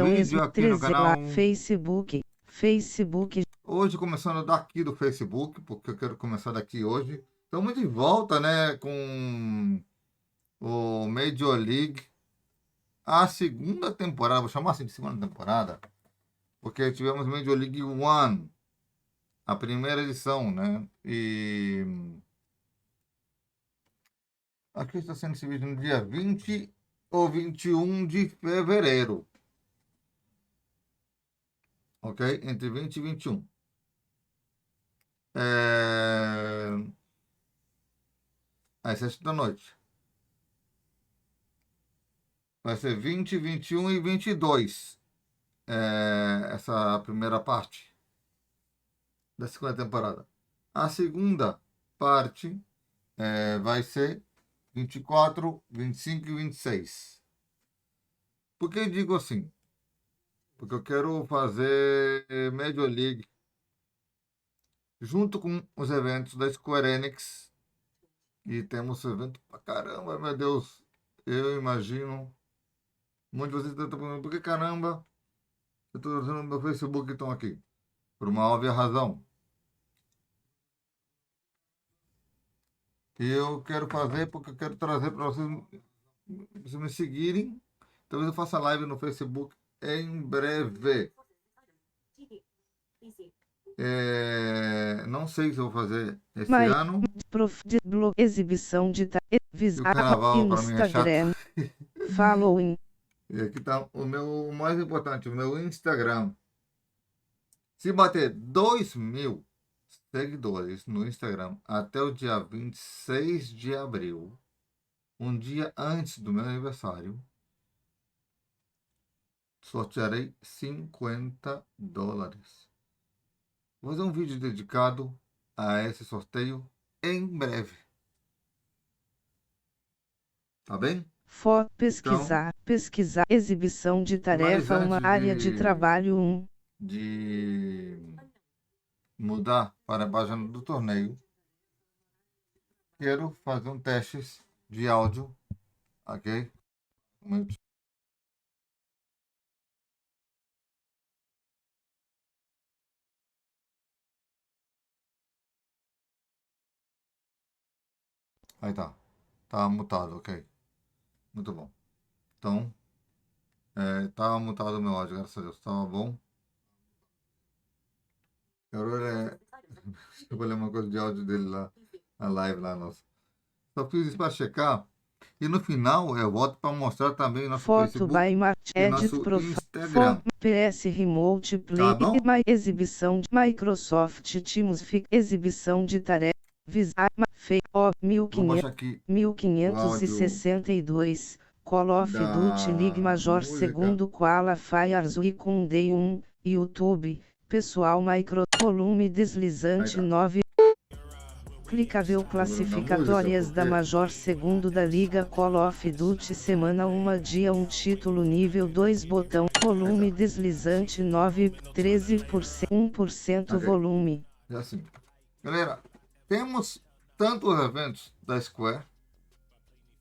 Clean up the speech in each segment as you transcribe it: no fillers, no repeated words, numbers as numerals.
exibição vídeo aqui no canal. Facebook. Hoje começando daqui do Facebook, porque eu quero começar daqui hoje. Estamos de volta, né, com o Major League, a segunda temporada, vou chamar assim de segunda temporada, porque tivemos Major League One, a primeira edição, né, e aqui está sendo esse vídeo no dia 20 ou 21 de fevereiro, ok? Entre 20 e 21. Às 7 da noite. Vai ser 20, 21 e 22. Essa primeira parte da segunda temporada. A segunda parte vai ser 24, 25 e 26. Por que eu digo assim? Porque eu quero fazer Major League junto com os eventos da Square Enix. E temos evento pra caramba, meu Deus. Eu imagino. Muitos de vocês estão perguntando por que caramba eu estou usando meu Facebook e estão aqui. Por uma óbvia razão. E eu quero fazer porque eu quero trazer para vocês me seguirem. Talvez eu faça live no Facebook em breve. Não sei se eu vou fazer esse ano. Exibição de E o carnaval para mim é chato. Instagram. Following. E aqui está o mais importante, o meu Instagram. Se bater 2.000 seguidores no Instagram até o dia 26 de abril, um dia antes do meu aniversário, sortearei $50. Vou fazer um vídeo dedicado a esse sorteio em breve. Tá bem? Pesquisar. Exibição de tarefa, uma área de trabalho de mudar para a página do torneio, quero fazer um teste de áudio, ok? Aí tá mutado, ok? Muito bom. Então, tava mutado o meu áudio, graças a Deus, tava bom. Eu vou ler uma coisa de áudio dele lá, na live lá, nossa. Só fiz isso para checar. E no final eu volto para mostrar também nosso Facebook e nosso Instagram. PS Remote Play. Tá bom? Exibição de Microsoft Teams. Exibição de tarefa. Visar. 1562. Call of Duty League Major segundo Qualifiers Weekend Day 1. YouTube. Pessoal volume deslizante 9. Clicável classificatórias da Major segundo da Liga Call of Duty semana 1 dia 1 título nível 2 botão volume deslizante 9, 13%, 1% volume. É assim. Galera, temos tantos eventos da Square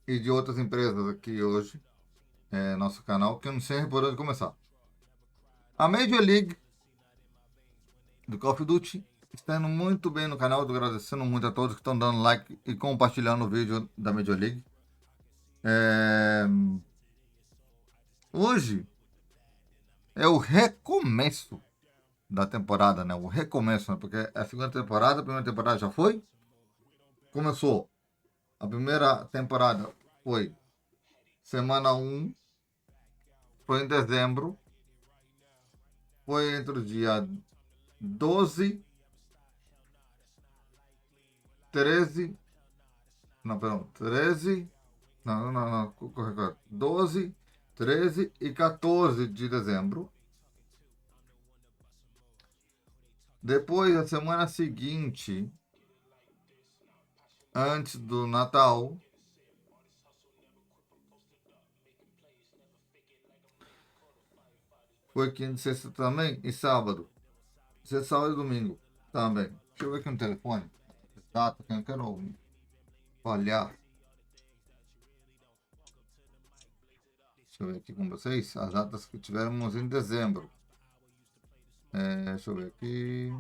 e de outras empresas aqui hoje, nosso canal, que eu não sei por onde começar. A Major League do Call of Duty está indo muito bem no canal, estou agradecendo muito a todos que estão dando like e compartilhando o vídeo da Major League. Hoje é o recomeço da temporada, né? O recomeço, né? Porque a segunda temporada, a primeira temporada já foi. Começou. A primeira temporada foi semana 1, foi em dezembro, foi entre o dia 12, 13, não, perdão, 13, não, 12, 13 e 14 de dezembro. Depois, a semana seguinte, antes do Natal, foi quinta, sexta também e sábado. Sexta, sábado e domingo também. Deixa eu ver aqui no telefone. Exato, que eu não quero falhar. Deixa eu ver aqui com vocês as datas que tivemos em dezembro. Deixa eu ver aqui.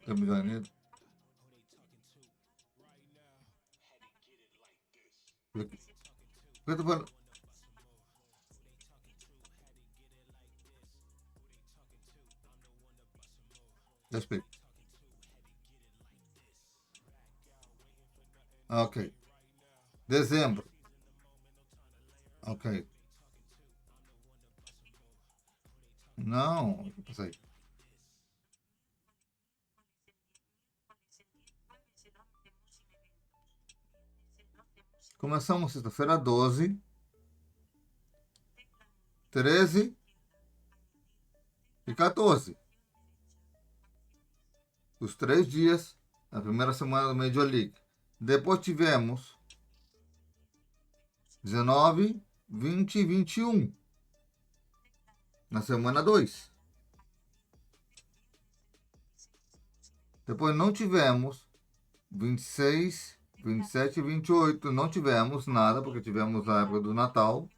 Estamos em janeiro. O que eu tô falando? Já explico. Ok. Dezembro. Ok. Não, passei. Começamos sexta-feira 12, 13 e 14. Os 3 dias da primeira semana do Major League. Depois tivemos 19, 20 e 21 na semana 2. Depois não tivemos 26, 27 e 28. Não tivemos nada, porque tivemos a época do Natal.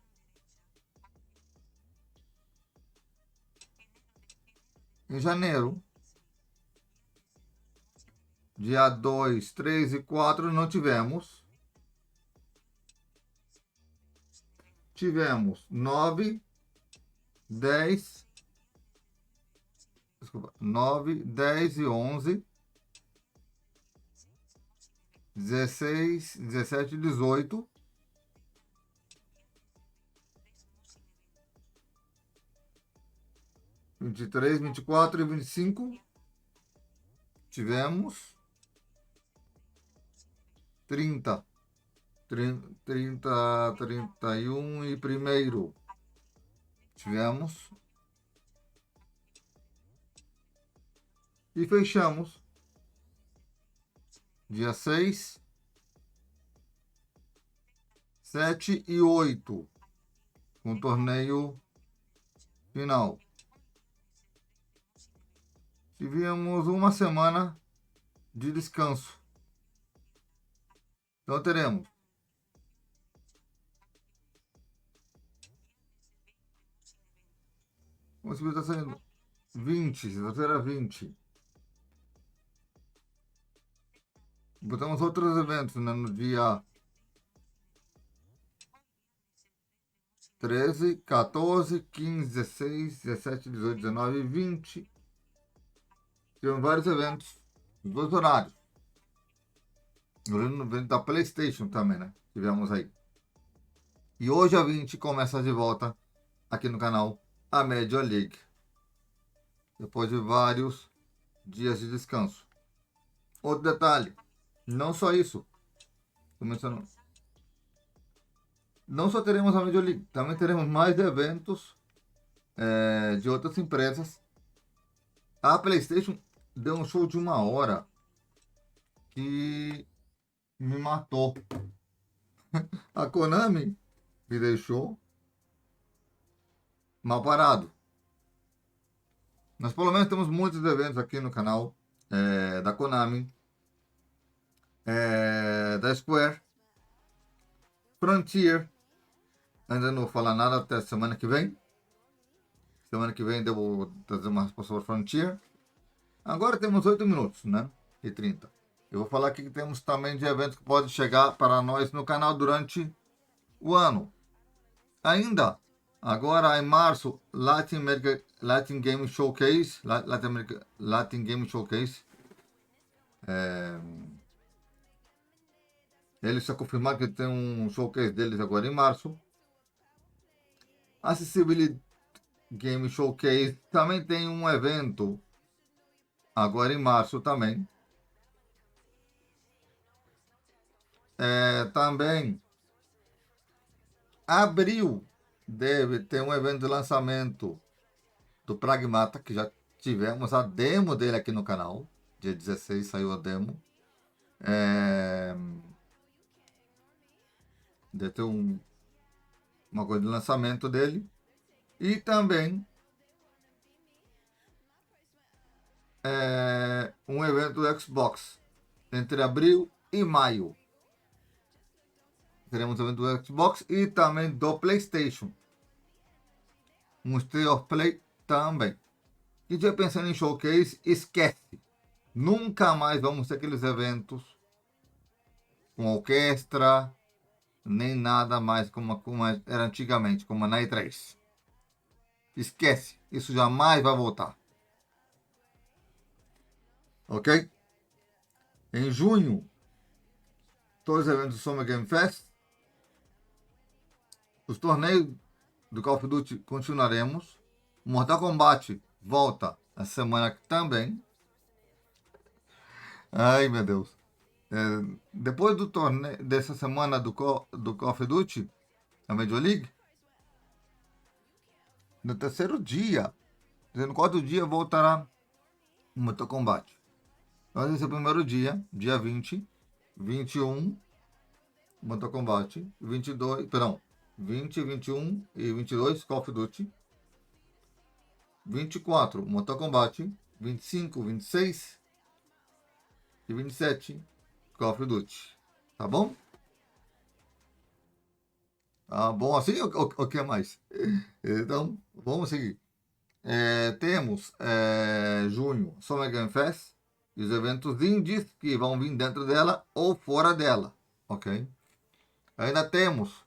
Em janeiro, dia 2, 3 e 4 não tivemos. Tivemos 9, 10, desculpa, 9, 10 e 11, 16, 17 e 18. Vinte e três, 24 e 25. Tivemos 30, 30, 31 e primeiro. Tivemos. E fechamos dia 6, 7 e 8 com o torneio final. Tivemos uma semana de descanso. Então teremos como se está saindo 20, sexta-feira 20. Botamos outros eventos, né, no dia 13, 14, 15, 16, 17, 18, 19 e 20. Tivemos vários eventos, os dois horários. No evento da PlayStation também, né? Tivemos aí. E hoje a 20 começa de volta aqui no canal a Major League. Depois de vários dias de descanso. Outro detalhe, não só isso. Começando. Não só teremos a Major League, também teremos mais eventos de outras empresas. A PlayStation deu um show de 1 hora que me matou. A Konami me deixou mal parado. Nós pelo menos temos muitos eventos aqui no canal da Konami, da Square, Frontier. Ainda não vou falar nada até semana que vem. Semana que vem devo trazer uma resposta sobre Frontier. Agora temos 8 minutos, né? E 30. Eu vou falar aqui que temos também de eventos que podem chegar para nós no canal durante o ano. Ainda, agora em março, Latin Game Showcase. Latin Game Showcase. Eles já confirmaram que tem um showcase deles agora em março. Accessibility Game Showcase também tem um evento agora em março também. Também abril deve ter um evento de lançamento do Pragmata, que já tivemos a demo dele aqui no canal. Dia 16 saiu a demo. Deve ter uma coisa de lançamento dele. E também um evento do Xbox entre abril e maio. Teremos um evento do Xbox e também do PlayStation. Um State of Play também. E já pensando em showcase, esquece. Nunca mais vamos ter aqueles eventos com orquestra, nem nada mais como era antigamente, como na E3. Esquece. Isso jamais vai voltar. Ok? Em junho, todos os eventos do Summer Game Fest. Os torneios do Call of Duty continuaremos. Mortal Kombat volta a semana também. Ai, meu Deus. Depois do torneio dessa semana do Call of Duty, a Major League, no terceiro dia, no quarto dia, voltará o Mortal Kombat. Então, esse é o primeiro dia, dia 20, 21, Mortal Kombat, 22, perdão, 20, 21 e 22, Call of Duty, 24, Mortal Kombat, 25, 26 e 27, Call of Duty. Tá bom? Tá bom assim ou o que mais? Então, vamos seguir. Temos junho, Summer Game Fest e os eventos indies que vão vir dentro dela ou fora dela, ok? Ainda temos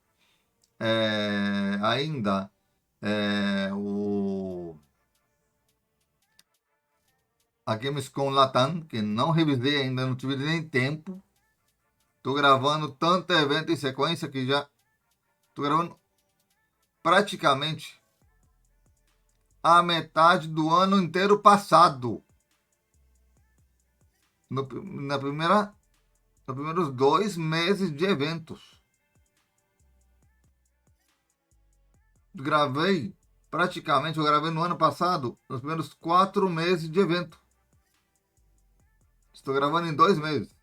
a Gamescom Latam, que não revisei ainda, não tive nem tempo. Estou gravando tanto evento em sequência que já estou gravando praticamente a metade do ano inteiro passado. Nos primeiros 2 meses de eventos. Eu gravei no ano passado, nos primeiros 4 meses de evento. Estou gravando em 2 meses.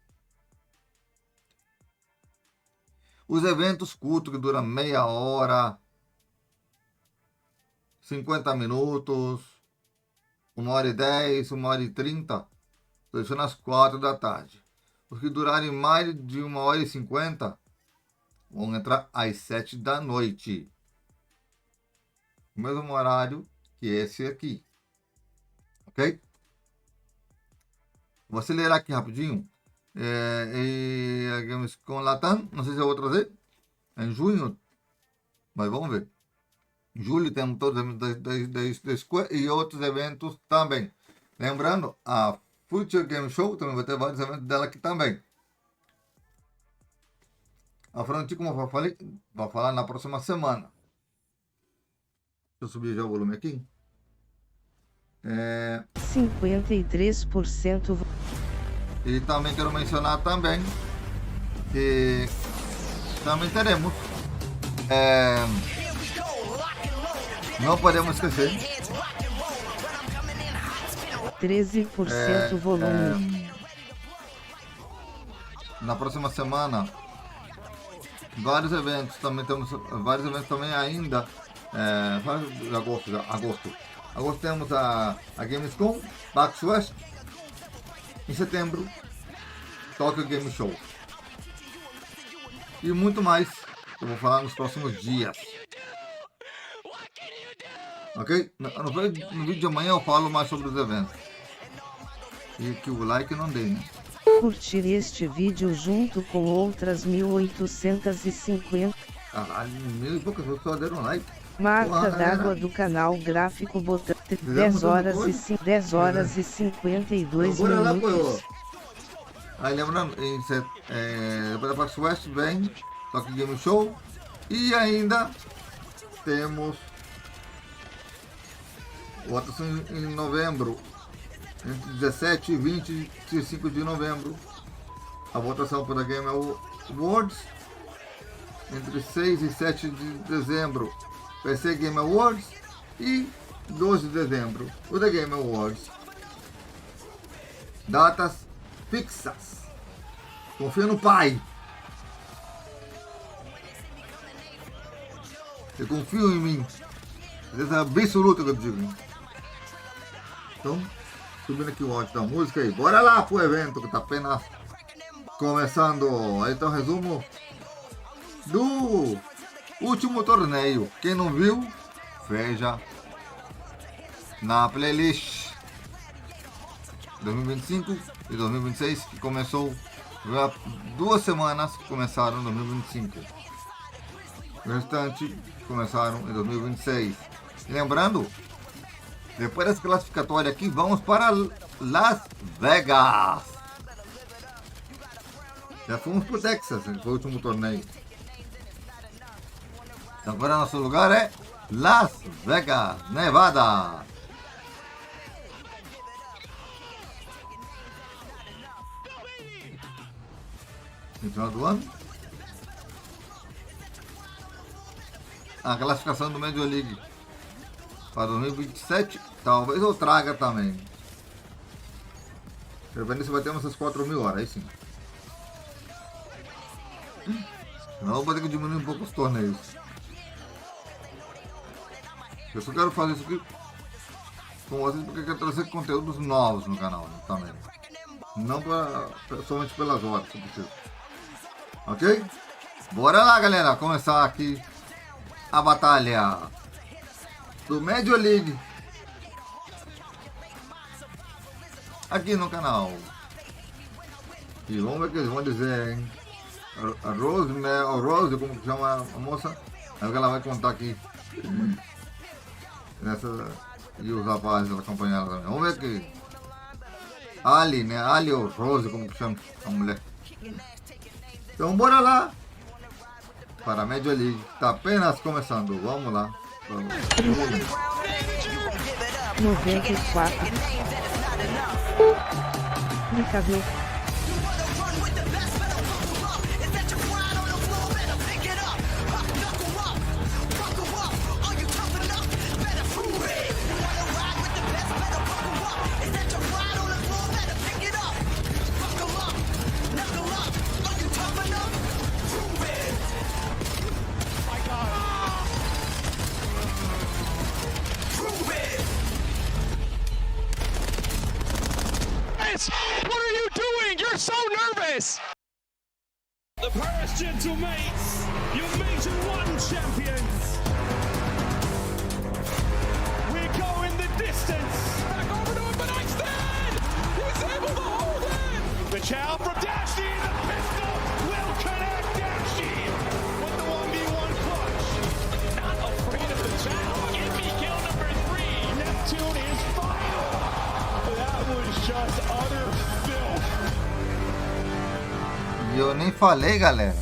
Os eventos curtos que duram meia hora, 50 minutos, 1h10, 1h30, estou deixando às 4 da tarde. Os que durarem mais de 1h50 vão entrar às 7 da noite. O mesmo horário que esse aqui. Ok? Vou acelerar aqui rapidinho. A Gamescom Latam, não sei se eu vou trazer. Em junho, mas vamos ver. Em julho temos todos os eventos da Square e outros eventos também. Lembrando, a Future Game Show também vai ter vários eventos dela aqui também. A Frontier, como eu falei, vai falar na próxima semana. Deixa eu subir já o volume aqui. 53%. E também quero mencionar também que também teremos. Não podemos esquecer. 13% volume. Na próxima semana, vários eventos também temos, vários eventos também ainda. Agosto temos a Gamescom, Backswest. Em setembro, Tokyo Game Show. E muito mais eu vou falar nos próximos dias. Ok? No vídeo de amanhã eu falo mais sobre os eventos. E que o like não dê, né? Curtir este vídeo junto com outras 1850. Caralho, 1000 e poucas pessoas deram like. Marca d'água do canal gráfico botão 10 horas e 52 minutos. Aí lembrando, depois da parte West vem Tokyo Game Show. E ainda temos votação em novembro, entre 17 e 25 de novembro. A votação para a Game Awards, entre 6 e 7 de dezembro. PC Game Awards e 12 de dezembro, o The Game Awards. Datas fixas. Confia no pai. Eu confio em mim. Certeza absoluta que eu digo. Então, subindo aqui o áudio da música aí. Bora lá pro evento que tá apenas começando. Aí tá o resumo do último torneio. Quem não viu, veja na playlist 2025 e 2026 que começou há 2 semanas que começaram em 2025. O restante começaram em 2026. E lembrando, depois dessa classificatória aqui, vamos para Las Vegas. Já fomos pro Texas, que foi o último torneio. Agora nosso lugar é Las Vegas, Nevada. No final do ano. A classificação do Major League para 2027, talvez eu traga também. Quero ver se vai ter umas 4.000 horas, aí sim. Senão eu vou ter que diminuir um pouco os torneios. Eu só quero fazer isso aqui com vocês porque eu quero trazer conteúdos novos no canal, né, também. Não somente pelas horas, se possível. Ok? Bora lá, galera, começar aqui a batalha do Major League aqui no canal. E vamos ver o que eles vão dizer, hein? A Rose, como que chama a moça? É o que ela vai contar aqui. E os rapazes acompanham ela também. Vamos ver aqui. Ali, né? Ali ou Rose, como que chama a mulher. Então bora lá para a Major League. Está apenas começando. Vamos lá. 94. Brincadeira. What are you doing? You're so nervous! The Paris Gentlemates, your Major 1 champions. We go in the distance. Back over to him, but extend! He's able to hold it! The chow from Dashy, the pistol will connect Dashy with the 1v1 clutch. Not afraid of the chow. Give me kill number 3. Neptune is fire. That was just utter filth. E eu nem falei, galera.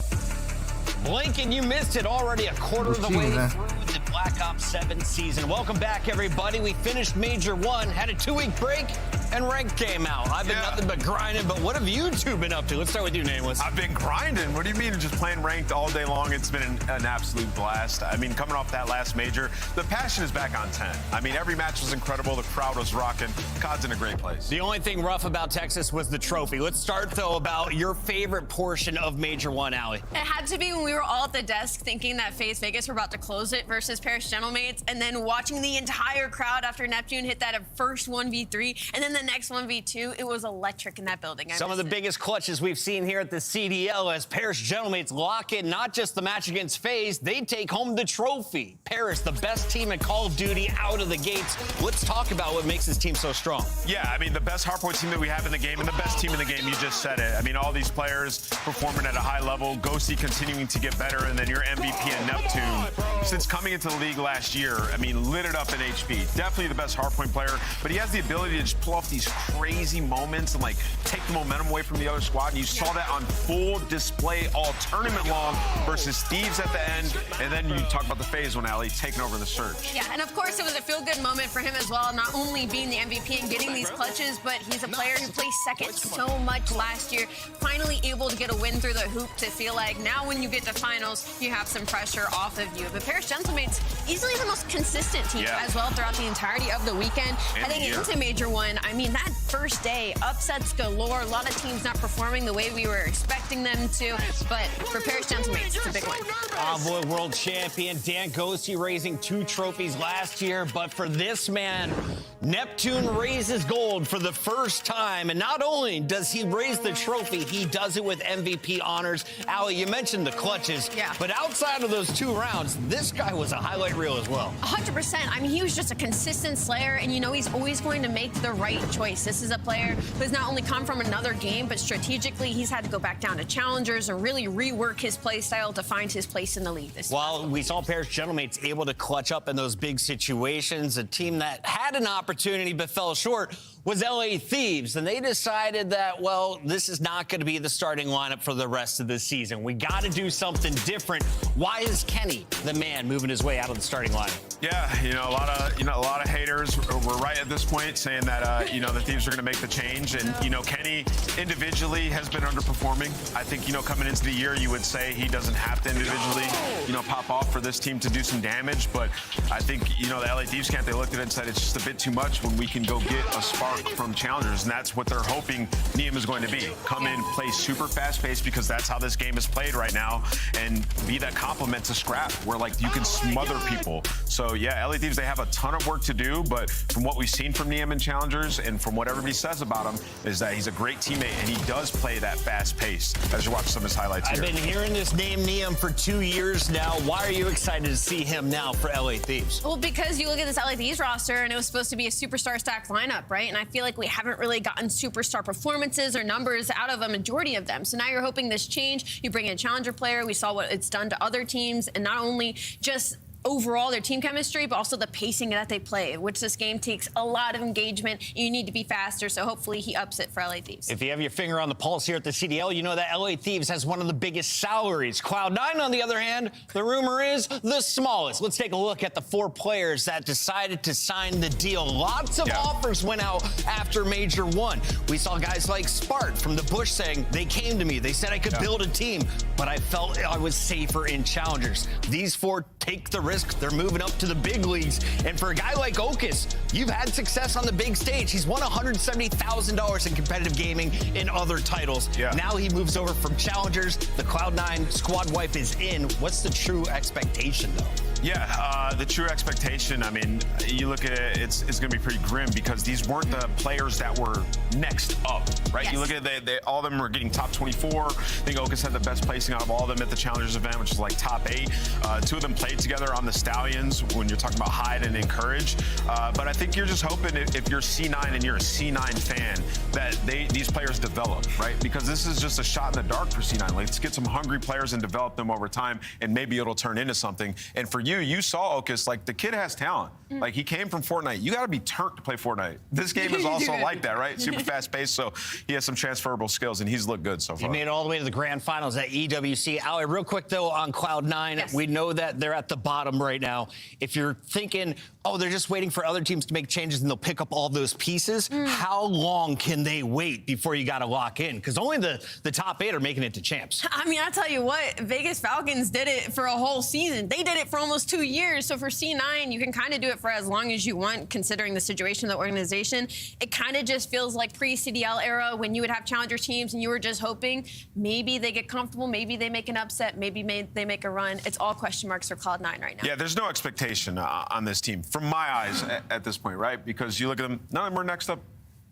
Blink and you missed it, already a quarter of the way through the Black Ops 7 season. Welcome back, everybody. We finished Major 1, had a 2-week break, and Ranked came out. I've been nothing but grinding, but what have you two been up to? Let's start with you, Nameless. I've been grinding. What do you mean just playing Ranked all day long? It's been an absolute blast. I mean, coming off that last Major, the passion is back on 10. I mean, every match was incredible. The crowd was rocking. COD's in a great place. The only thing rough about Texas was the trophy. Let's start, though, about your favorite portion of Major 1, Allie. It had to be when we were all at the desk thinking that FaZe Vegas were about to close it versus Paris Gentlemates, and then watching the entire crowd after Neptune hit that first 1v3, and then the next 1v2. It was electric in that building. Some of the biggest clutches we've seen here at the CDL as Paris Gentlemates lock in not just the match against FaZe, they take home the trophy. Paris, the best team in Call of Duty out of the gates. Let's talk about what makes this team so strong. Yeah, I mean, the best hardpoint team that we have in the game and the best team in the game, you just said it. I mean, all these players performing at a high level, Ghosty continuing to get better, and then your MVP and Neptune, since coming into the league last year, I mean, lit it up in HP. Definitely the best hardpoint player, but he has the ability to just pull off these crazy moments and like take the momentum away from the other squad. And you saw that on full display all tournament long versus Thieves at the end. And then you talk about the FaZe one, Allie, taking over the search. Yeah, and of course it was a feel-good moment for him as well, not only being the MVP and getting these clutches, but he's a player who placed second so much last year, finally able to get a win through the hoop to feel like now when you get to finals, you have some pressure off of you. But Paris Gentlemates, easily the most consistent team as well throughout the entirety of the weekend. Heading into Major 1, I mean, that first day, upsets galore. A lot of teams not performing the way we were expecting them to. But for Paris Gentlemen, it's a big win. Envoy world champion Dan Gossi raising 2 trophies last year. But for this man, Neptune raises gold for the first time. And not only does he raise the trophy, he does it with MVP honors. Allie, you mentioned the clutches. Yeah. But outside of those 2 rounds, this guy was a highlight reel as well. 100%. I mean, he was just a consistent slayer, and you know he's always going to make the right choice. This is a player who has not only come from another game, but strategically he's had to go back down to challengers and really rework his play style to find his place in the league this time. While we saw Paris Gentlemen able to clutch up in those big situations, a team that had an opportunity but fell short was LA Thieves, and they decided that, well, this is not going to be the starting lineup for the rest of the season. We got to do something different. Why is Kenny the man moving his way out of the starting lineup? Yeah, a lot of haters were right at this point saying that the Thieves are going to make the change, and Kenny individually has been underperforming. I think coming into the year you would say he doesn't have to individually pop off for this team to do some damage, but I think the LA Thieves camp, they looked at it and said it's just a bit too much when we can go get a spark from challengers, and that's what they're hoping Niem is going to be. Come in, play super fast paced, because that's how this game is played right now, and be that complement to Scrap where you can smother people. So yeah, LA Thieves, they have a ton of work to do, but from what we've seen from Niem in challengers and from what everybody says about him is that he's a great teammate, and he does play that fast pace as you watch some of his highlights here. I've been hearing this name Niem for 2 years now. Why are you excited to see him now for LA Thieves? Well, because you look at this LA Thieves roster, and it was supposed to be a superstar stacked lineup, right? And I feel like we haven't really gotten superstar performances or numbers out of a majority of them. So now you're hoping this change. You bring in a challenger player. We saw what it's done to other teams, and not only just overall their team chemistry, but also the pacing that they play, which this game takes a lot of engagement. You need to be faster, so hopefully he ups it for LA Thieves. If you have your finger on the pulse here at the CDL, you know that LA Thieves has one of the biggest salaries. Cloud9, on the other hand, the rumor is the smallest. Let's take a look at the 4 players that decided to sign the deal. Lots of offers went out after Major 1. We saw guys like Spart from the Bush saying, they came to me, they said I could build a team, but I felt I was safer in challengers. These 4 take the risk. They're moving up to the big leagues. And for a guy like Okus, you've had success on the big stage. He's won $170,000 in competitive gaming in other titles. Yeah. Now he moves over from challengers. The Cloud9 squad wipe is in. What's the true expectation, though? Yeah, the true expectation, I mean, you look at it, it's going to be pretty grim because these weren't the players that were next up, right? Yes. You look at it, all of them were getting top 24. I think Okus had the best placing out of all of them at the Challengers event, which is top 8. 2 of them played together on the Stallions when you're talking about Hyde and Encourage. But I think you're just hoping if you're C9 and you're a C9 fan that these players develop, right? Because this is just a shot in the dark for C9. Let's get some hungry players and develop them over time, and maybe it'll turn into something. And for you saw Okus, the kid has talent. He came from Fortnite. You got to be turned to play Fortnite. This game is also like that, right? Super fast paced, so he has some transferable skills, and he's looked good so far. He made it all the way to the grand finals at EWC. Allie, real quick, though, on Cloud9, we know that they're at the bottom right now. If you're thinking, oh, they're just waiting for other teams to make changes and they'll pick up all those pieces, how long can they wait before you got to lock in? Because only the top 8 are making it to champs. I mean, I'll tell you what, Vegas Falcons did it for a whole season. They did it for almost 2 years. So for C9, you can kind of do it for as long as you want, considering the situation of the organization. It kind of just feels like pre-CDL era when you would have challenger teams and you were just hoping maybe they get comfortable, maybe they make an upset, maybe they make a run. It's all question marks for Cloud9 right now. Yeah, there's no expectation on this team, from my eyes, at this point, right? Because you look at them, none of them are next up.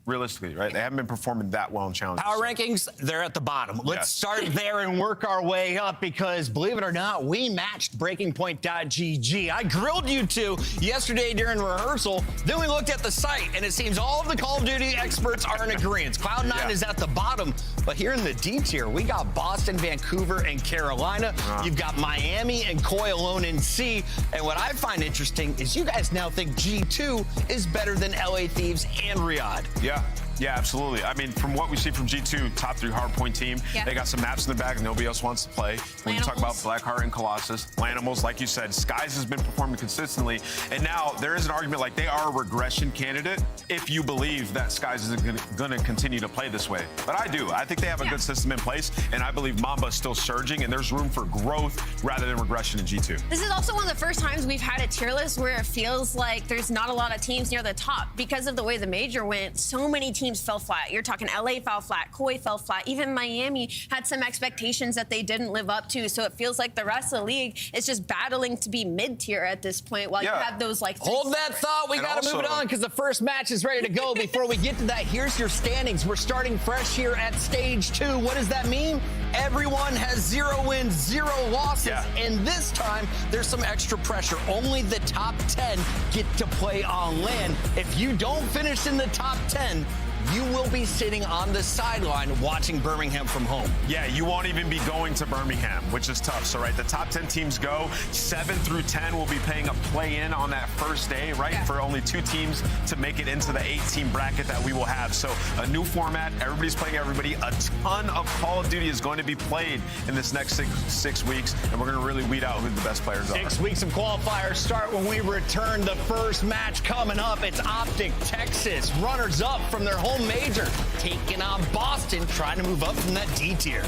Realistically, right? They haven't been performing that well in challenges. Power rankings, they're at the bottom. Let's start there and work our way up because, believe it or not, we matched BreakingPoint.gg. I grilled you 2 yesterday during rehearsal. Then we looked at the site, and it seems all of the Call of Duty experts are in agreement. Cloud9 is at the bottom, but here in the D tier, we got Boston, Vancouver, and Carolina. You've got Miami and Koi alone in C. And what I find interesting is you guys now think G2 is better than LA Thieves and Riyadh. Yeah. Yeah, absolutely. I mean, from what we see from G2, top 3 hardpoint team, they got some maps in the bag nobody else wants to play. When you talk about Blackheart and Colossus, Lanimals, like you said, Skies has been performing consistently, and now there is an argument like they are a regression candidate if you believe that Skies isn't going to continue to play this way. But I do. I think they have a good system in place, and I believe Mamba is still surging, and there's room for growth rather than regression in G2. This is also one of the first times we've had a tier list where it feels like there's not a lot of teams near the top because of the way the major went. So many teams fell flat. You're talking LA fell flat, Koi fell flat, even Miami had some expectations that they didn't live up to. So it feels like the rest of the league is just battling to be mid-tier at this point while you have those like... Hold that thought. We got to move it on because the first match is ready to go. Before we get to that, here's your standings. We're starting fresh here at stage 2. What does that mean? Everyone has 0 wins, 0 losses. And this time, there's some extra pressure. Only the top 10 get to play on land. If you don't finish in the top 10, you will be sitting on the sideline watching Birmingham from home. Yeah, you won't even be going to Birmingham, which is tough. So, right, the top 10 teams go. 7 through 10 will be paying a play-in on that first day, right, for only 2 teams to make it into the 8-team bracket that we will have. So, a new format. Everybody's playing everybody. A ton of Call of Duty is going to be played in this next six weeks, and we're going to really weed out who the best players are. 6 weeks of qualifiers start when we return. The first match coming up, it's Optic Texas, runners-up from their home major, taking on Boston, trying to move up from that D tier.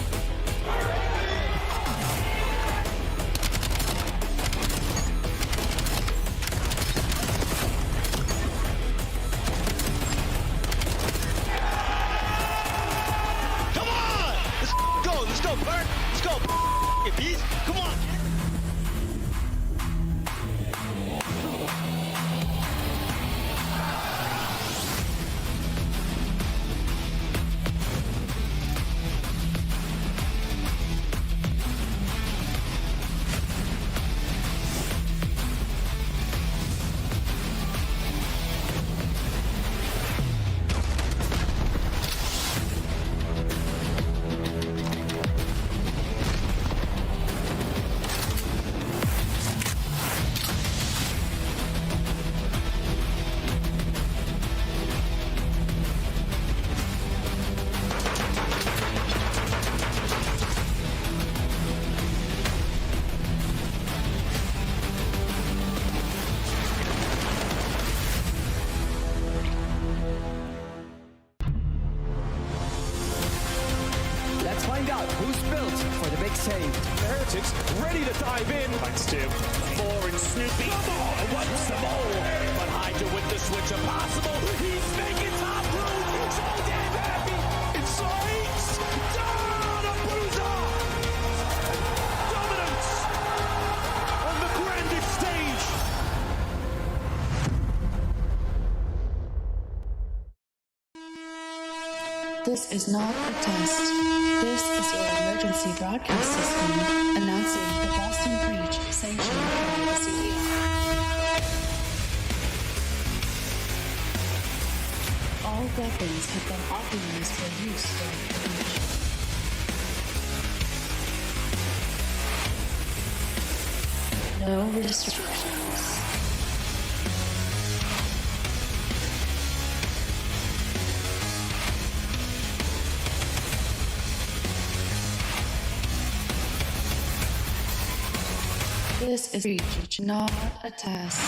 Come on! Let's go, Bert! Let's go, you beast! Come on! Find out who's built for the big save. The Heretics ready to dive in. Thanks, Tim. 4 and Snoopy. Come on, wants some more. But Hydra with the switch impossible. He's making top room. So damn happy. It's Saints. Down a bruiser. Dominance on the grandest stage. This is not a test. This is your emergency broadcast system announcing the Boston Breach sanctioned by the city. All weapons have been authorized for use during the breach. No restrictions. This is breach, not a test.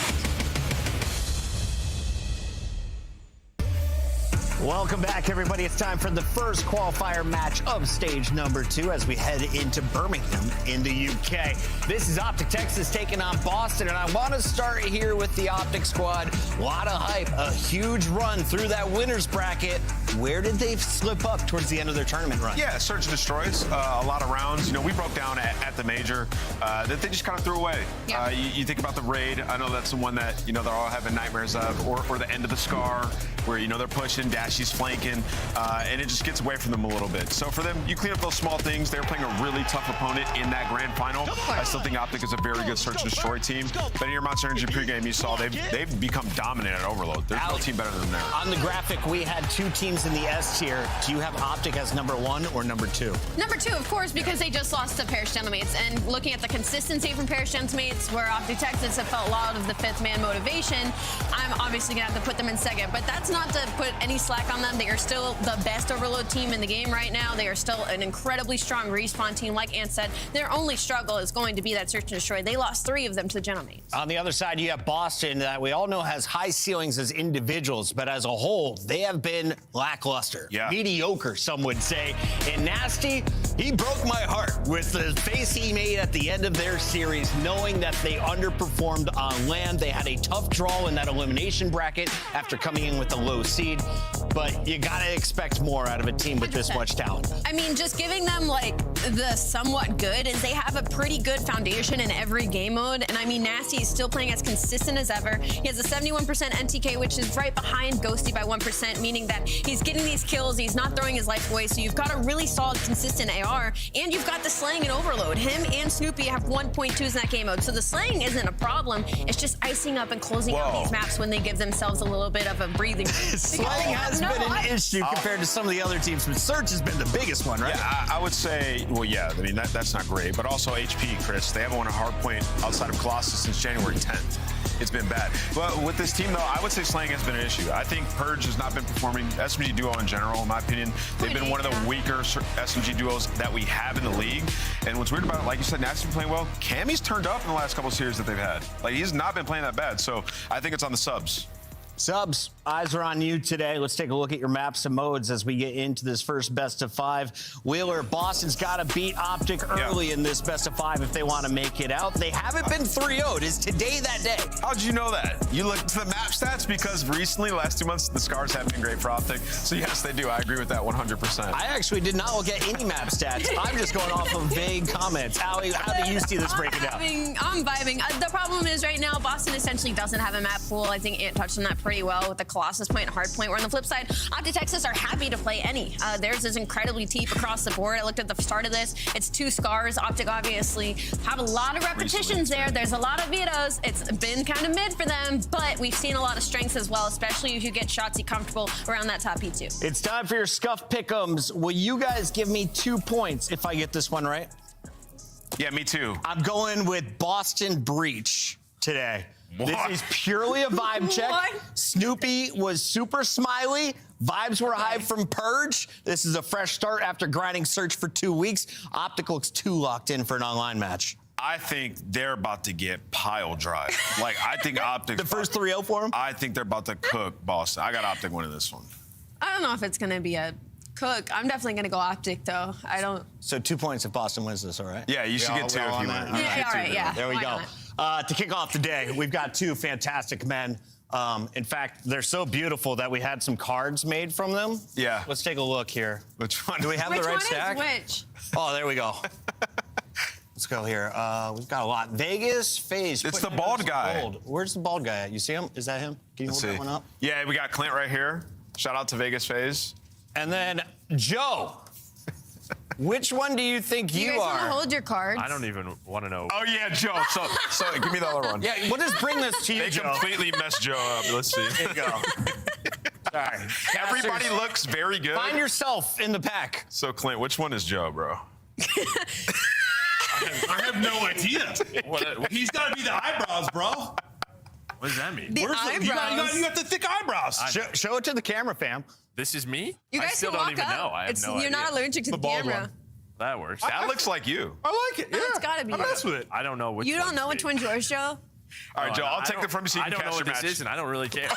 Welcome back, everybody. It's time for the first qualifier match of stage number 2 as we head into Birmingham in the UK. This is Optic Texas taking on Boston, and I want to start here with the Optic squad. A lot of hype, a huge run through that winner's bracket. Where did they slip up towards the end of their tournament run? Yeah, search and destroys, a lot of rounds. You know, we broke down at the major that they just kind of threw away. Yeah. You think about the raid. I know that's the one that, you know, they're all having nightmares of, or the end of the Scar, where, you know, they're pushing, Dashy's flanking, and it just gets away from them a little bit. So for them, you clean up those small things. They're playing a really tough opponent in that grand final. I still think Optic is a very good search and destroy team. But in your Monster Energy pregame, you saw they've become dominant dominate at Overload. There's no team better than them there. On the graphic, we had 2 teams in the S tier. Do you have Optic as number 1 or number 2? Number 2, of course, because they just lost to Parish Gentlemates. And looking at the consistency from Parish Gentlemates, where Optic Texas have felt a lot of the 5th man motivation, I'm obviously going to have to put them in second. But that's not to put any slack on them. They are still the best Overload team in the game right now. They are still an incredibly strong respawn team. Like Ant said, their only struggle is going to be that search and destroy. They lost 3 of them to the Gentlemates. On the other side, you have Boston, that we all know has high ceilings as individuals, but as a whole, they have been lackluster. Yeah. Mediocre, some would say. And Nasty, he broke my heart with the face he made at the end of their series, knowing that they underperformed on land. They had a tough draw in that elimination bracket after coming in with a low seed, but you gotta expect more out of a team with 100%. This much talent. I mean, just giving them, like, the somewhat good is they have a pretty good foundation in every game mode, and I mean, Nasty is still playing as consistent as ever. He has a 71% NTK, which is right behind Ghosty by 1%, meaning that he's getting these kills, he's not throwing his life away, so you've got a really solid, consistent AR, and you've got the slaying and Overload. Him and Snoopy have 1.2s in that game mode, so the slaying isn't a problem. It's just icing up and closing out these maps when they give themselves a little bit of a breathing room. Slaying has been an issue compared to some of the other teams, but Search has been the biggest one, right? Yeah, I would say, well, yeah, I mean, that's not great, but also HP, Chris, they haven't won a hard point outside of Colossus since January 10th. It's been bad. But with this team, though, I would say slaying has been an issue. I think Purge has not been performing. SMG duo in general, in my opinion, they've been one of the weaker SMG duos that we have in the league. And what's weird about it, like you said, Nasty's been playing well. Cammy's turned up in the last couple of series that they've had. Like, he's not been playing that bad. So I think it's on the subs. Subs, eyes are on you today. Let's take a look at your maps and modes as we get into this first best of 5. Wheeler, Boston's got to beat Optic early in this best of 5 if they want to make it out. They haven't been 3-0'd. Is today that day? How'd you know that? You looked at the map stats because recently, last 2 months, the scars have been great for Optic. So yes, they do. I agree with that 100%. I actually did not look at any map stats. I'm just going off of vague comments. Allie, how do you see this breaking down? I'm vibing. The problem is right now, Boston essentially doesn't have a map pool. I think Ant touched on that pretty well with the Colossus point and hard point, where on the flip side, Optic Texas are happy to play any. Theirs is incredibly deep across the board. I looked at the start of this. It's 2 scars. Optic obviously have a lot of repetitions there. There's a lot of vetoes. It's been kind of mid for them, but we've seen a lot of strengths as well, especially if you get Shotzi comfortable around that top P2. It's time for your Scuff Pick'ems. Will you guys give me 2 points if I get this one right? Yeah, me too. I'm going with Boston Breach today. What? This is purely a vibe check. Snoopy was super smiley. Vibes were high from Purge. This is a fresh start after grinding Search for 2 weeks. Optic looks too locked in for an online match. I think they're about to get pile drive. Like, I think Optic. The first 3-0 for them? I think they're about to cook Boston. I got Optic winning this one. I don't know if it's going to be a cook. I'm definitely going to go Optic, though. I don't. So 2 points if Boston wins this, all right? Yeah, you should get 2 if you win. Yeah, all right, yeah. There we go. To kick off the day, we've got 2 fantastic men. In fact, they're so beautiful that we had some cards made from them. Yeah. Let's take a look here. Which one? Do we have the right stack? Which? Oh, there we go. Let's go here. We've got a lot. Vegas, FaZe. It's the bald guy. Gold. Where's the bald guy at? You see him? Is that him? Can you hold that one up? Yeah, we got Clint right here. Shout out to Vegas FaZe. And then Joe. Which one do you think you guys are? Want to hold your cards? I don't even want to know. Oh, yeah, Joe. So give me the other one. Yeah, what does bring this to you, They Joe? completely messed Joe up. Let's see. There you go. Sorry. Everybody looks very good. Find yourself in the pack. So, Clint, which one is Joe, bro? I have no idea. He's got to be the eyebrows, bro. What does that mean? The eyebrows. You got the thick eyebrows. Show it to the camera, fam. This is me? You guys I still can don't walk even up. know. I have no idea. You're not allergic to the bald camera. one. That works. That looks like you. I like it. Yeah. It's gotta be I you. mess with it. I don't know which You don't know which one. one's yours, Joe? All right, Joe, I'll take the from you so you I can don't know catch what your this match. is, and I don't really care.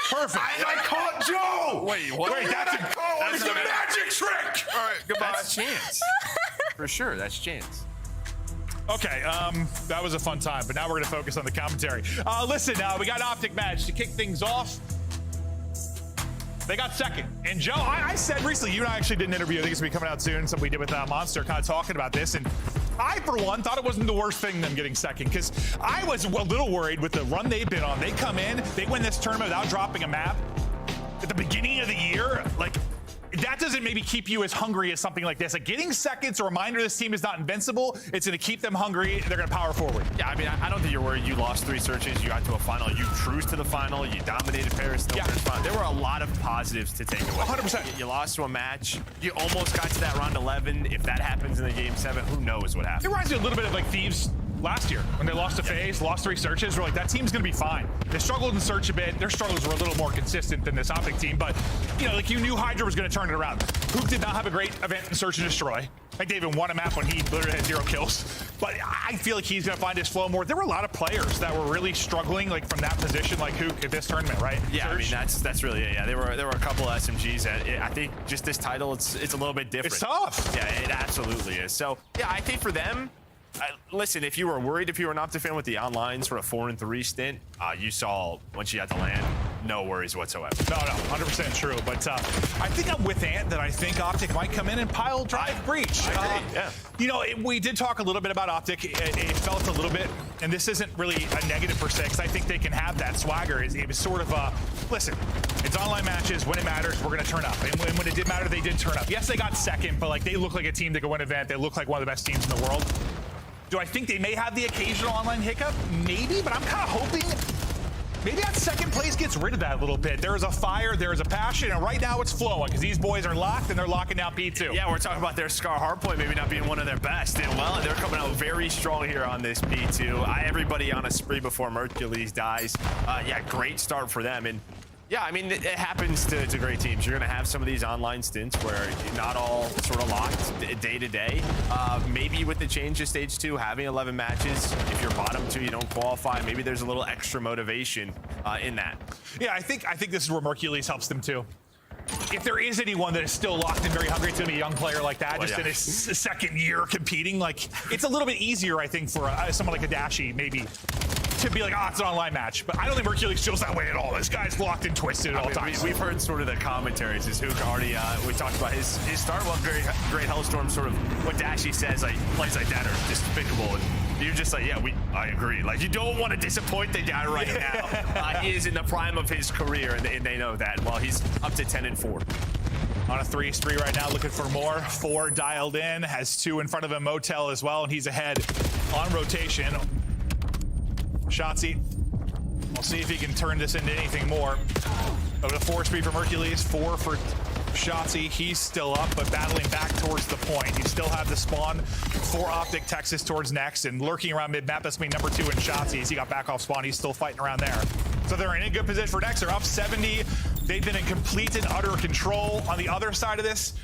Perfect. I caught Joe. Wait, what? Wait, that's a magic trick. All right, goodbye. That's chance. For sure, that's chance. Okay, that was a fun time, but now we're going to focus on the commentary. Listen, we got Optic match to kick things off. They got second. And Joe, I said recently, you and I actually did an interview, I think it's going to be coming out soon, something we did with Monster, kind of talking about this. And I, for one, thought it wasn't the worst thing, them getting second, because I was a little worried with the run they've been on. They come in, they win this tournament without dropping a map at the beginning of the year. Like, that doesn't maybe keep you as hungry as something like this. Like getting seconds, a reminder this team is not invincible. It's going to keep them hungry. They're going to power forward. Yeah, I mean, I don't think you're worried. You lost 3 searches. You got to a final. You cruised to the final. You dominated Paris. There were a lot of positives to take away. 100%. You lost to a match. You almost got to that round 11. If that happens in the game 7, who knows what happens? It reminds me a little bit of like Thieves last year when they lost to FaZe, lost 3 searches. We're like, that team's going to be fine. They struggled in search a bit. Their struggles were a little more consistent than this Optic team, but you know, like you knew Hydra was going to turn it around. Hoop did not have a great event in Search and Destroy. Like they even won a map when he literally had 0 kills. But I feel like he's going to find his flow more. There were a lot of players that were really struggling, like from that position, like Hook at this tournament, right? Yeah, Search. I mean that's really it. Yeah, there were a couple of SMGs that I think just this title it's a little bit different. It's tough. Yeah, it absolutely is. So yeah, I think for them. Listen, if you were worried, if you were an Optic fan with the online sort of 4-3 stint, you saw once you got to land, no worries whatsoever. No, 100% true. But I think I'm with Ant that I think Optic might come in and pile drive breach. Yeah. You know, we did talk a little bit about Optic. It felt a little bit, and this isn't really a negative per se, because I think they can have that swagger. It was sort of listen, it's online matches. When it matters, we're going to turn up. And when it did matter, they did turn up. Yes, they got second, but like they look like a team that could win an event. They look like one of the best teams in the world. Do I think they may have the occasional online hiccup? Maybe, but I'm kind of hoping maybe that second place gets rid of that a little bit. There is a fire, there is a passion, and right now it's flowing because these boys are locked and they're locking down P2. Yeah, we're talking about their Scar Hardpoint maybe not being one of their best. And well, they're coming out very strong here on this P2. Everybody on a spree before Mercules dies. Yeah, great start for them. And yeah, I mean, it happens to great teams. You're going to have some of these online stints where you're not all sort of locked day to day. Maybe with the change to stage 2, having 11 matches, if you're bottom 2, you don't qualify. Maybe there's a little extra motivation in that. Yeah, I think this is where Mercules helps them too. If there is anyone that is still locked and very hungry, it's going to be a young player like that, in his second year competing. Like, it's a little bit easier, I think, for someone like a Dashi, maybe, to be like, it's an online match. But I don't think Mercules feels that way at all. This guy's locked and twisted at all times. We've heard sort of the commentaries. Is Hook already, we talked about his start. Well, great Hellstorm, sort of what Dashi says, like, plays like that are despicable. And you're just like, yeah, I agree. Like, you don't want to disappoint the guy right now. He is in the prime of his career, and they know that. Well, he's up to 10-4. On a 3 spree right now, looking for more. 4 dialed in, has 2 in front of him, Motel as well, and he's ahead on rotation. Shotzzy, we'll see if he can turn this into anything more. Over to 4 speed for Mercules, 4 for Shotzzy. He's still up, but battling back towards the point. You still have the spawn for Optic Texas towards next, and lurking around mid-map, that's me number 2 in Shotzzy. As he got back off spawn, he's still fighting around there. So they're in a good position for next. They're up 70. They've been in complete and utter control. On the other side of this,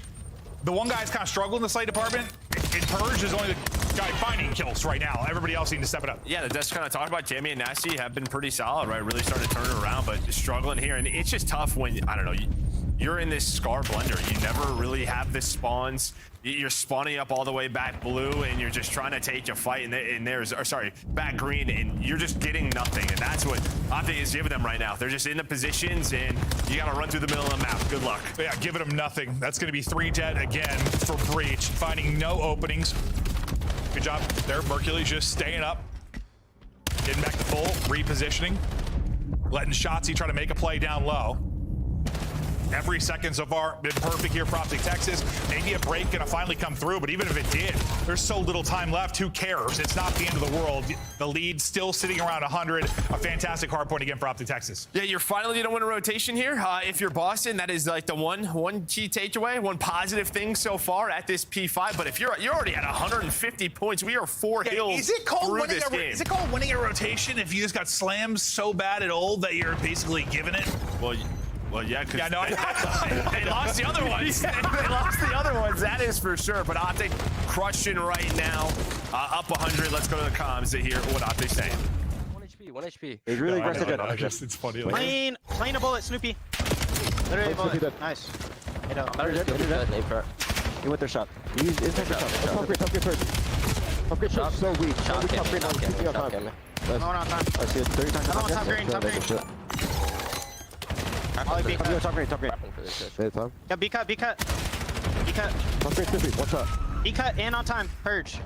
the one guy's kind of struggling in the site department. And Purge is only the guy finding kills right now. Everybody else needs to step it up. Yeah, that's kind of talked about. Jamie and Nasty have been pretty solid, right? Really starting to turn it around, but struggling here. And it's just tough when, I don't know, you're in this Scar blender. You never really have the spawns. You're spawning up all the way back blue, and you're just trying to take a fight, and there's, or sorry, back green, and you're just getting nothing. And that's what Optic is giving them right now. They're just in the positions, and you got to run through the middle of the map. Good luck. Yeah, giving them nothing. That's going to be 3 jet again for Breach, finding no openings. Good job there. Mercules just staying up, getting back to full, repositioning, letting Shotzzy try to make a play down low. Every second so far been perfect here for Optic Texas. Maybe a break gonna finally come through, but even if it did, there's so little time left. Who cares? It's not the end of the world. The lead still sitting around 100. A fantastic hard point again for Optic Texas. Yeah, you're finally gonna win a rotation here. If you're Boston, that is like the one key takeaway, one positive thing so far at this P5. But if you're already at 150 points, we are 4 hills is it called through winning this game. Is it called winning a rotation if you just got slammed so bad at old that you're basically giving it? Well, yeah, because no, they lost the other ones. They lost the other ones, that is for sure. But Optic crushing right now, up 100. Let's go to the comms to hear what Optic's saying. 1 HP. It's really aggressive. I guess it's funny. Like, Plane a bullet, Snoopy. Literally a bullet. Nice. He went their shot. He's their shot. Top grade first. Top grade shot. So weak. Shot grade on time. I'm on time. I see it 30 times. I'm on top green. Top green. Top grade. Yeah, B cut. Top grade 50. What's up? B cut and on time. Purge.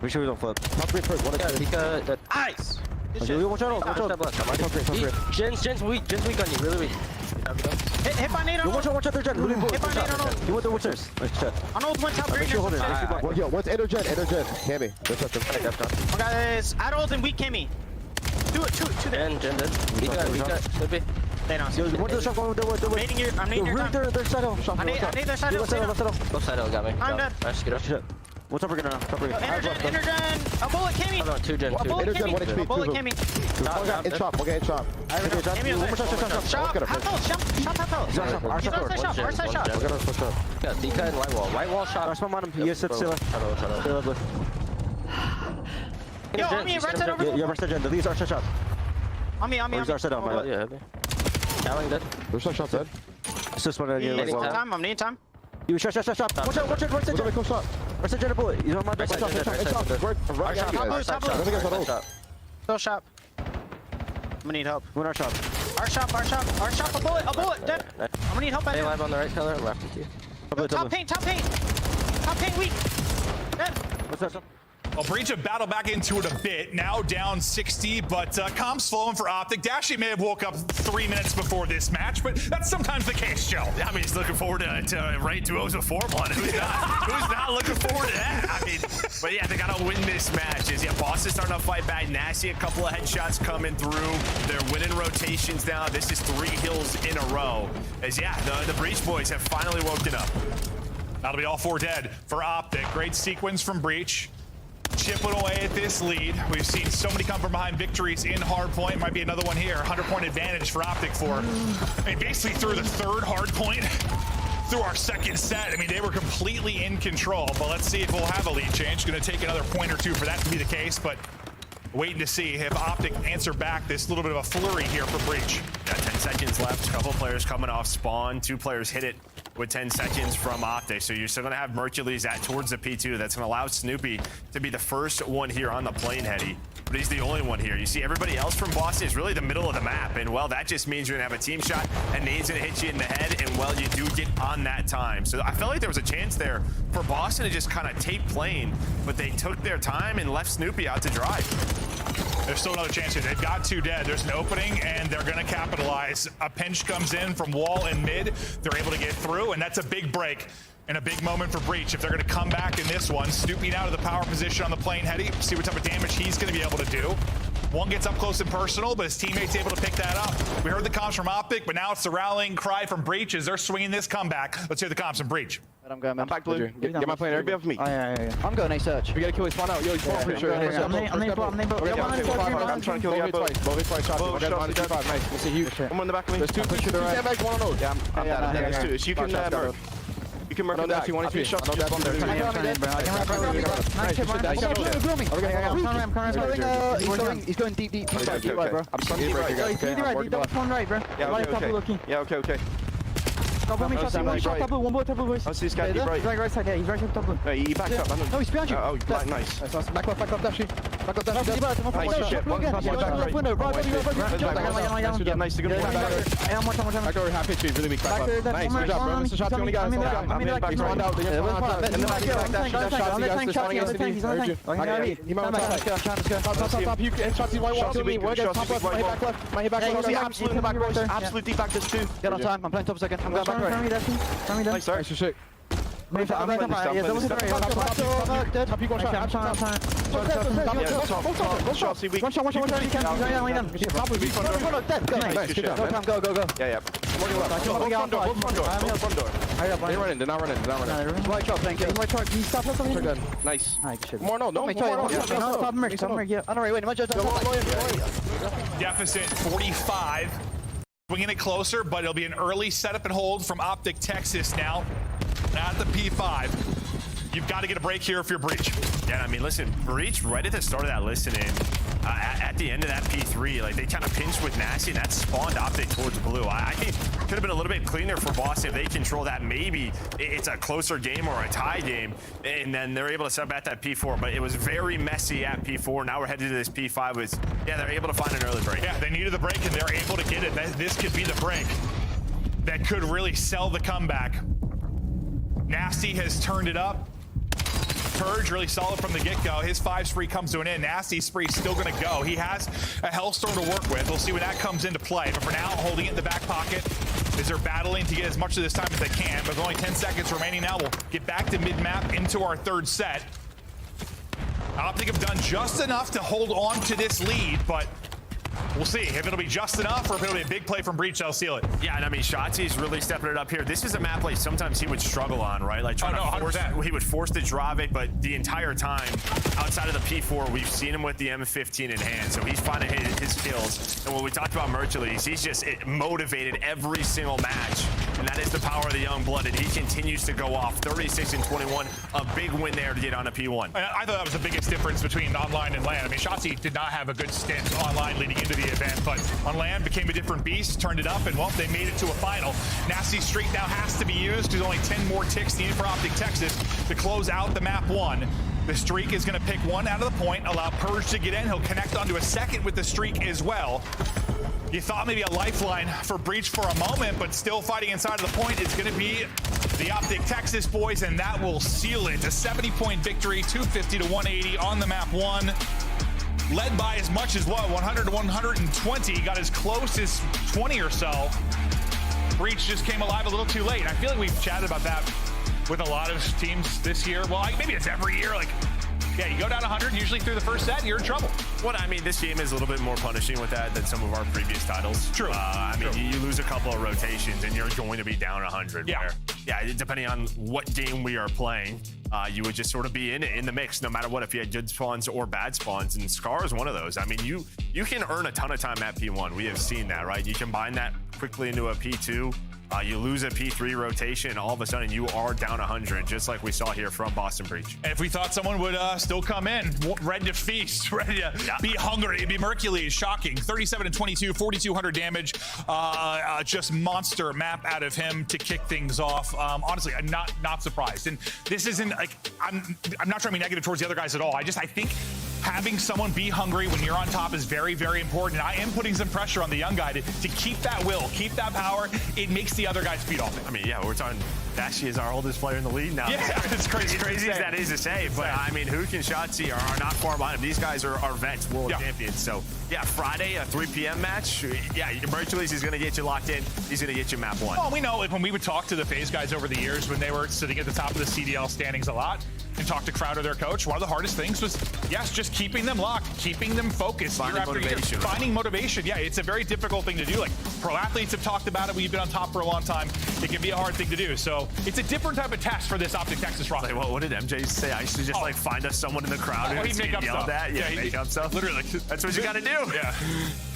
Make sure we don't flip. Top grade first. Nice. Watch out. Top grade. Jen's weak on you, really weak. Hit by nade on ult. Watch out, they're jet. Hit by nade on ult. You want the watchers? Nice shot. On ult, one top, bridge. Yo, what's Ender jet? Cammy. Let's touch him. Oh, guys, add ult and weak Kimmy. Two there. And Jen dead. Beat that. Should be. They don't see. Yo, one to the shot, I'm nading your time. They're side out. I need their side out. Go side out, got me. I'm dead. Nice, get up. What's up, we're gonna Intergen. A bullet, Kimmy. Hold on, 2 Gen. A bullet, Kimmy. A bullet, Kimmy. One in chop. Kimmy, one more shot. Shot. Half health. Shot. He's on side shot. Got Dika and white wall shot. Rush on him. Yes, it's still. Yo, on me, right side over. Yeah, right side, Jen. The leads are shot. On me. Right side out, man. Yeah, heavy. Cowling dead. There's no shot dead. It's just one of you. I'm needing time. You shot. Watch out. Right side, Jen. Right side, Jen, bullet. He's on my back. Shot. Still shot. I'm gonna need help. One our shot. Our shot. A bullet. Dead. I'm gonna need help. They live on the right color, left with you. Top paint. Top paint weak. Dead. What's that? Well, Breach have battled back into it a bit, now down 60, but comp's flowing for Optic. Dashy may have woke up 3 minutes before this match, but that's sometimes the case, Joe. I mean, he's looking forward to right duos with 4-1. Who's not looking forward to that? I mean, but yeah, they got to win this match. Yeah, Boston's starting to fight back. Nasty, a couple of headshots coming through. They're winning rotations now. This is 3 kills in a row. As yeah, the Breach boys have finally woken up. That'll be all 4 dead for Optic. Great sequence from Breach. Chipping away at this lead. We've seen so many come from behind victories in hardpoint. Might be another one here. 100-point advantage for Optic for, I mean, basically through the 3rd hardpoint, through our 2nd set. I mean, they were completely in control, but let's see if we'll have a lead change. Going to take another point or 2 for that to be the case, but waiting to see if Optic answer back this little bit of a flurry here for Breach. Got 10 seconds left. A couple players coming off spawn. 2 players hit it with 10 seconds from Optic. So you're still going to have Mercules towards the P2. That's going to allow Snoopy to be the first one here on the plane, Hetty. But he's the only one here. You see everybody else from Boston is really the middle of the map. And, well, that just means you're going to have a team shot, and nade's going to hit you in the head, and, well, you do get on that time. So I felt like there was a chance there for Boston to just kind of take plane, but they took their time and left Snoopy out to dry. There's still another chance here. They've got 2 dead. There's an opening, and they're going to capitalize. A pinch comes in from wall and mid. They're able to get through, and that's a big break and a big moment for Breach. If they're going to come back in this one, Snoopy out of the power position on the plane, Hetty, see what type of damage he's going to be able to do. One gets up close and personal, but his teammate's able to pick that up. We heard the comms from Optic, but now it's the rallying cry from Breach as they're swinging this comeback. Let's hear the comms from Breach. I'm going, man. I'm back blue. Get my plane. Everybody off me. Yeah. I'm going A search. We gotta kill his spawn out. Yo, he's spawn pretty sure. I'm trying to kill you twice. Both twice shot. Nice. That's a huge. I'm on the back of me. There's 2 sandbags, 1 on those. Yeah, I'm down. There's 2. So you can merc. You can merc on that if you want to be shot. He's going deep. He's right, bro. I'm stunned right. Yeah, okay. One more top boys. I see this guy deep right. Right side, yeah, he's right top blue. No, he backs up. No, he's behind you. Oh, nice. Back left, Dashy. Back up, Dashy. Nice shit. One window, nice, good point. I go half pitch, really weak. Back left. Nice, good job, bro. Mr. Shot's the only guy. I'm in the back, spawned out. Absolute deep back, there's 2. Get on time, I'm playing top second. I'm going back right. Nice, sorry. Nice shit. I'm top. You got shot. See, weak. One shot. Go. Yeah. They're not running. Right shot, thank you. Nice. More, no. Deficit 45. Swinging it closer, but it'll be an early setup and hold from Optic Texas now at the P5. You've got to get a break here if you're Breach. Yeah, I mean, listen, Breach right at the start of that listening, at the end of that P3, like they kind of pinched with Nasty, and that spawned Optic towards blue. I think it could have been a little bit cleaner for Boston if they control that. Maybe it's a closer game or a tie game, and then they're able to set up at that P4. But it was very messy at P4. Now we're headed to this P5 with, yeah, they're able to find an early break. Yeah, they needed the break, and they're able to get it. This could be the break that could really sell the comeback. Nasty has turned it up. Purge really solid from the get-go. His 5 spree comes to an end. Nasty's spree still going to go. He has a Hellstorm to work with. We'll see when that comes into play. But for now, holding it in the back pocket. as they're battling to get as much of this time as they can. But with only 10 seconds remaining now, we'll get back to mid-map into our third set. Optic have done just enough to hold on to this lead, but we'll see if it'll be just enough or if it'll be a big play from Breach that'll seal it. Yeah, and I mean, Shotzi's really stepping it up here. This is a map play sometimes he would struggle on, right? Like trying to force, he would force to drive it, but the entire time outside of the P4, we've seen him with the M15 in hand, so he's finding his kills. And when we talked about Mercules, he's just motivated every single match, and that is the power of the young blood, and he continues to go off. 36 and 21, a big win there to get on a P1. I thought that was the biggest difference between online and LAN. I mean, Shotzi did not have a good stint online leading into the event, but on LAN became a different beast, turned it up, and well, they made it to a final. Nasty streak now has to be used. There's only 10 more ticks needed for Optic Texas to close out the map 1. The streak is going to pick one out of the point, allow Purge to get in. He'll connect onto a second with the streak as well. You thought maybe a lifeline for Breach for a moment, but still fighting inside of the point is going to be the Optic Texas boys, and that will seal it. A 70-point victory, 250 to 180 on the map 1. Led by as much as, what, 100 to 120, got as close as 20 or so. Breach just came alive a little too late. I feel like we've chatted about that with a lot of teams this year. Well, maybe it's every year, like, yeah, you go down 100, usually through the first set, you're in trouble. Well, I mean, this game is a little bit more punishing with that than some of our previous titles. True. I mean, you lose a couple of rotations and you're going to be down 100. Yeah. Depending on what game we are playing, you would just sort of be in the mix, no matter what, if you had good spawns or bad spawns. And Scar is one of those. I mean, you can earn a ton of time at P1. We have seen that, right? You combine that quickly into a P2. You lose a P3 rotation, and all of a sudden you are down 100, just like we saw here from Boston Breach. And if we thought someone would still come in, ready to feast, ready to be hungry, it'd be Mercules. Shocking. 37 and 22, 4,200 damage. Just monster map out of him to kick things off. Honestly, I'm not surprised. And this isn't like, I'm not trying to be negative towards the other guys at all. I think having someone be hungry when you're on top is very, very important. And I am putting some pressure on the young guy to keep that will, keep that power. It makes the other guys feed off it. I mean, yeah, we're talking Dashy is our oldest player in the league now. Yeah, it's crazy. As crazy as that is to say, but I mean, Hook and Shotzi are not far behind him. These guys are vets, world champions. So yeah, Friday, a 3 p.m. match. Yeah, Mercules is going to get you locked in. He's going to get you map 1. Oh, we know, like when we would talk to the FaZe guys over the years when they were sitting at the top of the CDL standings a lot and talk to Crowder, their coach, one of the hardest things was, yes, just keeping them locked, keeping them focused. Finding motivation. Finding motivation. Yeah, it's a very difficult thing to do. Like pro athletes have talked about it when you've been on top for a long time. It can be a hard thing to do. So it's a different type of test for this Optic Texas roster. Like, what did MJ say? I used to just like find us someone in the crowd he'd make up stuff. Yeah, he'd make up stuff. Literally. That's what you got to do. Yeah.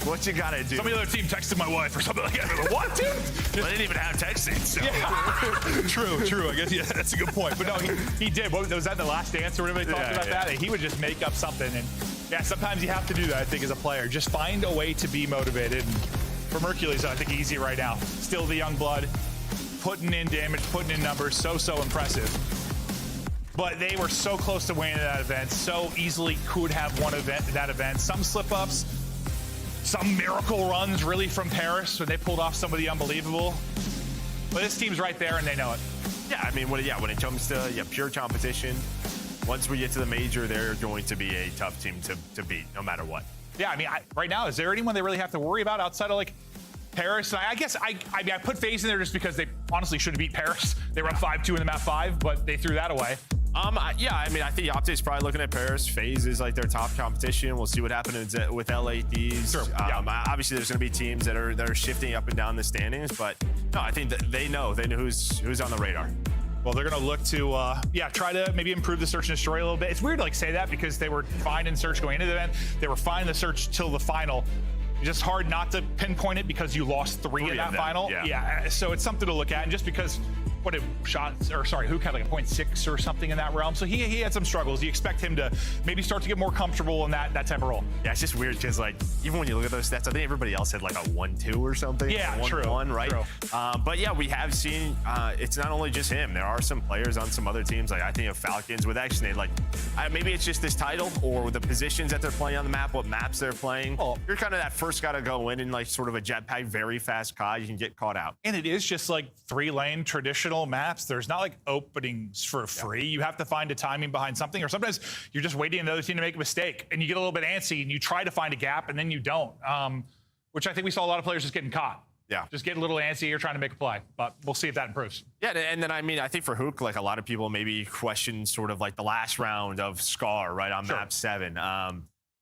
What you got to do. Some of the other team texted my wife or something like that. Like, what, dude? Well, they didn't even have texting, so. Yeah. True. I guess, yeah, that's a good point. But no, he did. What was that, The Last Dance or whatever they talked about that? He would just make up something. And yeah, sometimes you have to do that, I think, as a player. Just find a way to be motivated. And for Mercules, I think easy right now. Still the young blood, putting in damage, putting in numbers, so impressive. But they were so close to winning that event, so easily could have won that event. Some slip-ups, some miracle runs really from Paris when they pulled off some of the unbelievable. But this team's right there and they know it. Yeah, I mean, when it comes to pure competition, once we get to the major, they're going to be a tough team to beat, no matter what. Yeah, I mean, right now, is there anyone they really have to worry about outside of like Paris? And I guess I put FaZe in there just because they honestly should have beat Paris. They were up 5-2 in the map 5, but they threw that away. Yeah, I mean, I think Optic's probably looking at Paris. FaZe is like their top competition. We'll see what happens with LA Thieves. Sure. Obviously, there's going to be teams that are shifting up and down the standings, but no, I think that they know who's on the radar. Well, they're going to look to, try to maybe improve the search and destroy a little bit. It's weird to like say that because they were fine in search going into the event. They were fine in the search till the final. It's just hard not to pinpoint it because you lost three in that final. Yeah, so it's something to look at. And just because Hook had like a 0.6 or something in that realm. So he had some struggles. You expect him to maybe start to get more comfortable in that type of role. Yeah, it's just weird because like even when you look at those stats, I think everybody else had like a 1-2 or something. Yeah, true. 1-1, right? True. But yeah, we have seen it's not only just him. There are some players on some other teams. Like I think of Falcons with Xnade. Like maybe it's just this title or the positions that they're playing on the map, what maps they're playing. Oh. You're kind of that first guy to go in and like sort of a jetpack, very fast COD. You can get caught out. And it is just like 3-lane traditional maps. There's not like openings for free. You have to find a timing behind something, or sometimes you're just waiting another team to make a mistake and you get a little bit antsy and you try to find a gap and then you don't, which I think we saw a lot of players just getting caught. Yeah. Just get a little antsy here trying to make a play, but we'll see if that improves. Yeah, and then, I mean, I think for Hook, like, a lot of people maybe question sort of like the last round of Scar, right, on map 7.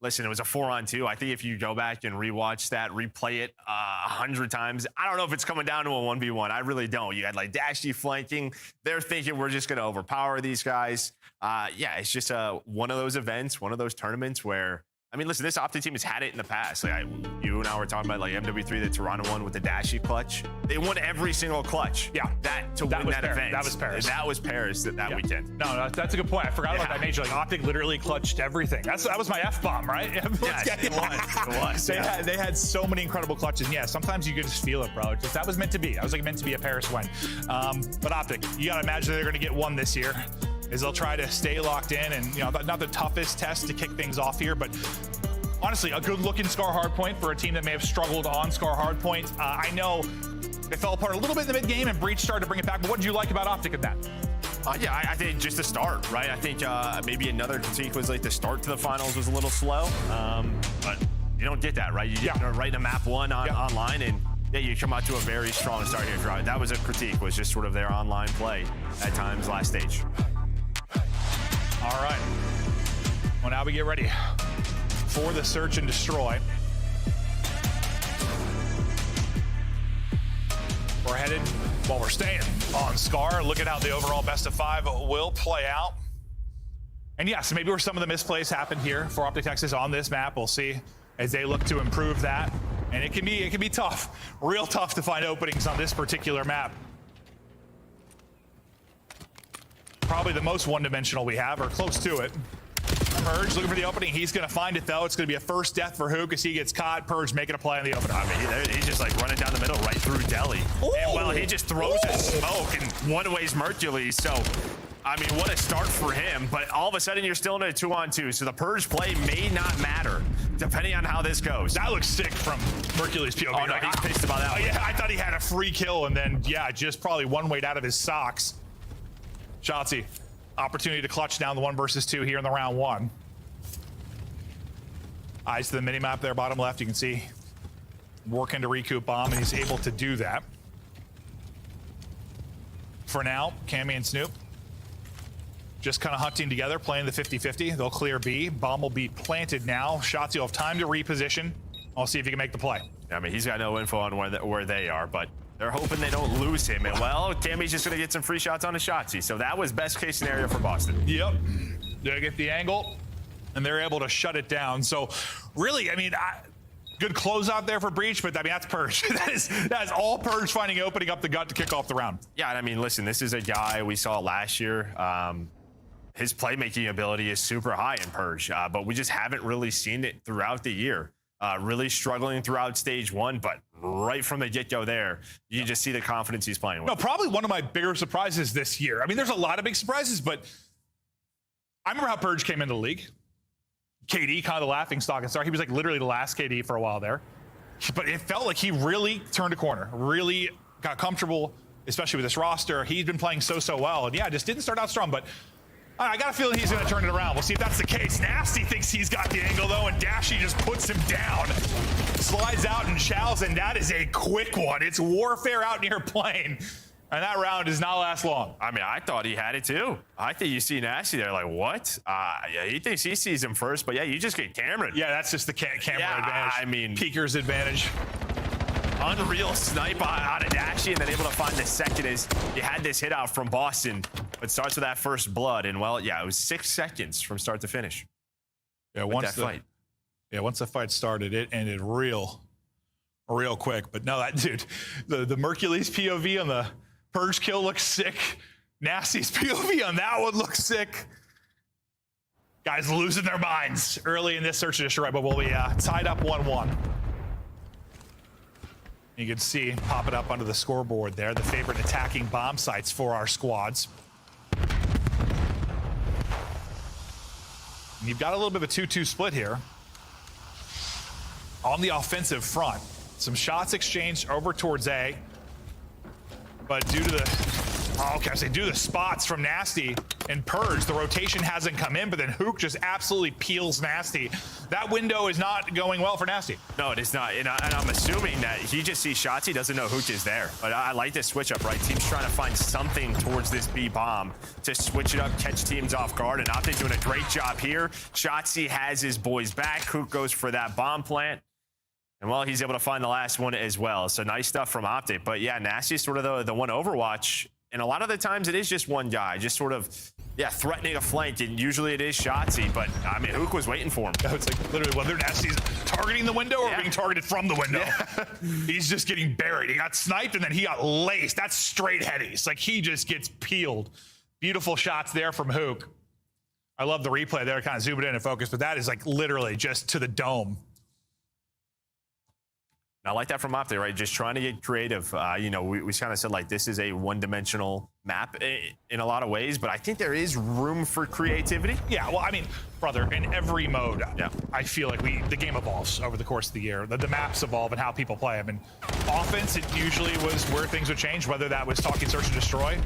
Listen, it was a 4-on-2. I think if you go back and rewatch that, replay it 100 times, I don't know if it's coming down to a 1v1. I really don't. You had like Dashy flanking. They're thinking we're just going to overpower these guys. Yeah, it's just one of those events, one of those tournaments where, I mean, listen, this Optic team has had it in the past. Like you and I were talking about, like MW3, the Toronto one with the Dashy clutch. They won every single clutch. Yeah, that win that event. That was Paris. That was Paris that weekend. No, that's a good point. I forgot about that major. Like Optic literally clutched everything. That was my F-bomb, right? Yes, it was. They had so many incredible clutches. And yeah, sometimes you can just feel it, bro. That was meant to be. That was like meant to be a Paris win. But Optic, you got to imagine they're going to get one this year. Is they'll try to stay locked in, and not the toughest test to kick things off here, but honestly, a good-looking Scar Hardpoint for a team that may have struggled on Scar Hardpoint. I know they fell apart a little bit in the mid-game, and Breach started to bring it back, but what did you like about Optic in that? Yeah, I think just the start, right? I think maybe another critique was like the start to the finals was a little slow, but you don't get that, right? You get right into map 1 online, and yeah, you come out to a very strong start here. That was a critique, was just sort of their online play at times last stage. All right. Well, now we get ready for the search and destroy. We're headed, well, we're staying on Scar. Look at how the overall best of 5 will play out. And yes, maybe where some of the misplays happened here for Optic Texas on this map. We'll see as they look to improve that. And it can be tough, real tough to find openings on this particular map. Probably the most one-dimensional we have, or close to it. Purge looking for the opening. He's going to find it, though. It's going to be a first death for Hook as he gets caught. Purge making a play on the opening. I mean, he's just like running down the middle right through Delhi. And well, he just throws a smoke and one-ways Mercules. So, I mean, what a start for him. But all of a sudden, you're still in a 2-on-2. So the Purge play may not matter, depending on how this goes. That looks sick from Mercules POV. Oh, no, he's pissed about that one. Yeah, I thought he had a free kill, and then, yeah, just probably one-weight out of his socks. Shotzzy, opportunity to clutch down the 1 versus 2 here in the round 1. Eyes to the minimap there, bottom left, you can see working to recoup bomb, and he's able to do that. For now, Cammy and Snoop just kind of hunting together, playing the 50-50. They'll clear B. Bomb will be planted now. Shotzzy will have time to reposition. I'll see if he can make the play. I mean, he's got no info on where they are, but they're hoping they don't lose him. And, well, Cammy's just going to get some free shots on a Shotzzy. So that was best case scenario for Boston. Yep. They get the angle, and they're able to shut it down. So, really, I mean, good closeout there for Breach, but, I mean, that's Purge. that is all Purge finding opening up the gut to kick off the round. Yeah, and I mean, listen, this is a guy we saw last year. His playmaking ability is super high in Purge, but we just haven't really seen it throughout the year. Really struggling throughout stage 1, but right from the get-go there, you just see the confidence he's playing with. No, probably one of my bigger surprises this year. I mean, there's a lot of big surprises, but I remember how Purge came into the league. KD, kind of the laughing stock and star. He was like literally the last KD for a while there. But it felt like he really turned a corner, really got comfortable, especially with this roster. He's been playing so well. And yeah, just didn't start out strong, but I got a feeling he's going to turn it around. We'll see if that's the case. Nasty thinks he's got the angle, though, and Dashy just puts him down. Slides out and chows, and that is a quick one. It's warfare out near plane, and that round does not last long. I mean, I thought he had it, too. I think you see Nasty there like, what? Yeah, he thinks he sees him first, but yeah, you just get Cameron. Yeah, that's just the camera advantage. I mean, Peeker's advantage. Unreal snipe out of Dashy, and then able to find the second as you had this hit out from Boston. But starts with that first blood, and well, yeah, it was 6 seconds from start to finish. Yeah, once the fight started, it ended real quick. But no, that dude, the Mercules POV on the Purge kill looks sick. Nasty's POV on that one looks sick. Guys losing their minds early in this search and destroy, but we'll be tied up 1-1. You can see pop it up onto the scoreboard there, the favorite attacking bomb sites for our squads. And you've got a little bit of a 2-2 split here. On the offensive front, some shots exchanged over towards A, but due to the Oh, okay, so they do the spots from Nasty and Purge. The rotation hasn't come in, but then Hook just absolutely peels Nasty. That window is not going well for Nasty. No, it is not. And I'm assuming that he just sees shots. He doesn't know Hook is there. But I like this switch up, right? Team's trying to find something towards this B bomb to switch it up, catch teams off guard. And Optic doing a great job here. Shotzzy has his boys back. Hook goes for that bomb plant. And well, he's able to find the last one as well. So nice stuff from Optic. But yeah, Nasty's sort of the one Overwatch. And a lot of the times it is just one guy, just sort of, yeah, threatening a flank. And usually it is Shotzzy, but I mean, Hook was waiting for him. It's like literally whether Nasty's targeting the window or being targeted from the window. Yeah. He's just getting buried. He got sniped and then he got laced. That's straight headies. Like he just gets peeled. Beautiful shots there from Hook. I love the replay there, kind of zoom it in and focus, but that is like literally just to the dome. I like that from Optic, right? Just trying to get creative. You know, we kind of said like this is a one-dimensional map in a lot of ways, but I think there is room for creativity. Yeah, well, I mean, brother, in every mode, yeah, I feel like the game evolves over the course of the year. The maps evolve and how people play them. And offense, it usually was where things would change, whether that was talking search and destroy,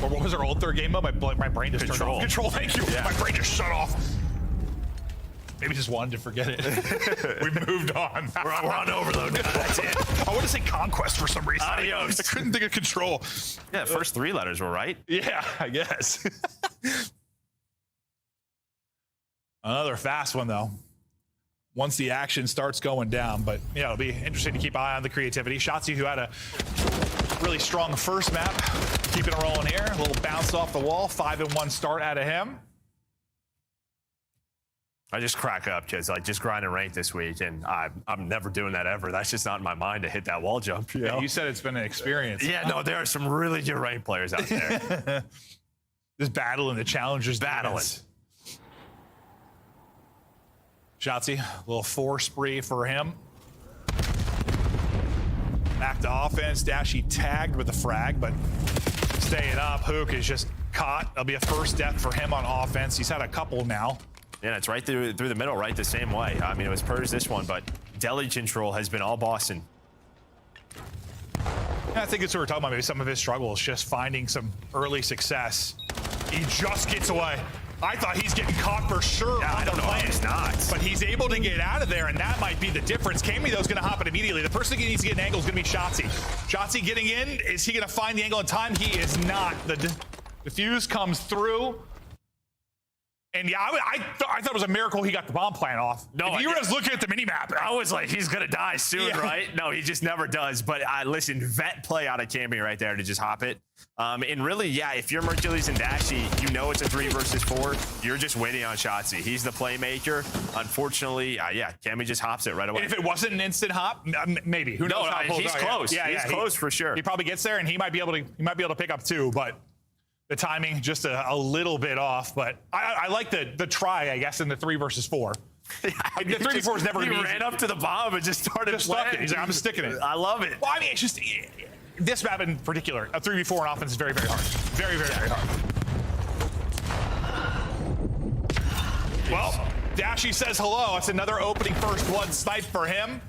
or what was our old third game mode? My brain just turned off. Control, thank you. Yeah. My brain just shut off. Maybe just wanted to forget it. We moved on. We're on overload now. That's it. I want to say conquest for some reason. Adios. I couldn't think of control. Yeah, first three letters were right. Yeah, I guess. Another fast one, though. Once the action starts going down. But, yeah, it'll be interesting to keep an eye on the creativity. Shotzzy, who had a really strong first map, keeping it rolling here. A little bounce off the wall. 5-1 start out of him. I just crack up because I just grinding rank this week, and I'm never doing that ever. That's just not in my mind to hit that wall jump. You know? You said it's been an experience. Yeah, no, there are some really good rank players out there. Just battling the challengers. Battling. Shotzzy, a little 4 spree for him. Back to offense. Dashy tagged with a frag, but staying up. Hook is just caught. That'll be a first death for him on offense. He's had a couple now. Yeah, it's right through the middle, right the same way. I mean, it was Purge this one, but Deli control has been all Boston. Yeah, I think it's what we're talking about. Maybe some of his struggles, just finding some early success. He just gets away. I thought he's getting caught for sure. Yeah, I don't know how he's not. But he's able to get out of there, and that might be the difference. Cammy, though, is going to hop in immediately. The person who needs to get an angle is going to be Shotzzy. Shotzzy getting in. Is he going to find the angle in time? He is not. The defuse comes through. And yeah, I thought it was a miracle he got the bomb plant off. No, if you were just looking at the minimap, I was like, he's gonna die soon, right? No, he just never does. But listen, vet play out of Cammy right there to just hop it. And really, yeah, if you're Mercules and Dashy, you know it's a 3 versus 4. You're just waiting on Shotzzy. He's the playmaker. Unfortunately, yeah, Cammy just hops it right away. And if it wasn't an instant hop, maybe. Who knows? No, he's close. Yeah, he's close for sure. He probably ggets there, and he might be able to pick up 2, but. The timing just a little bit off, but I like the try, I guess, in the 3 versus 4. Yeah, I mean, the 3v4 is never. He ran up to the bomb and just started stuck it. He's like, I'm sticking it. I love it. Well, I mean, it's just this map in particular, a 3v4 on offense is very, very hard. Very, very, very hard. Well, Dashy says hello. It's another opening first blood snipe for him.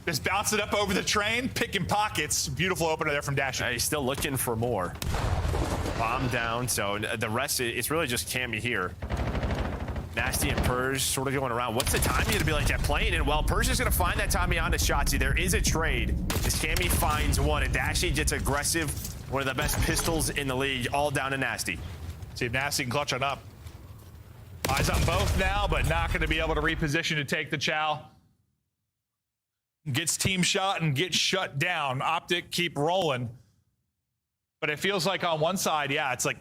Just bounce it up over the train, picking pockets. Beautiful opener there from Dashy. He's still looking for more. Bomb down, so the rest, it's really just Cammy here. Nasty and Purge sort of going around. What's the timing going to be like that playing? And well, Purge is going to find that timing onto Shotzzy. There is a trade. As Cammy finds one, and Dashy gets aggressive. One of the best pistols in the league, all down to Nasty. See if Nasty can clutch on up. Eyes on both now, but not going to be able to reposition to take the chow. Gets team shot and gets shut down. Optic keep rolling. But it feels like on one side, yeah, it's like,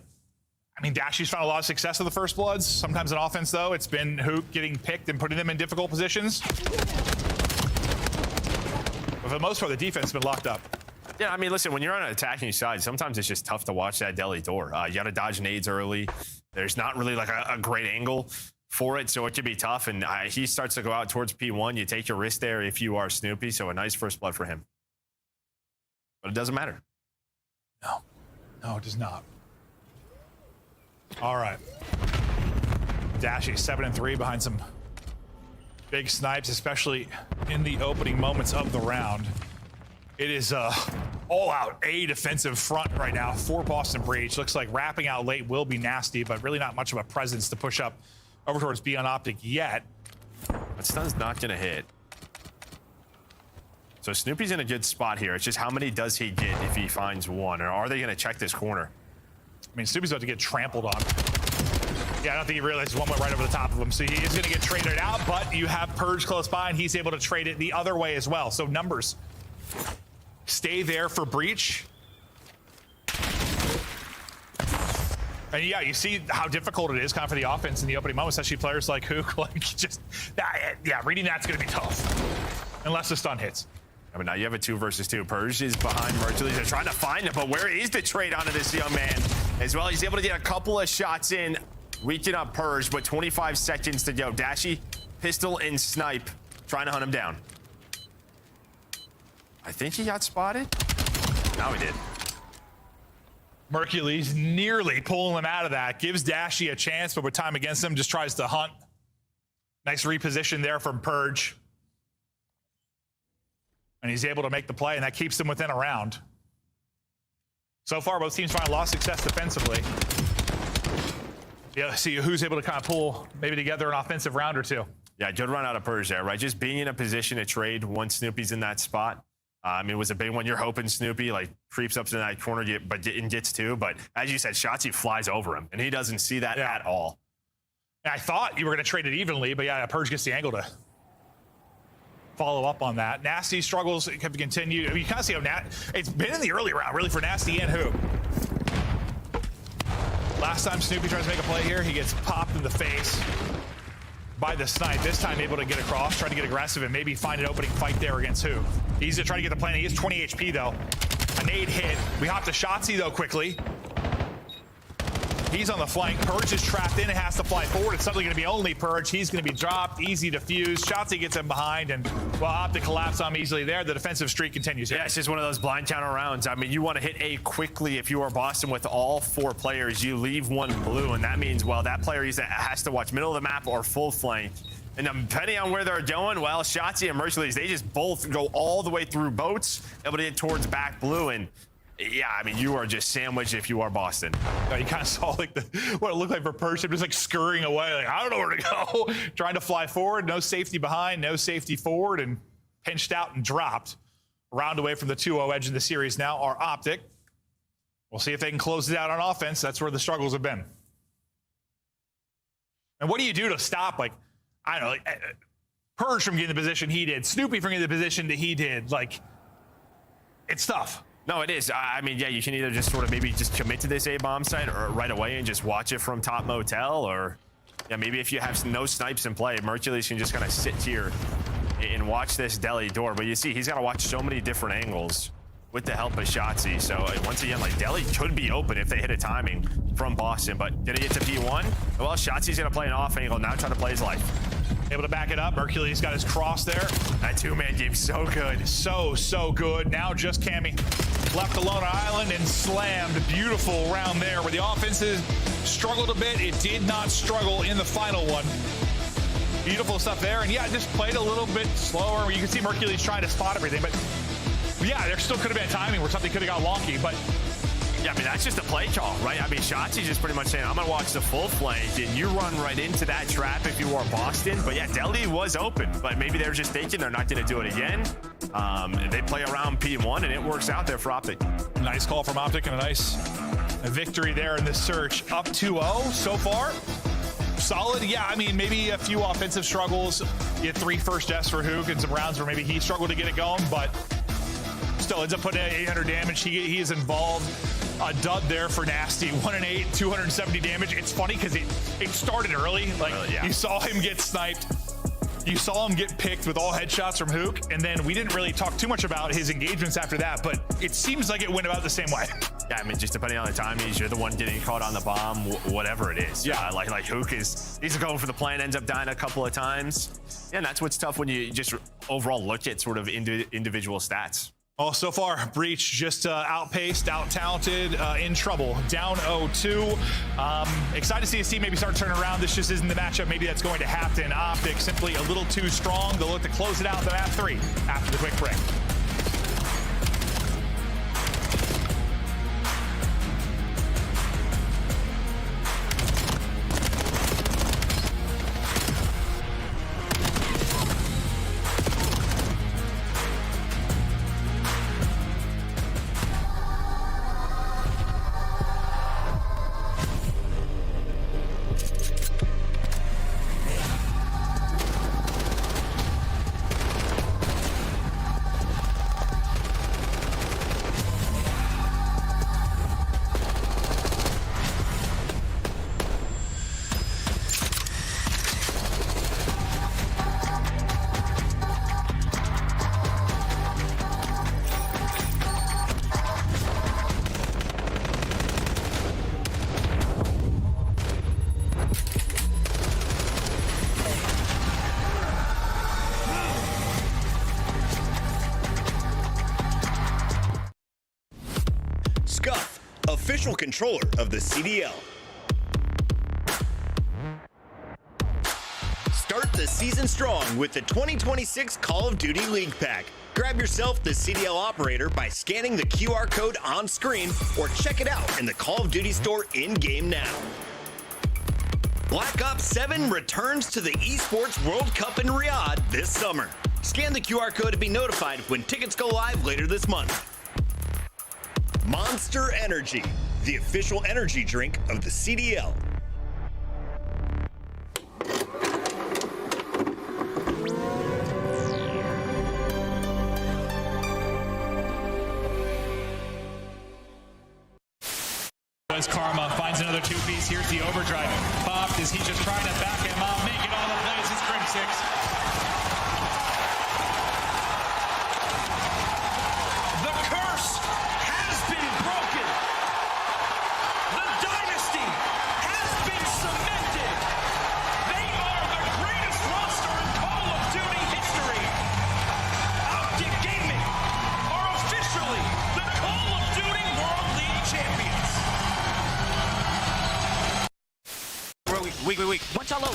I mean, Dashy's found a lot of success in the first bloods. Sometimes in offense, though, it's been Hook getting picked and putting them in difficult positions. But for the most part, the defense has been locked up. Yeah, I mean, listen, when you're on an attacking side, sometimes it's just tough to watch that deli door. You got to dodge nades early. There's not really like a great angle for it, so it can be tough. And he starts to go out towards P1. You take your risk there if you are Snoopy, so a nice first blood for him. But it doesn't matter. No, it does not. All right. Dashy 7-3 behind some big snipes, especially in the opening moments of the round. It is all out A defensive front right now for Boston Breach. Looks like wrapping out late will be nasty, but really not much of a presence to push up over towards B on Optic yet. But stun's not gonna hit. So Snoopy's in a good spot here. It's just how many does he get if he finds one, or are they gonna check this corner? I mean, Snoopy's about to get trampled on. Yeah, I don't think he realizes one went right over the top of him. So he is gonna get traded out, but you have Purge close by and he's able to trade it the other way as well. So numbers stay there for Breach. And yeah, you see how difficult it is kind of for the offense in the opening moments, especially players like Hook, like just, yeah, reading that's gonna be tough. Unless the stun hits. I mean, now you have a 2 versus 2. Purge is behind virtually. They're trying to find him, but where is the trade onto this young man? As well, he's able to get a couple of shots in, reaching up Purge, but 25 seconds to go. Dashy, pistol, and snipe, trying to hunt him down. I think he got spotted. Now he did. Mercules nearly pulling him out of that. Gives Dashy a chance, but with time against him, just tries to hunt. Nice reposition there from Purge. And he's able to make the play, and that keeps them within a round. So far, both teams find a lot of success defensively. Yeah, see who's able to kind of pull maybe together an offensive round or two. Yeah, good run out of Purge there, right? Just being in a position to trade once Snoopy's in that spot. I mean, it was a big one. You're hoping Snoopy like creeps up to that corner, and gets 2. But as you said, Shotzi flies over him, and he doesn't see that at all. I thought you were going to trade it evenly, but yeah, Purge gets the angle to follow up on that. Nasty struggles have continued. I mean, you kind of see how it's been in the early round, really, for Nasty and Hoop. Last time Snoopy tries to make a play here, he gets popped in the face by the snipe. This time able to get across, try to get aggressive, and maybe find an opening fight there against Hoop. He's trying to get the plan. He has 20 HP, though. A nade hit. We hop to Shotzi, though, quickly. He's on the flank. Purge is trapped in and has to fly forward. It's suddenly going to be only Purge. He's going to be dropped. Easy to fuse. Shotzi gets him behind, and well, Optic collapse on him easily there. The defensive streak continues. Yeah, it's just one of those blind counter rounds. I mean, you want to hit A quickly if you are Boston with all 4 players. You leave one blue, and that means, well, that player either has to watch middle of the map or full flank. And depending on where they're going, well, Shotzi and Mercules, they just both go all the way through boats, able to get towards back blue, and yeah, I mean, you are just sandwiched if you are Boston. You kind of saw like what it looked like for Purge, just like scurrying away, like I don't know where to go, trying to fly forward, no safety behind, no safety forward, and pinched out and dropped. A round away from the 2-0 edge in the series now are Optic. We'll see if they can close it out on offense. That's where the struggles have been. And what do you do to stop, like, I don't know, like, Purge from getting the position he did, Snoopy from getting the position that he did? Like, it's tough. No, it is. I mean, yeah, you can either just sort of maybe just commit to this A-bomb site or right away and just watch it from top motel, or yeah, maybe if you have no snipes in play, Mercules can just kind of sit here and watch this deli door. But you see, he's got to watch so many different angles with the help of Shotzi. So once again, like, deli could be open if they hit a timing from Boston, but did he get to P1? Well, Shotzi's going to play an off angle, now try to play his life. Able to back it up. Mercules got his cross there. That 2-man game, so good. So good. Now just Cammy left alone on island and slammed. Beautiful round there where the offenses struggled a bit. It did not struggle in the final one. Beautiful stuff there. And yeah, just played a little bit slower. You can see Mercules trying to spot everything, but yeah, there still could have been timing where something could have got wonky, but yeah, I mean, that's just a play call, right? I mean, Shotzi's just pretty much saying, I'm going to watch the full flank, and you run right into that trap if you are Boston. But yeah, Deli was open, but maybe they're just thinking they're not going to do it again. They play around P1, and it works out there for Optic. Nice call from Optic, and a nice victory there in this search. Up 2-0 so far. Solid. Yeah, I mean, maybe a few offensive struggles. You had 3 first deaths for Hook and some rounds where maybe he struggled to get it going, but still ends up putting 800 damage. He is involved. A dud there for Nasty. 1-8, 270 damage. It's funny because it started early. Like, you saw him get sniped. You saw him get picked with all headshots from Hook, and then we didn't really talk too much about his engagements after that, but it seems like it went about the same way. Yeah, I mean, just depending on the timing, you're the one getting caught on the bomb, whatever it is. Yeah, like Hook he's going for the plan, ends up dying a couple of times. Yeah, and that's what's tough when you just overall look at sort of individual stats. Well, so far, Breach just outpaced, out-talented, in trouble. Down 0-2. Excited to see his team maybe start turning around. This just isn't the matchup maybe that's going to happen. Optic simply a little too strong. They'll look to close it out in the map 3 after the quick break. official controller of the CDL. Start the season strong with the 2026 Call of Duty League Pack. Grab yourself the CDL operator by scanning the QR code on screen or check it out in the Call of Duty store in-game now. Black Ops 7 returns to the Esports World Cup in Riyadh this summer. Scan the QR code to be notified when tickets go live later this month. Monster Energy, the official energy drink of the CDL. As Karma finds another two-piece, here's the overdrive. Popped as he's just trying to back him up, making all the plays. It's Crim 6. The curse has been broken. The dynasty has been cemented. They are the greatest roster in Call of Duty history. Optic Gaming are officially the Call of Duty World League champions. Weak. One shot low.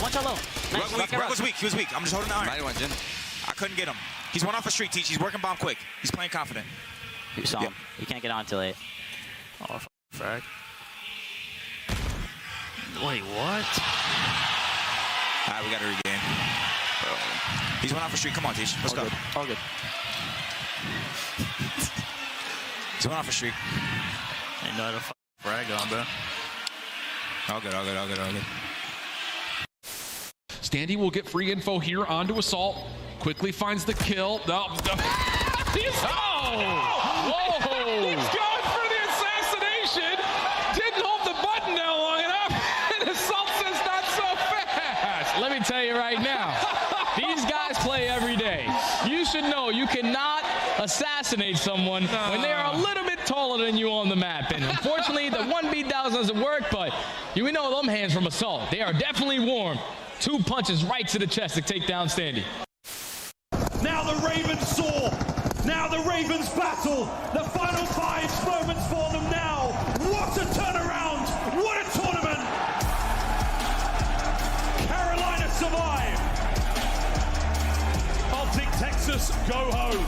Nice. Rug was weak. He was weak. I'm just holding the iron. I couldn't get him. He's one off a streak, Teach. He's working bomb quick. He's playing confident. You saw him. You can't get on till 8. Oh, frag. Wait, what? All right, we got to regain. He's one off a streak. Come on, Teach. Let's go. All good. He's one off a streak. Ain't no other frag on, bro. All good. Standy will get free info here onto Assault. Quickly finds the kill. He's going for the assassination. Didn't hold the button down long enough. And Assault says not so fast. Let me tell you right now, these guys play every day. You should know you cannot assassinate someone when they are a little bit taller than you on the map. And unfortunately, the 1v doesn't work, but you know them hands from Assault. They are definitely warm. 2 punches right to the chest to take down Standy. Now the Ravens soar. Now the Ravens battle. The final 5 moments for them now. What a turnaround. What a tournament. Carolina survive. Optic Texas go home.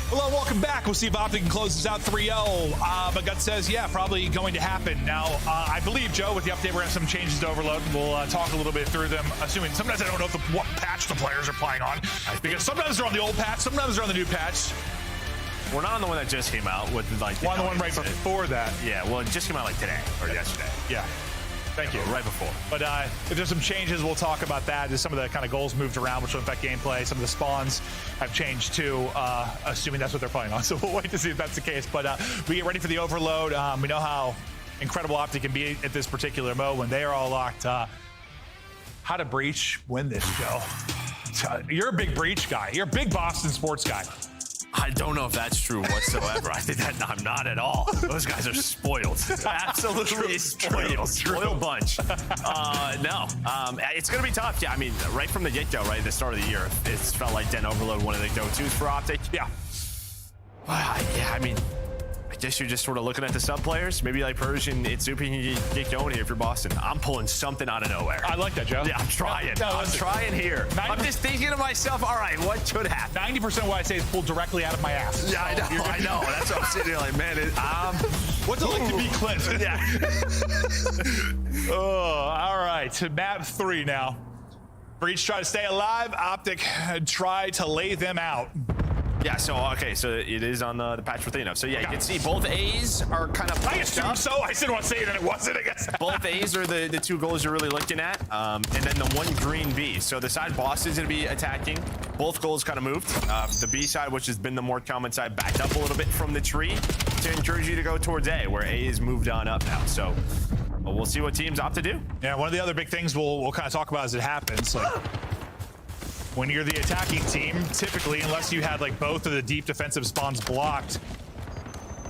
Hello, welcome back. We'll see if Optic can close this out 3-0. But Gut says, yeah, probably going to happen. Now, I believe, Joe, with the update, we're going to have some changes to Overload. We'll talk a little bit through them, assuming sometimes I don't know what patch the players are playing on. Because sometimes they're on the old patch, sometimes they're on the new patch. We're not on the one that just came out with like the one right before that. Yeah, well, it just came out like today or yesterday. Yeah. Thank you. Right before. But if there's some changes, we'll talk about that. There's some of the kind of goals moved around, which will affect gameplay. Some of the spawns have changed too, assuming that's what they're playing on. So we'll wait to see if that's the case. But we get ready for the Overload. We know how incredible Optic can be at this particular mode when they are all locked. How to Breach win this, Joe? You're a big Breach guy. You're a big Boston sports guy. I don't know if that's true whatsoever. I think that I'm not at all. Those guys are spoiled. Absolutely spoiled. Spoiled bunch. No. It's going to be tough. Yeah, I mean, right from the get-go, right at the start of the year, it's felt like Den Overload, one of the go-tos for Optic. Yeah. Yeah, I mean, I guess you're just sort of looking at the sub-players. Maybe like Persian, Itsupi can get going here if you're Boston. I'm pulling something out of nowhere. I like that, Joe. Yeah, I'm trying. I'm trying here. I'm just thinking to myself, all right, what should happen? 90% of what I say is pulled directly out of my ass. Yeah, I know. That's what I'm sitting here like, man, what's it like to be Clint? Yeah. All right, to map 3 now. Breach try to stay alive. Optic try to lay them out. Yeah, so, okay, so it is on the patch for Thanos. So, yeah, you can see both A's are kind of... I assume so. I didn't want to say it and it wasn't, I guess. Both A's are the 2 goals you're really looking at. And then the 1 green B. So the side Boston's going to be attacking. Both goals kind of moved. The B side, which has been the more common side, backed up a little bit from the tree to encourage you to go towards A, where A is moved on up now. So we'll see what teams opt to do. Yeah, one of the other big things we'll kind of talk about as it happens. Like, when you're the attacking team, typically, unless you had like both of the deep defensive spawns blocked,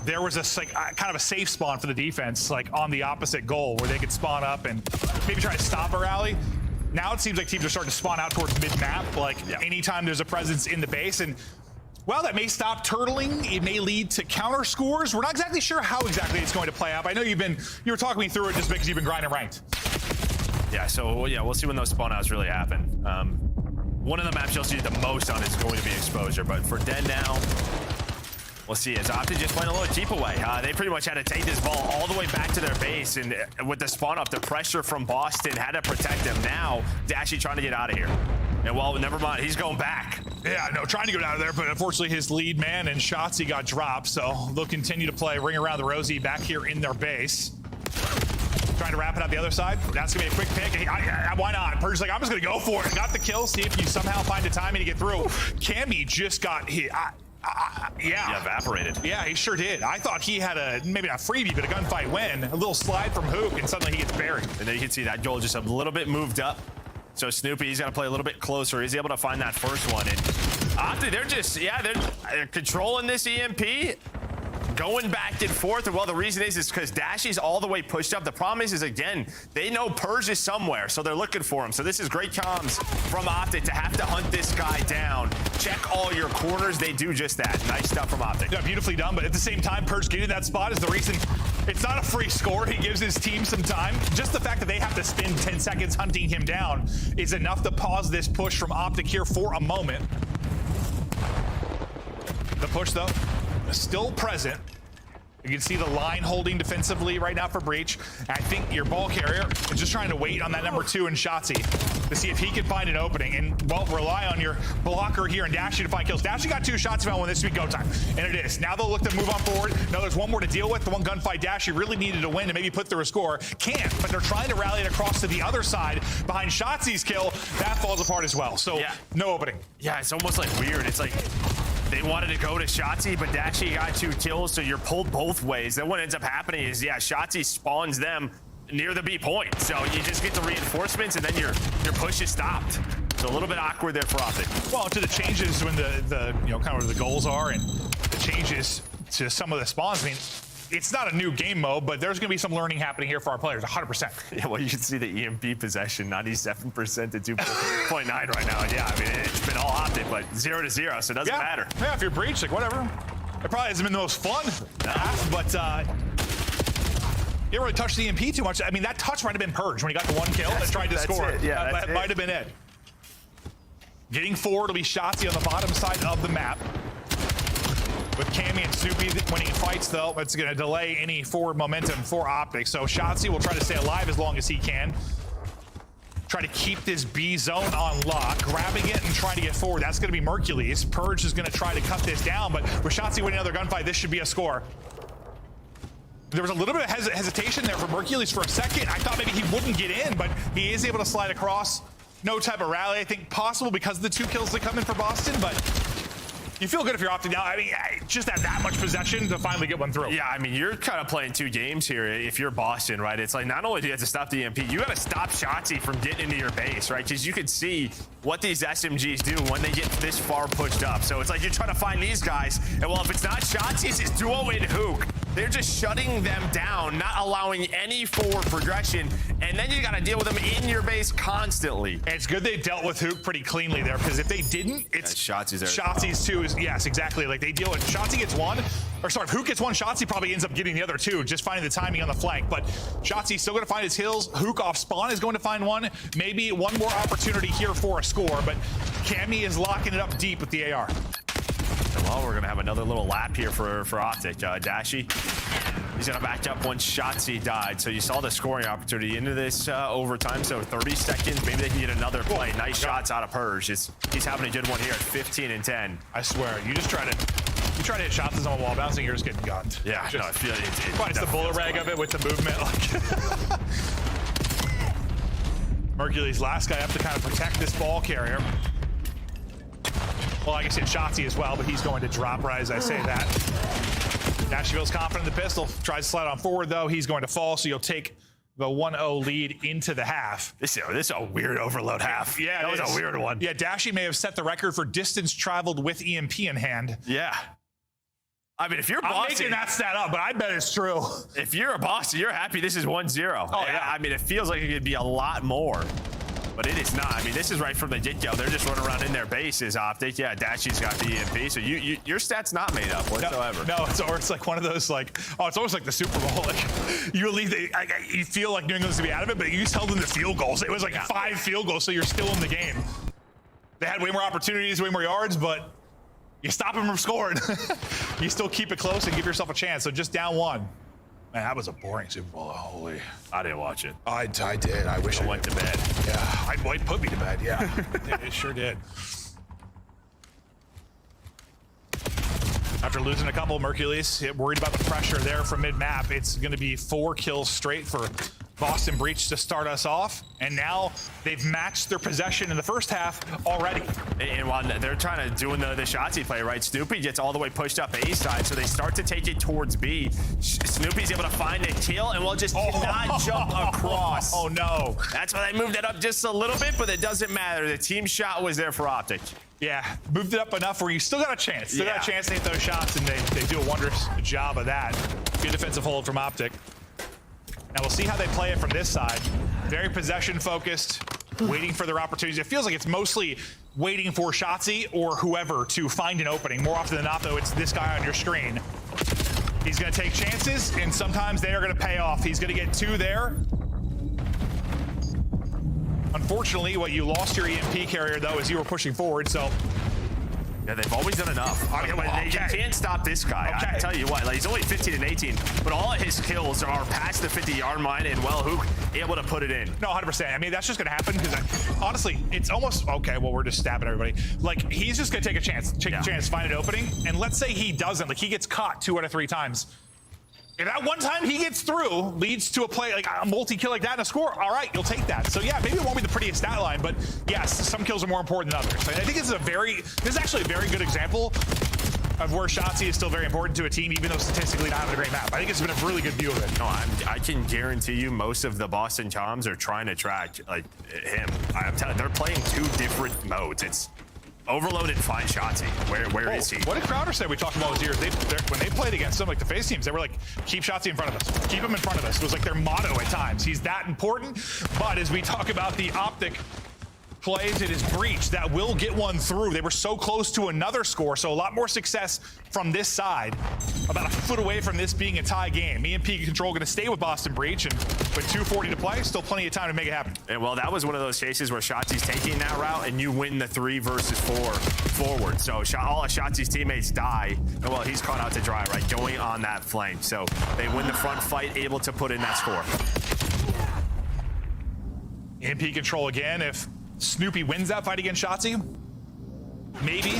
there was a kind of a safe spawn for the defense, like on the opposite goal, where they could spawn up and maybe try to stop a rally. Now it seems like teams are starting to spawn out towards mid-map, like anytime there's a presence in the base. And Well, that may stop turtling. It may lead to counter scores. We're not exactly sure how exactly it's going to play out. I know you were talking me through it just because you've been grinding ranked. Yeah, so we'll see when those spawn outs really happen. One of the maps you'll see the most on is going to be exposure, but for Den now, we'll see. As Optic just playing a little deep away. They pretty much had to take this ball all the way back to their base, and with the spawn up, the pressure from Boston had to protect them. Now, Dashy trying to get out of here. And well, never mind, he's going back. Yeah, no, trying to get out of there, but unfortunately his lead man and Shotzzy got dropped, so they'll continue to play Ring Around the Rosie back here in their base. Trying to wrap it up the other side. That's gonna be a quick pick. Why not? Purge's like, I'm just gonna go for it. Got the kill, see if you somehow find the timing to get through. Cammy just got hit. Yeah, evaporated. Yeah, he sure did. I thought he had maybe not a freebie, but a gunfight win. A little slide from Hook, and suddenly he gets buried. And then you can see that goal just a little bit moved up. So Snoopy, he's got to play a little bit closer. He's able to find that first one. And Optic, they're controlling this EMP. Going back and forth, and well, the reason is because Dashy's all the way pushed up. The problem is again, they know Purge is somewhere, so they're looking for him. So this is great comms from Optic to have to hunt this guy down. Check all your corners. They do just that. Nice stuff from Optic. Yeah, beautifully done, but at the same time, Purge getting that spot is the reason. It's not a free score. He gives his team some time. Just the fact that they have to spend 10 seconds hunting him down is enough to pause this push from Optic here for a moment. The push, though, still present. You can see the line holding defensively right now for Breach. I think your ball carrier is just trying to wait on that number 2 in Shotzzy to see if he can find an opening. And, well, rely on your blocker here and Dashy to find kills. Dashy got 2 shots found when this would be go time. And it is. Now they'll look to move on forward. Now there's one more to deal with. The one gunfight Dashy really needed to win and maybe put through a score. Can't, but they're trying to rally it across to the other side behind Shotzi's kill. That falls apart as well. So, no opening. Yeah, it's almost like weird. It's like they wanted to go to Shotzzy, but Dashy got 2 kills, so you're pulled both ways. Then what ends up happening is, Shotzzy spawns them near the B point. So you just get the reinforcements, and then your push is stopped. So a little bit awkward there for Optic. Well, to the changes when the kind of where the goals are and the changes to some of the spawns. I mean, it's not a new game mode, but there's going to be some learning happening here for our players, 100%. Yeah, well, you can see the EMP possession, 97% to 2.9 right now. Yeah, I mean, it's been all Optic, but 0-0, so it doesn't matter. Yeah, if you're Breach, like, whatever. It probably hasn't been the most fun, but you didn't really touch the EMP too much. I mean, that touch might have been Purge when he got the 1 kill and tried to score. Yeah, that might have been it. Getting forward will be Shotzzy on the bottom side of the map. With Cammy and Snoopy winning fights, though, it's going to delay any forward momentum for Optic. So Shotzzy will try to stay alive as long as he can. Try to keep this B zone on lock, grabbing it and trying to get forward. That's going to be Mercules. Purge is going to try to cut this down, but with Shotzzy winning another gunfight, this should be a score. There was a little bit of hesitation there for Mercules for a second. I thought maybe he wouldn't get in, but he is able to slide across. No type of rally, I think, possible because of the 2 kills that come in for Boston, but you feel good if you're opting out. I mean, just have that much possession to finally get one through. Yeah, I mean, you're kind of playing 2 games here if you're Boston, right? It's like not only do you have to stop the EMP, you got to stop Shotzzy from getting into your base, right? Because you can see what these SMGs do when they get this far pushed up. So it's like you're trying to find these guys, and well, if it's not Shotzzy, it's his duo in Hook. They're just shutting them down, not allowing any forward progression, and then you got to deal with them in your base constantly. And it's good they dealt with Hook pretty cleanly there, because if they didn't, it's Shotzi's there. Shotzi's 2 is, yes, exactly. Like they deal with, Shotzzy gets 1, or sorry, if Hook gets 1, Shotzzy probably ends up getting the other 2, just finding the timing on the flank. But Shotzi's still going to find his kills. Hook off spawn is going to find 1. Maybe one more opportunity here for a score, but Cammy is locking it up deep with the AR. Well, we're going to have another little lap here for Optic. Dashy, he's going to back up once Shotzzy died. So you saw the scoring opportunity into this overtime. So 30 seconds, maybe they can get another play. Nice shots out of Purge. He's having a good one here at 15 and 10. I swear, you try to hit shots on the wall bouncing, you're just getting gunned. Yeah, no, I feel it's the bullet rag of it with the movement. Like Mercules, last guy up to kind of protect this ball carrier. Well, like I said, Shotzzy as well, but he's going to drop right as I say that. Dashy feels confident in the pistol. Tries to slide on forward, though. He's going to fall, so you'll take the 1-0 lead into the half. This is a weird overload half. Yeah, that was a weird one. Yeah, Dashy may have set the record for distance traveled with EMP in hand. Yeah. I mean, if you're Boston, I'm making that stat up, but I bet it's true. If you're a Boston, you're happy this is 1-0. Oh, yeah. I mean, it feels like it could be a lot more. But it is not. I mean, this is right from the get-go. They're just running around in their bases, Optic. Yeah, Dashy's got the EMP, so your stat's not made up whatsoever. No, it's like one of those, like, oh, it's almost like the Super Bowl. Like, you leave you feel like New England's gonna be out of it, but you just held them to field goals. It was like 5 field goals, so you're still in the game. They had way more opportunities, way more yards, but you stop them from scoring. You still keep it close and give yourself a chance. So just down 1. Man, that was a boring Super Bowl. Holy. I didn't watch it. I did. I wish I went to bed. Yeah, it put me to bed. Yeah, it sure did. After losing a couple, Mercules worried about the pressure there from mid-map. It's going to be 4 kills straight for Boston Breach to start us off, and now they've matched their possession in the first half already. And while they're trying to doing the Shotzzy play, right, Snoopy gets all the way pushed up A side, so they start to take it towards B. Snoopy's able to find a kill, and will just cannot jump across. Oh no. That's why they moved it up just a little bit, but it doesn't matter. The team shot was there for Optic. Yeah, moved it up enough where you still got a chance. Still got a chance to hit those shots, and they do a wondrous job of that. Good defensive hold from Optic. Now we'll see how they play it from this side. Very possession focused, waiting for their opportunities. It feels like it's mostly waiting for Shotzzy or whoever to find an opening. More often than not, though, it's this guy on your screen. He's going to take chances, and sometimes they are going to pay off. He's going to get 2 there. Unfortunately, you lost your EMP carrier, though, as you were pushing forward, so... Yeah, they've always done enough. They can't stop this guy. I tell you what, like, he's only 15 and 18, but all of his kills are past the 50-yard line, and well, who able to put it in? No, 100%. I mean, that's just going to happen because, honestly, it's almost okay. Well, we're just stabbing everybody. Like, he's just going to take a chance, find an opening, and let's say he doesn't. Like, he gets caught 2 out of 3 times. If that one time he gets through leads to a play, like a multi-kill like that and a score, all right, you'll take that. So yeah, maybe it won't be the prettiest stat line, but yes, some kills are more important than others. I think this is actually a very good example of where Shotzzy is still very important to a team, even though statistically not having a great map. I think it's been a really good view of it. No, I can guarantee you most of the Boston Toms are trying to track like him. I'm telling you, they're playing 2 different modes. It's Overload and find Shotzzy. Where is he? What did Crowder say? We talked about his years. When they played against them, like the face teams, they were like, keep Shotzzy in front of us. Keep him in front of us. It was like their motto at times. He's that important. But as we talk about the Optic plays, it is Breach that will get one through. They were so close to another score, so a lot more success from this side. About a foot away from this being a tie game. EMP Control going to stay with Boston Breach, and with 2:40 to play, still plenty of time to make it happen. And well, that was one of those cases where Shotzi's taking that route, and you win the 3 versus 4 forward. So all of Shotzi's teammates die, and well, he's caught out to dry, right, going on that flank. So they win the front fight, able to put in that score. EMP Control again. If Snoopy wins that fight against Shotzzy, maybe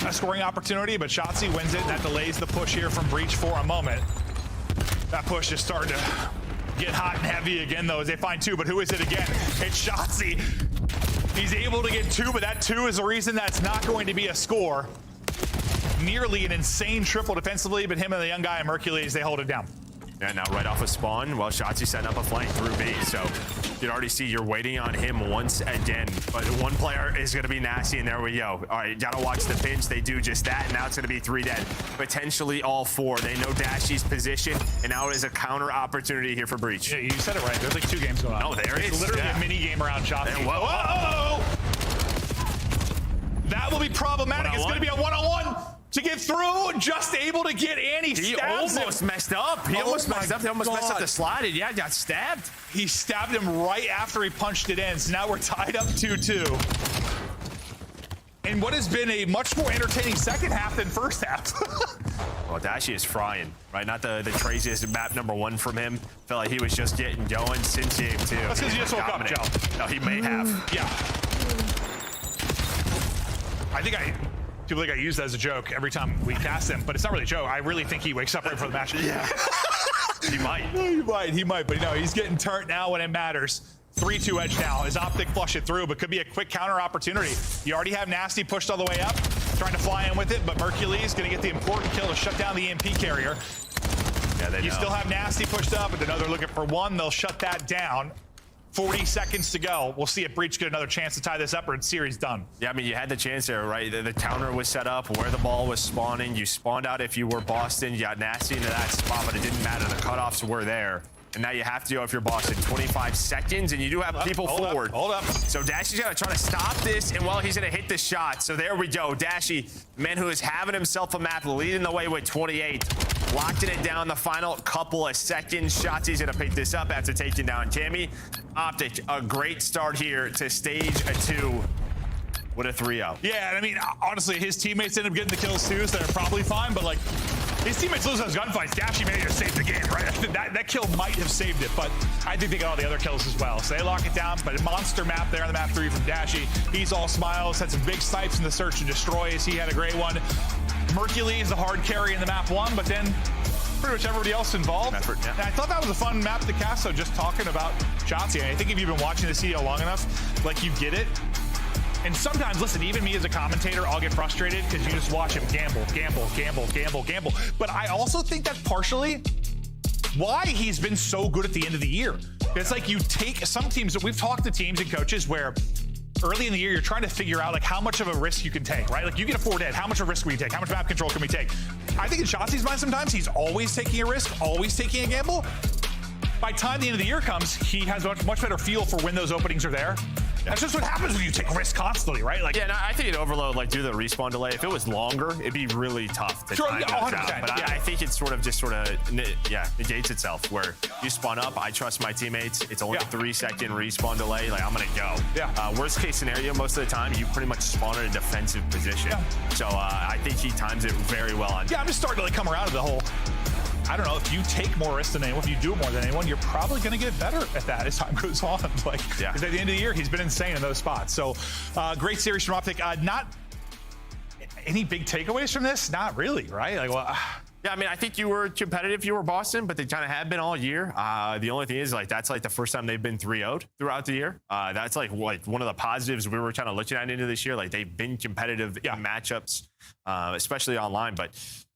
a scoring opportunity, but Shotzzy wins it, and that delays the push here from Breach for a moment. That push is starting to get hot and heavy again, though, as they find 2, but who is it again? It's Shotzzy. He's able to get 2, but that 2 is the reason that's not going to be a score. Nearly an insane triple defensively, but him and the young guy, Mercules, they hold it down. Yeah, now right off a spawn, well, Shotzzy setting up a flank through B, so you can already see you're waiting on him once again. But one player is going to be nasty, and there we go. All right, you got to watch the pinch. They do just that, and now it's going to be 3 dead. Potentially all 4. They know Dashy's position, and now it is a counter opportunity here for Breach. Yeah, you said it right. There's like 2 games going on. No, there it's is. Literally a mini game around Shotzzy. Whoa! That will be problematic. It's going to be a 1-on-1. To get through, just able to get in. He almost messed up. He almost messed up. He almost messed up the slide, and yeah, got stabbed. He stabbed him right after he punched it in, so now we're tied up 2-2. And what has been a much more entertaining second half than first half. Well, Dashy is frying, right? Not the craziest map number 1 from him. Felt like he was just getting going since game 2. That's because he just woke up, Joe. No, he may have. Yeah. People think I use that as a joke every time we cast him, but it's not really a joke. I really think he wakes up right before the match. Yeah. He might. He might, but no, he's getting turned now when it matters. 3-2 edge now. His Optic flush it through, but could be a quick counter opportunity. You already have Nasty pushed all the way up, trying to fly in with it, but Mercules going to get the important kill to shut down the EMP carrier. Yeah, you still have Nasty pushed up, and they're looking for 1. They'll shut that down. 40 seconds to go. We'll see if Breach get another chance to tie this up, or it's series done. Yeah, I mean, you had the chance there, right? The counter was set up where the ball was spawning. You spawned out if you were Boston. You got Nasty into that spot, but it didn't matter. The cutoffs were there. And now you have to go if you're Boston. 25 seconds, and you do have people forward. Hold up. So Dashy's got to try to stop this, and well, he's going to hit the shot. So there we go. Dashy, man who is having himself a map, leading the way with 28. Locking it down the final couple of seconds. Shotzi's going to pick this up after taking down Cammy. Optic, a great start here to stage a 2. With a 3-0. Yeah, and I mean, honestly, his teammates end up getting the kills too, so they're probably fine, but like, his teammates lose those gunfights. Dashy may have saved the game, right? that kill might have saved it, but I think they got all the other kills as well. So they lock it down, but a monster map there on the map 3 from Dashy. He's all smiles, had some big snipes in the search and destroys. He had a great one. Mercury is the hard carry in the map 1, but then pretty much everybody else involved. Effort, yeah. And I thought that was a fun map to cast, so just talking about Shotzi. I think if you've been watching the CDL long enough, like, you get it. And sometimes, listen, even me as a commentator, I'll get frustrated because you just watch him gamble. But I also think that's partially why he's been so good at the end of the year. It's like you take some teams, we've talked to teams and coaches where early in the year, you're trying to figure out like how much of a risk you can take, right? Like you get a 4 dead, how much of a risk can we take? How much map control can we take? I think in Shotzi's mind sometimes, he's always taking a risk, always taking a gamble. By the time the end of the year comes, he has a much better feel for when those openings are there. That's just what happens when you take risks constantly, right? Like, yeah, no, I think it overload, like, due to the respawn delay. If it was longer, it'd be really tough to time those out. But yeah. I think it's sort of negates itself, where you spawn up, I trust my teammates, it's only a 3-second respawn delay, like, I'm gonna go. Yeah. Worst case scenario, most of the time, you pretty much spawn in a defensive position. Yeah. So I think he times it very well on. Yeah, I'm just starting to like come around to the whole, I don't know, if you take more risks than anyone, if you do more than anyone, you're probably going to get better at that as time goes on. Like, at the end of the year, he's been insane in those spots. So, great series from Optic. Not any big takeaways from this? Not really, right? Like, well, yeah, I mean, I think you were competitive if you were Boston, but they kind of have been all year. The only thing is, like, that's like the first time they've been 3-0'd throughout the year. That's like one of the positives we were kind of looking at into this year. Like, they've been competitive in matchups, especially online, but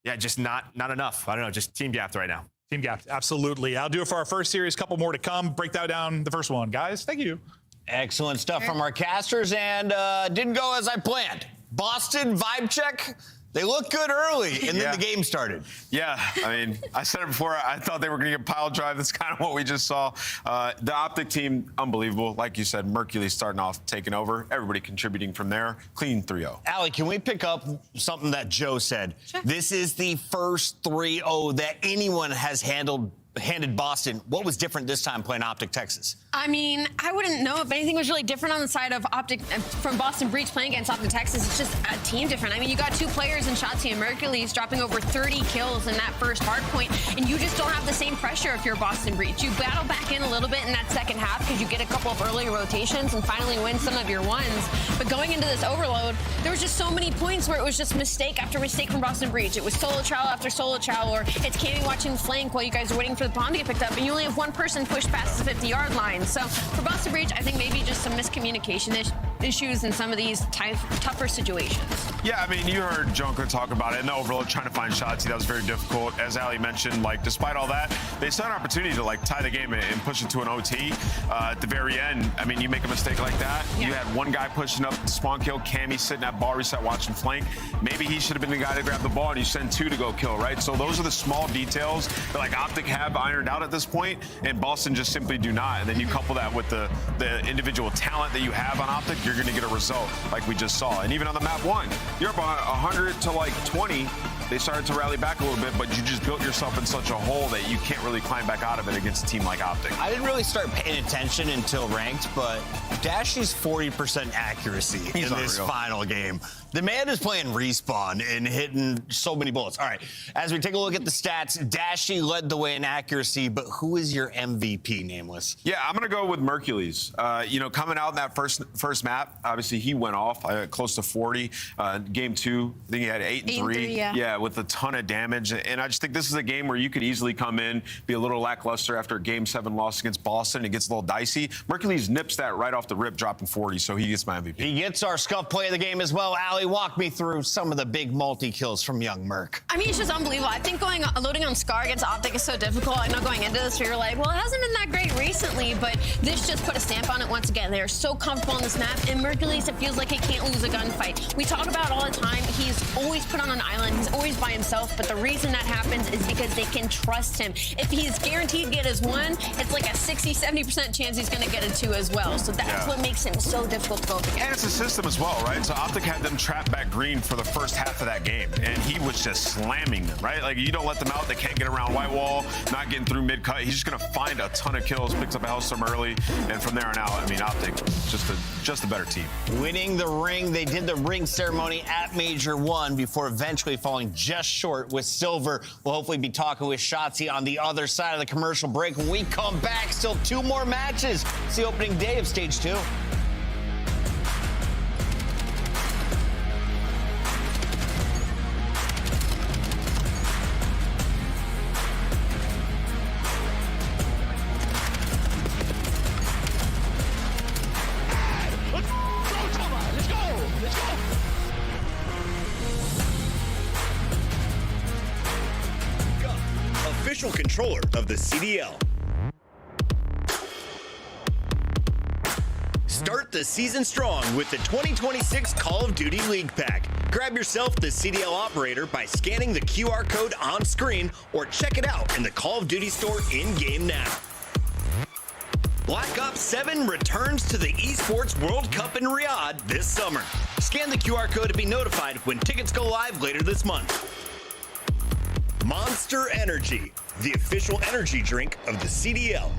yeah, just not enough. I don't know, just team gapped right now. Team gapped, absolutely. I'll do it for our first series, couple more to come. Break that down the first one. Guys, thank you. Excellent stuff from our casters, and didn't go as I planned. Boston, vibe check. They looked good early, and then the game started. Yeah, I mean, I said it before. I thought they were going to get pile drive. That's kind of what we just saw. The Optic team, unbelievable. Like you said, Mercury starting off, taking over. Everybody contributing from there. Clean 3-0. Allie, can we pick up something that Joe said? Sure. This is the first 3-0 that anyone has handed Boston. What was different this time playing Optic Texas? I mean, I wouldn't know if anything was really different on the side of Optic from Boston Breach playing against Optic Texas. It's just a team different. I mean, you got 2 players in Shotzi and Mercules dropping over 30 kills in that first hard point, and you just don't have the same pressure if you're Boston Breach. You battle back in a little bit in that second half because you get a couple of early rotations and finally win some of your ones. But going into this overload, there was just so many points where it was just mistake after mistake from Boston Breach. It was solo trowel after solo trowel, or it's Cammy watching the flank while you guys are waiting for the bomb to get picked up, and you only have one person pushed past the 50-yard line. So for Boston Breach, I think maybe just some miscommunication issues in some of these tougher situations. Yeah, I mean, you heard Junker talk about it in the overload, trying to find shots. That was very difficult. As Ali mentioned, like, despite all that, they still had an opportunity to, like, tie the game and push it to an OT. At the very end, I mean, you make a mistake like that. Yeah. You had one guy pushing up the spawn kill, Cammy sitting at ball reset watching flank. Maybe he should have been the guy to grab the ball, and you send 2 to go kill, right? So those are the small details that, like, Optic have ironed out at this point, and Boston just simply do not. And then you couple that with the individual talent that you have on Optic, you're going to get a result like we just saw. And even on the map 1, you're up 100 to like 20. They started to rally back a little bit, but you just built yourself in such a hole that you can't really climb back out of it against a team like Optic. I didn't really start paying attention until ranked, but Dashy's 40% accuracy in this final game. The man is playing respawn and hitting so many bullets. All right, as we take a look at the stats, Dashy led the way in accuracy, but who is your MVP, Nameless? Yeah, I'm going to go with Mercules. You know, coming out in that first map, obviously he went off close to 40. Game 2, I think he had 8 and 3. Yeah, with a ton of damage. And I just think this is a game where you could easily come in, be a little lackluster after a Game 7 loss against Boston. It gets a little dicey. Mercules nips that right off the rip, dropping 40, so he gets my MVP. He gets our scuff play of the game as well. Allie, walk me through some of the big multi-kills from young Merc. I mean, it's just unbelievable. I think loading on Scar against Optic is so difficult. I know going into this, you're like, well, it hasn't been that great recently, but this just put a stamp on it once again. They're so comfortable on this map, and Mercules, it feels like he can't lose a gunfight. We talk about all the time, he's always put on an island. He's always always by himself, but the reason that happens is because they can trust him. If he's guaranteed to get his 1, it's like a 60-70% chance he's going to get a 2 as well. So that's what makes him so difficult to go against. And it's a system as well, right? So Optic had them trapped back green for the first half of that game, and he was just slamming them, right? Like, you don't let them out, they can't get around white wall, not getting through mid-cut. He's just going to find a ton of kills, picks up a Hellstorm early, and from there on out, I mean, Optic, just a better team. Winning the ring, they did the ring ceremony at Major 1 before eventually falling just short with silver. We'll hopefully be talking with Shotzi on the other side of the commercial break. When we come back, still 2 more matches. It's the opening day of Stage 2. Official controller of the CDL. Start the season strong with the 2026 Call of Duty League Pack. Grab yourself the CDL operator by scanning the QR code on screen or check it out in the Call of Duty store in-game now. Black Ops 7 returns to the Esports World Cup in Riyadh this summer. Scan the QR code to be notified when tickets go live later this month. Monster Energy, the official energy drink of the CDL.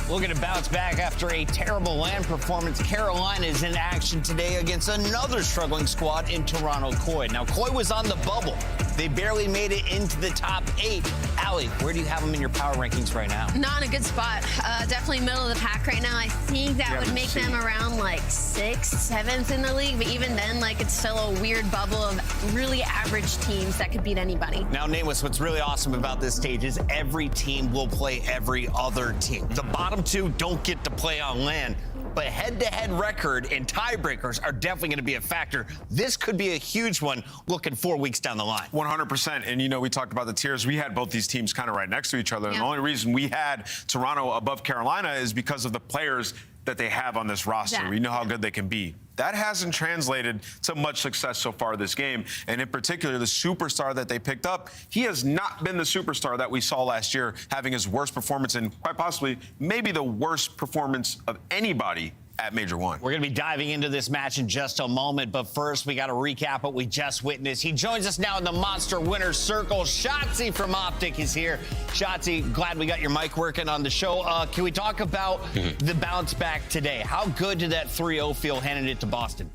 Looking to bounce back after a terrible land performance, Carolina is in action today against another struggling squad in Toronto Koi. Now, Koi was on the bubble. They barely made it into the top 8. Allie, where do you have them in your power rankings right now? Not in a good spot. Definitely middle of the pack right now. I think that would make them around like 6th, 7th in the league. But even then, like, it's still a weird bubble of really average teams that could beat anybody. Now, Nameless, what's really awesome about this stage is every team will play every other team. The bottom 2 don't get to play on land. But head-to-head record and tiebreakers are definitely going to be a factor. This could be a huge one looking 4 weeks down the line. 100%. And, you know, we talked about the tiers. We had both these teams kind of right next to each other. And the only reason we had Toronto above Carolina is because of the players that they have on this roster. We know how good they can be. That hasn't translated to much success so far this game. And in particular, the superstar that they picked up, he has not been the superstar that we saw last year, having his worst performance and quite possibly maybe the worst performance of anybody at Major One. We're going to be diving into this match in just a moment, but first we got to recap what we just witnessed. He joins us now in the Monster Winner's Circle. Shotzi from Optic is here. Shotzi, glad we got your mic working on the show. Can we talk about the bounce back today? How good did that 3-0 feel handing it to Boston?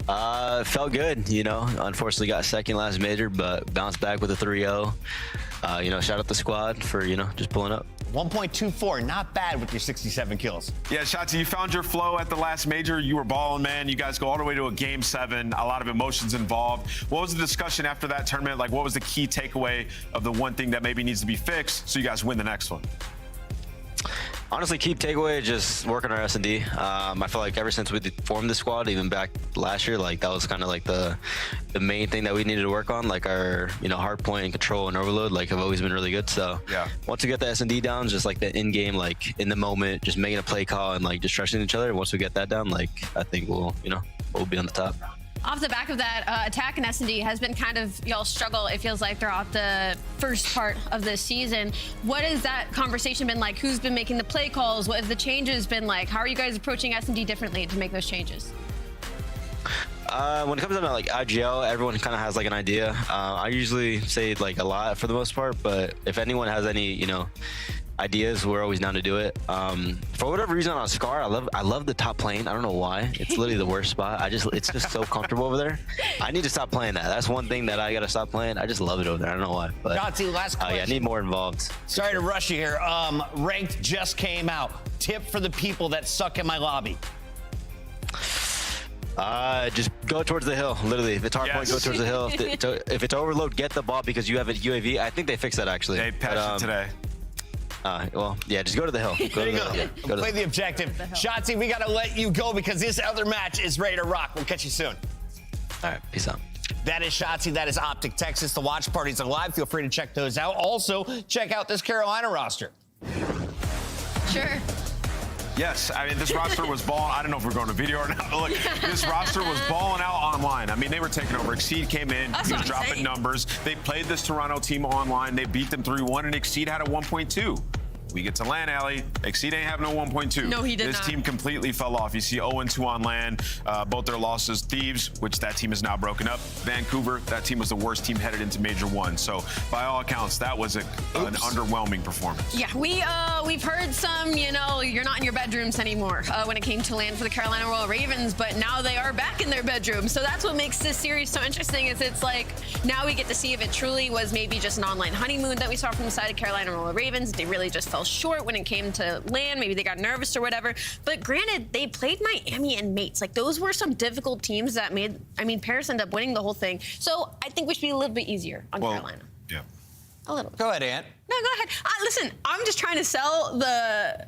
It felt good, you know. Unfortunately got second last major, but bounced back with a 3-0. You know, shout out the squad for, you know, just pulling up. 1.24, not bad with your 67 kills. Yeah, Shotzi, you found your flow at the last major. You were balling, man. You guys go all the way to a Game 7. A lot of emotions involved. What was the discussion after that tournament? Like, what was the key takeaway of the one thing that maybe needs to be fixed so you guys win the next one? Honestly, key takeaway, just work on our S&D. I feel like ever since we formed the squad, even back last year, like that was kind of like the main thing that we needed to work on. Like our, you know, hard point and control and overload, like have always been really good. So yeah, once we get the S&D down, just like the in-game, like in the moment, just making a play call and like just trusting each other. Once we get that down, like I think we'll, you know, we'll be on the top. Off the back of that, attack and S&D has been kind of y'all's struggle, it feels like, throughout the first part of this season. What has that conversation been like? Who's been making the play calls? What have the changes been like? How are you guys approaching S&D differently to make those changes? When it comes down to like IGL, everyone kind of has like an idea. I usually say like a lot for the most part, but if anyone has any, you know, ideas, we're always down to do it. For whatever reason on Scar, I love the top plane. I don't know why. It's literally the worst spot. It's just so comfortable over there. I need to stop playing that. That's one thing that I gotta stop playing. I just love it over there. I don't know why. But Shotzi, last question. Yeah, I need more involved. Sorry to rush you here. Ranked just came out. Tip for the people that suck in my lobby. Just go towards the hill. Literally, if it's hard point, go towards the hill. If it's overload, get the ball because you have a UAV. I think they fixed that actually. They patched it today. Well, yeah, just go to the hill. There you go. Play the objective. Shotzi, we got to let you go because this other match is ready to rock. We'll catch you soon. All right, peace out. That is Shotzi. That is Optic Texas. The watch parties are live. Feel free to check those out. Also, check out this Carolina roster. Sure. Yes, I mean, this roster was balling. I don't know if we're going to video or not, but look, this roster was balling out online. I mean, they were taking over. Exceed came in. He was dropping numbers. They played this Toronto team online. They beat them 3-1, and Exceed had a 1.2. We get to LAN, Alley. Exceed ain't have no 1.2. No, he did not. This team completely fell off. You see 0-2 on LAN. Both their losses. Thieves, which that team is now broken up. Vancouver, that team was the worst team headed into Major 1. So, by all accounts, that was an underwhelming performance. Yeah, we've heard some, you know, you're not in your bedrooms anymore when it came to LAN for the Carolina Royal Ravens, but now they are back in their bedrooms. So that's what makes this series so interesting is it's like, now we get to see if it truly was maybe just an online honeymoon that we saw from the side of Carolina Royal Ravens. They really just fell short when it came to LAN. Maybe they got nervous or whatever. But granted, they played Miami and Mates. Like, those were some difficult teams that made, I mean, Paris ended up winning the whole thing. So I think we should be a little bit easier on Carolina. Yeah. A little bit. Go ahead, Ant. No, go ahead. Listen, I'm just trying to sell the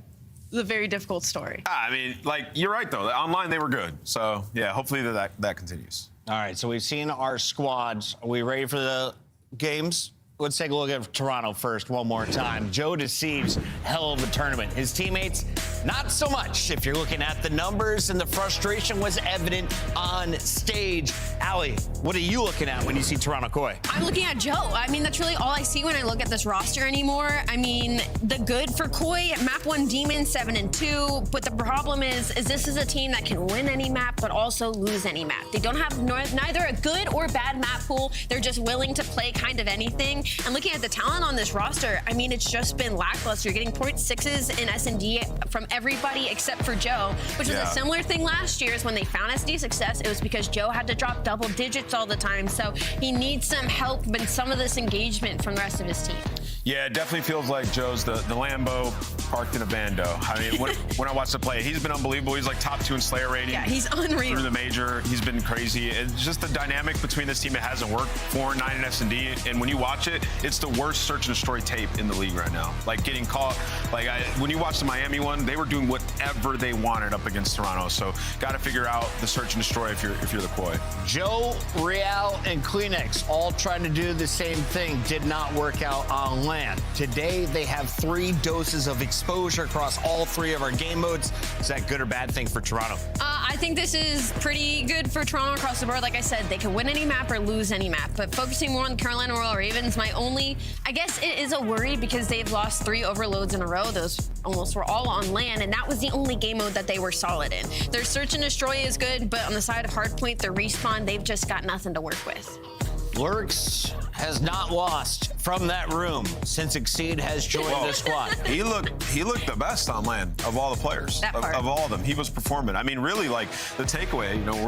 very difficult story. I mean, like, you're right, though. Online, they were good. So, yeah, hopefully that continues. All right, so we've seen our squads. Are we ready for the games? Let's take a look at Toronto first one more time. Joe Deceives, hell of a tournament. His teammates, not so much. If you're looking at the numbers, and the frustration was evident on stage. Allie, what are you looking at when you see Toronto Koi? I'm looking at Joe. I mean, that's really all I see when I look at this roster anymore. I mean, the good for Koi, map 1 Demon, 7-2. But the problem is this is a team that can win any map, but also lose any map. They don't have neither a good or bad map pool. They're just willing to play kind of anything. And looking at the talent on this roster, I mean, it's just been lackluster. You're getting 0.6s in S&D from everybody except for Joe, which was a similar thing last year. Is when they found S&D success, it was because Joe had to drop double digits all the time. So he needs some help and some of this engagement from the rest of his team. Yeah, it definitely feels like Joe's the Lambo parked in a Bando. I mean, when I watch the play, he's been unbelievable. He's like top 2 in Slayer rating. Yeah, he's unreal. Through the major, he's been crazy. It's just the dynamic between this team. It hasn't worked. 4-9 in S&D, and when you watch it, it's the worst search and destroy tape in the league right now. Like getting caught. Like when you watch the Miami one, they were doing whatever they wanted up against Toronto. So got to figure out the search and destroy if you're the Koi. Joe, Real, and Kleenex all trying to do the same thing. Did not work out on LAN. LAN. Today, they have 3 doses of exposure across all 3 of our game modes. Is that good or bad thing for Toronto? I think this is pretty good for Toronto across the board. Like I said, they can win any map or lose any map. But focusing more on the Carolina Royal Ravens, I guess it is a worry because they've lost 3 overloads in a row. Those almost were all on LAN, and that was the only game mode that they were solid in. Their search and destroy is good, but on the side of Hardpoint, their respawn, they've just got nothing to work with. Lurks has not lost from that room since Exceed has joined the squad. He looked the best on LAN of all the players. Of all of them. He was performing. I mean, really, like, the takeaway, you know,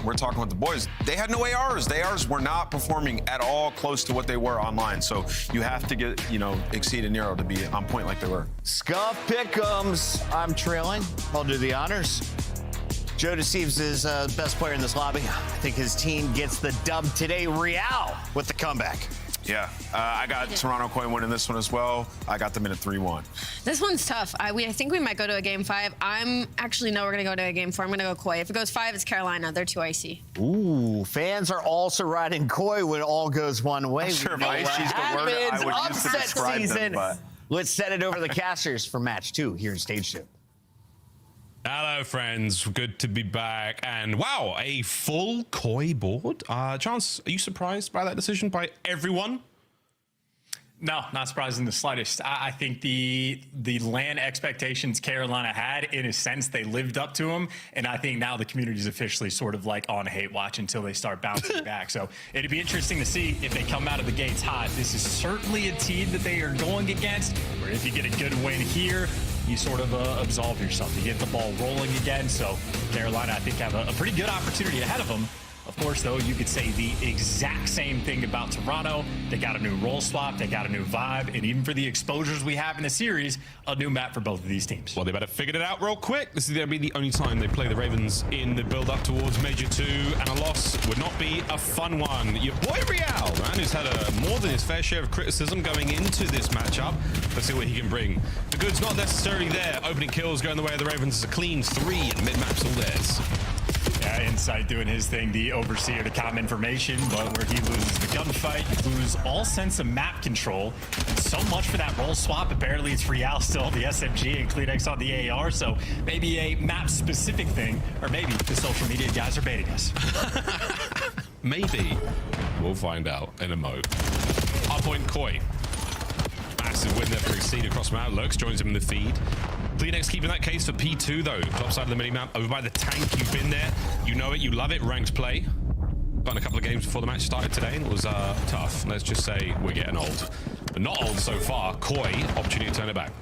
we're talking with the boys. They had no ARs. The ARs were not performing at all close to what they were online. So you have to get, you know, Exceed and Nero to be on point like they were. Scuff Pick'ems. I'm trailing. I'll do the honors. Joe Deceives is the best player in this lobby. I think his team gets the dub today. Real with the comeback. Yeah, I got Toronto Koi winning this one as well. I got them in at 3-1. This one's tough. I think we might go to a game 5. We're going to go to a game 4. I'm going to go Koi. If it goes 5, it's Carolina. They're too icy. Ooh, fans are also riding Koi when it all goes one way. I'm sure if icy is the word I would use to describe them, but... Let's set it over to the casters for match 2 here in stage 2. Hello, friends. Good to be back. And wow, a full Koi board. Chance, are you surprised by that decision by everyone? No, not surprised in the slightest. I think the LAN expectations Carolina had, in a sense, they lived up to them. And I think now the community is officially sort of like on hate watch until they start bouncing back. So it'd be interesting to see if they come out of the gates hot. This is certainly a team that they are going against, where if you get a good win here, you sort of absolve yourself. You get the ball rolling again. So Carolina, I think, have a pretty good opportunity ahead of them. Of course, though, you could say the exact same thing about Toronto. They got a new role swap, they got a new vibe, and even for the exposures we have in the series, a new map for both of these teams. Well, they better figure it out real quick. This is going to be the only time they play the Ravens in the build-up towards Major 2, and a loss would not be a fun one. Your boy Real, man, who's had more than his fair share of criticism going into this matchup. Let's see what he can bring. The good's not necessarily there. Opening kills going the way of the Ravens is a clean 3, and mid-map's all theirs. Yeah, Insight doing his thing, the overseer to comm information, but where he loses the gunfight, you lose all sense of map control. And so much for that role swap. Apparently it's Real still the SMG and Kleenex on the AR, so maybe a map-specific thing, or maybe the social media guys are baiting us. Maybe. We'll find out in a mo. Hardpoint Koi. Massive win there for Exceed across from Outlooks, joins him in the feed. Kleenex keeping that case for P2 though. Top side of the mini-map, over by the tank. You've been there. You know it, you love it. Ranked play. Got in a couple of games before the match started today, and it was tough. Let's just say we're getting old. But not old so far. Koi, opportunity to turn it back.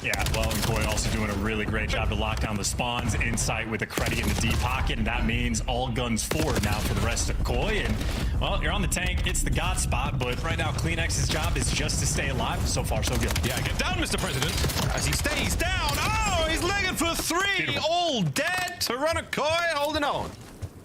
Yeah, well, and Koi also doing a really great job to lock down the spawns. Insight with a credit in the deep pocket, and that means all guns forward now for the rest of Koi. And, well, you're on the tank. It's the God spot, but right now Kleenex's job is just to stay alive. So far, so good. Yeah, get down, Mr. President, as he stays down. Oh, he's legged for 3. Beautiful. All dead. Toronto Koi holding on.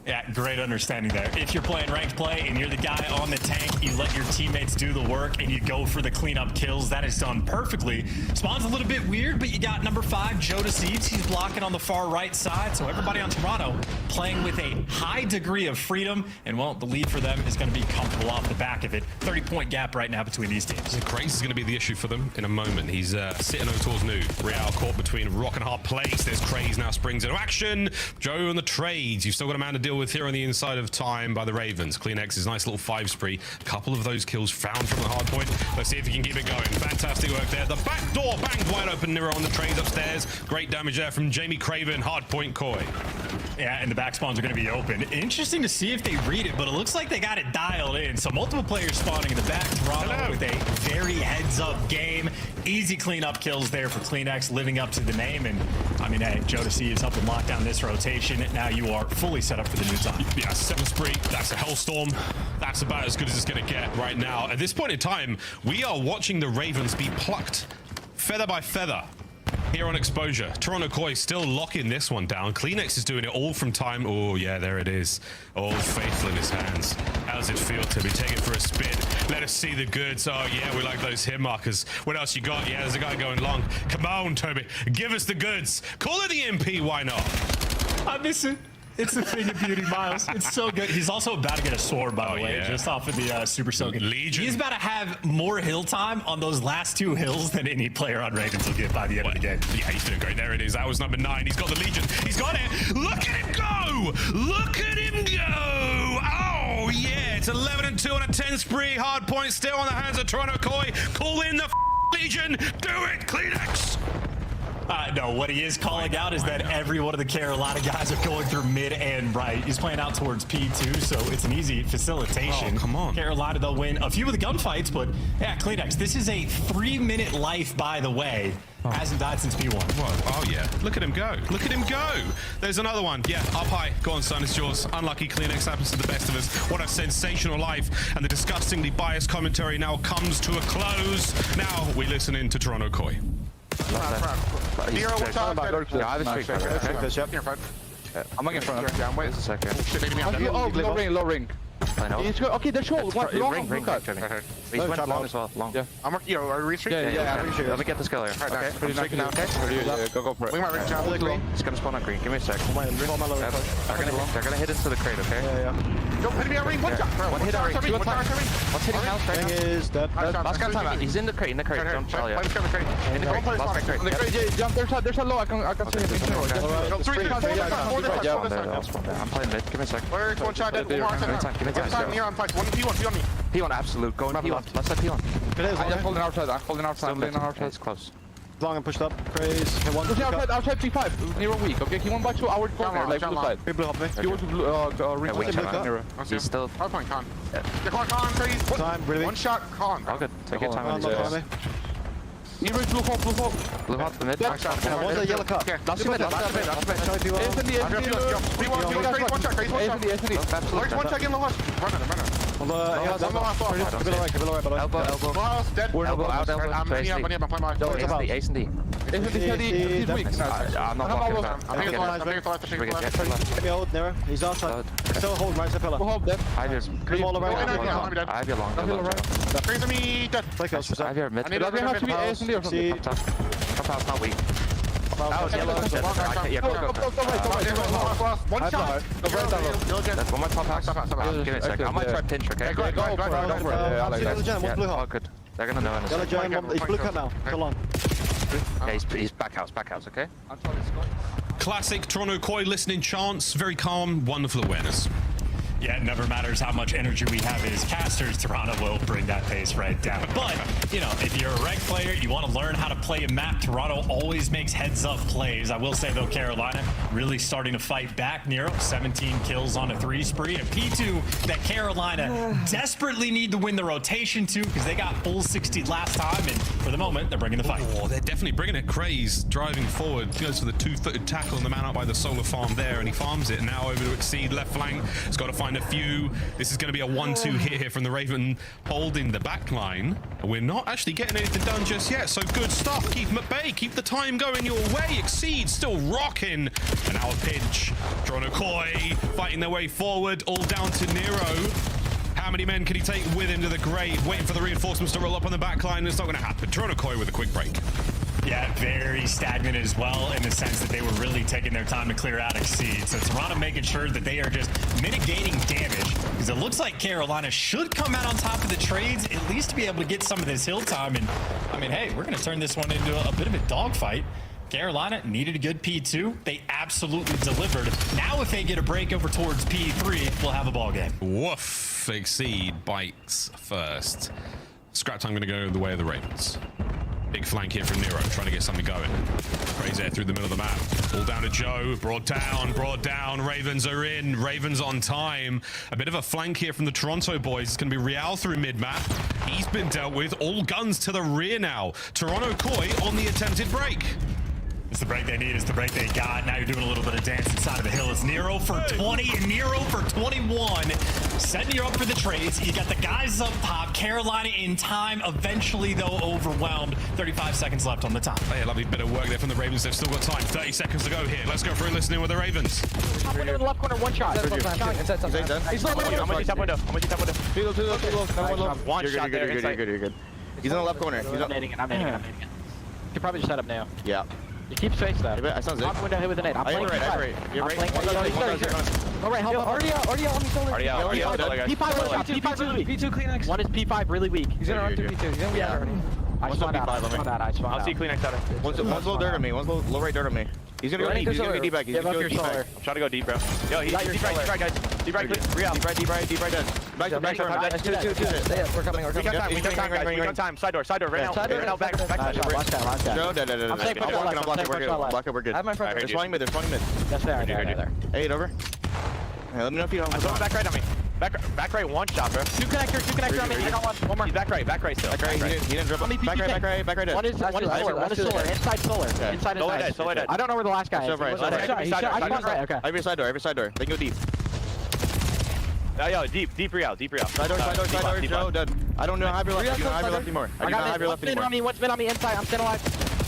Yeah, great understanding there. If you're playing ranked play and you're the guy on the tank, you let your teammates do the work and you go for the cleanup kills. That is done perfectly. Spawn's a little bit weird, but you got number 5, Joe Deceives. He's blocking on the far right side. So everybody on Toronto playing with a high degree of freedom. And, well, the lead for them is going to be comfortable off the back of it. 30-point gap right now between these teams. So Craze is going to be the issue for them in a moment. He's sitting over towards New. Real caught between rock and hard place. There's Craze now springs into action. Joe on the trades. You've still got a man to deal with here on the inside of time by the Ravens. Kleenex's nice little 5 spree. A couple of those kills found from the hard point. Let's see if he can keep it going. Fantastic work there. The back door banged wide open. Nero on the trades upstairs. Great damage there from Jamie Craven. Hard point Koi. Yeah, and the back spawns are going to be open. Interesting to see if they read it, but it looks like they got it dialed in. So multiple players spawning in the back. Toronto with a very heads-up game. Easy cleanup kills there for Kleenex, living up to the name. And, I mean, hey, Joe Deceives helping lock down this rotation. Now you are fully set up for the new time. Yeah, 7 spree. That's a hellstorm. That's about as good as it's going to get right now. At this point in time, we are watching the Ravens be plucked feather by feather here on Exposure. Toronto Koi still locking this one down. Kleenex is doing it all from time. Oh, yeah, there it is. All faithful in his hands. How does it feel to be taken for a spin? Let us see the goods. Oh, yeah, we like those hit markers. What else you got? Yeah, there's a guy going long. Come on, Toby. Give us the goods. Call it the MP. Why not? I miss it. It's a thing of beauty, Miles. It's so good. He's also about to get a sword, by the way, just off of the Super Soaking. Legion. He's about to have more hill time on those last 2 hills than any player on Ravens will get by the end of the game. Yeah, he's doing great. There it is. That was number 9. He's got the Legion. He's got it. Look at him go. Look at him go. Oh, yeah. It's 11-2 on a 10 spree. Hard point still on the hands of Toronto Koi. Call in the Legion. Do it, Kleenex. No, what he is calling out is that every one of the Carolina guys are going through mid and right. He's playing out towards P2, so it's an easy facilitation. Oh, come on. Carolina, they'll win a few of the gunfights, but yeah, Kleenex, this is a 3-minute life, by the way. Hasn't died since P1. Oh, yeah. Look at him go. Look at him go. There's another one. Yeah, up high. Go on, son. It's yours. Unlucky. Kleenex happens to the best of us. What a sensational life. And the disgustingly biased commentary now comes to a close. Now we listen in to Toronto Koi. Nero, what's up? Yeah, I have a straight front. I'm not in front of him. Wait a second. Oh, low ring. I know. Okay, they're short. Ring. He's went long as well. Long. Yeah. Are we retreat? Yeah. Let me get this killer. Okay. Go for it. We might ring down. He's gonna spawn on green. Give me a sec. They're gonna hit into the crate, okay? Yeah. Don't hit me on ring. One shot. One hit on ring. What's hitting house right now? Is dead. Last guy time out. He's in the crate. Don't tell you. In the crate. Last crate. There's a low. I can see him. 3, 4. I'm playing mid. Give me a sec. Where's one shot dead? Time here on fight. One P1 on me. P1 absolute. Going P1. Let's set P1. I'm holding outside. It's close. Long and pushed up. Craze. Outside P5. Nero weak. Okay, he won by 2 hours corner. Like blue side. He blew up me. He went to blue. Nero. He's still. Hard point con. Con craze. Time. Really. One shot con. All good. Take your time on these. Nero blue hole. Blue hop the mid. What's the yellow cup? Last mid. P1. One shot. Craze. One shot in the hush. Elbow. Dead. Elbow out. I'm playing my. Ace and D. He's weak. I'm not blocking him. I'm Give me hold Nero. He's outside. Still hold right side pillar. Hold them. I have your long. Crazy me dead. I have your mid. I have to be Ace and D or something. Top house not weak. One shot. That's one more top house. Give me a second. I might try pinch, okay? Go for it. Oh, good. They're gonna know. He's blue cut now. So long. Yeah, he's back house, okay? Classic Toronto Koi listening chants. Very calm, wonderful awareness. Yeah, it never matters how much energy we have as casters, Toronto will bring that pace right down. But, you know, if you're a ranked player, you want to learn how to play a map, Toronto always makes heads-up plays. I will say, though, Carolina really starting to fight back. Nero, 17 kills on a 3 spree. And P2 that Carolina desperately need to win the rotation to because they got full 60 last time. And for the moment, they're bringing the fight. Oh, they're definitely bringing it. Craze driving forward. Goes for the 2-footed tackle on the man out by the solar farm there. And he farms it. Now over to Exceed, left flank. He's got to find a few. This is going to be a 1-2 hit here from the Raven holding the back line. We're not actually getting anything done just yet, so good stuff. Keep them at bay. Keep the time going your way. Exceed still rocking. And our pinch. Toronto Koi fighting their way forward. All down to Nero. How many men can he take with him to the grave? Waiting for the reinforcements to roll up on the back line. It's not going to happen. Toronto Koi with a quick break. Yeah, very stagnant as well in the sense that they were really taking their time to clear out Exceed. So Toronto making sure that they are just mitigating damage because it looks like Carolina should come out on top of the trades, at least to be able to get some of this hill time. And I mean, hey, we're going to turn this one into a bit of a dogfight. Carolina needed a good P2. They absolutely delivered. Now if they get a break over towards P3, we'll have a ball game. Woof. Exceed bites first. Scrap time going to go the way of the Ravens. Big flank here from Nero, trying to get something going. Crazy air through the middle of the map. All down to Joe. Brought down. Ravens are in. Ravens on time. A bit of a flank here from the Toronto boys. It's going to be Real through mid-map. He's been dealt with. All guns to the rear now. Toronto Koi on the attempted break. It's the break they need. It's the break they got. Now you're doing a little bit of dance inside of the hill. It's Nero for 20 and Nero for 21. Setting you up for the trades. You got the guys up top. Carolina in time. Eventually, though, overwhelmed. 35 seconds left on the top. Hey, a lovely bit of work there from the Ravens. They've still got time. 30 seconds to go here. Let's go for a listening with the Ravens. Top window in the left corner, one shot. He's top window. I'm with you, top window. Two low. One shot there. You're good. He's in the left corner. I'm nading it. You can probably just set up now. Yeah. You keep space though. I sound Zig. Top window hit with a nade. I'm playing right. You're right. All right, help. Already out on me solar. Already out. P5 really weak. P5 really weak. P2 Kleenex. One is P5 really weak. He's gonna run through P2. He's gonna be out already. I spawned out. I'll see Kleenex out. One's low dirt on me. One's low right dirt on me. He's gonna go deep. He's gonna go deep back. He's gonna go deep back. I'm trying to go deep, bro. Yo, he's deep right, guys. Deep right, deep right, dead. Back. We're coming. We got time. Side door, right now. Right now, back. Watch that. Joe, dead. I'm safe. I'm blocking. We're good. We're good. I have my front. They're spawning mid. That's fair. There. Hey, over. Hey, let me know if you don't. Someone back right on me. Back right, one shot, bro. Two connector on me. I got one more. He's back right still. He didn't dribble. Back right. One is solar. Inside solar. Solar dead. I don't know where the last guy is. Every side door. Every side door. They can go deep. Yo, deep real. Side door, Joe, dead. I don't know how you're left anymore. I do not have your left anymore. One's been on me inside. I'm still alive.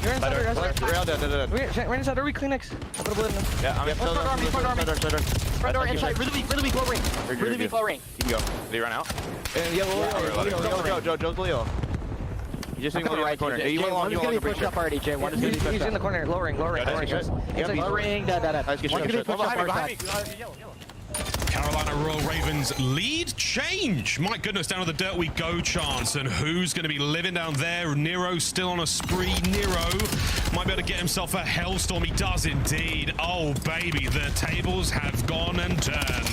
You're inside there, guys. Real dead. We're inside. Are we Kleenex? I'll put a bullet in them. Yeah, I'm Front door inside. Really weak, low ring. Really weak, low ring. You can go. Did he run out? Joe's Leo. He's just in the right corner. One is going to be pushed up already, Jay. One is going to be pushed up. He's in the corner. Low ring. Low ring. Low ring. Dead. One's going to be pushed up our side. Carolina Royal Ravens lead change. My goodness, down to the dirt we go, Chance. And who's going to be living down there? Nero still on a spree. Nero might be able to get himself a Hellstorm. He does indeed. Oh, baby, the tables have gone and turned.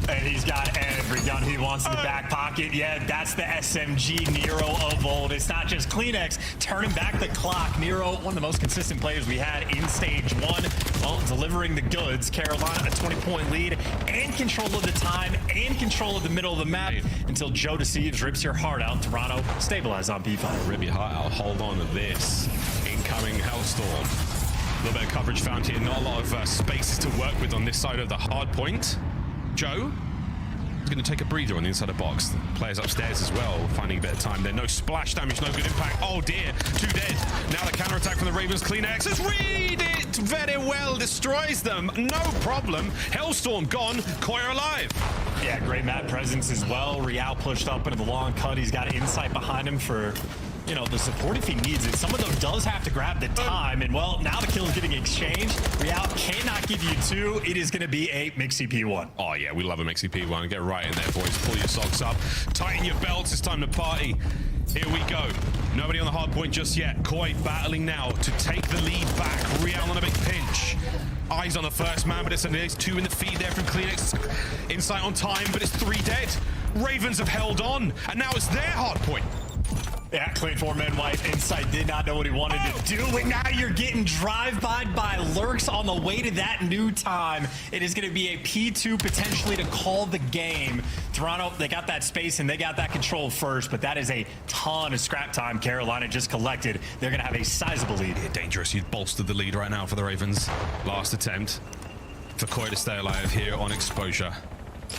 And he's got every gun he wants in the back pocket. Yeah, that's the SMG Nero of old. It's not just Kleenex turning back the clock. Nero, one of the most consistent players we had in stage one. Well, delivering the goods. Carolina, a 20-point lead and control of the time and control of the middle of the map until Joe Deceives rips your heart out. Toronto stabilize on B5. Rip your heart out. Hold on to this. Incoming Hellstorm. A little bit of coverage found here. Not a lot of spaces to work with on this side of the hard point. Joe is going to take a breather on the inside of the box. The players upstairs as well, finding a bit of time there. No splash damage, no good impact. Oh dear, 2 dead. Now the counterattack from the Ravens. Kleenex has read it very well, destroys them. No problem. Hellstorm gone, Koi alive. Yeah, great map presence as well. Real pushed up into the long cut. He's got insight behind him for, you know, the support if he needs it. Someone though does have to grab the time, and well, now the kill is getting exchanged. Real cannot give you two. It is going to be a Mixie P1. Oh yeah, we love a Mixie P1. Get right in there, boys. Pull your socks up, tighten your belts. It's time to party. Here we go. Nobody on the hard point just yet. Koi battling now to take the lead back. Real on a big pinch. Eyes on the first man, but it's 2 in the feed there from Kleenex. Insight on time, but it's 3 dead. Ravens have held on, and now it's their hard point. Yeah, clean 4-man wipe. Insight did not know what he wanted to do, and now you're getting drive-by'd by Lurks on the way to that new time. It is going to be a P2 potentially to call the game. Toronto, they got that space and they got that control first, but that is a ton of scrap time Carolina just collected. They're going to have a sizable lead. Yeah, dangerous. You've bolstered the lead right now for the Ravens. Last attempt for Koi to stay alive here on exposure.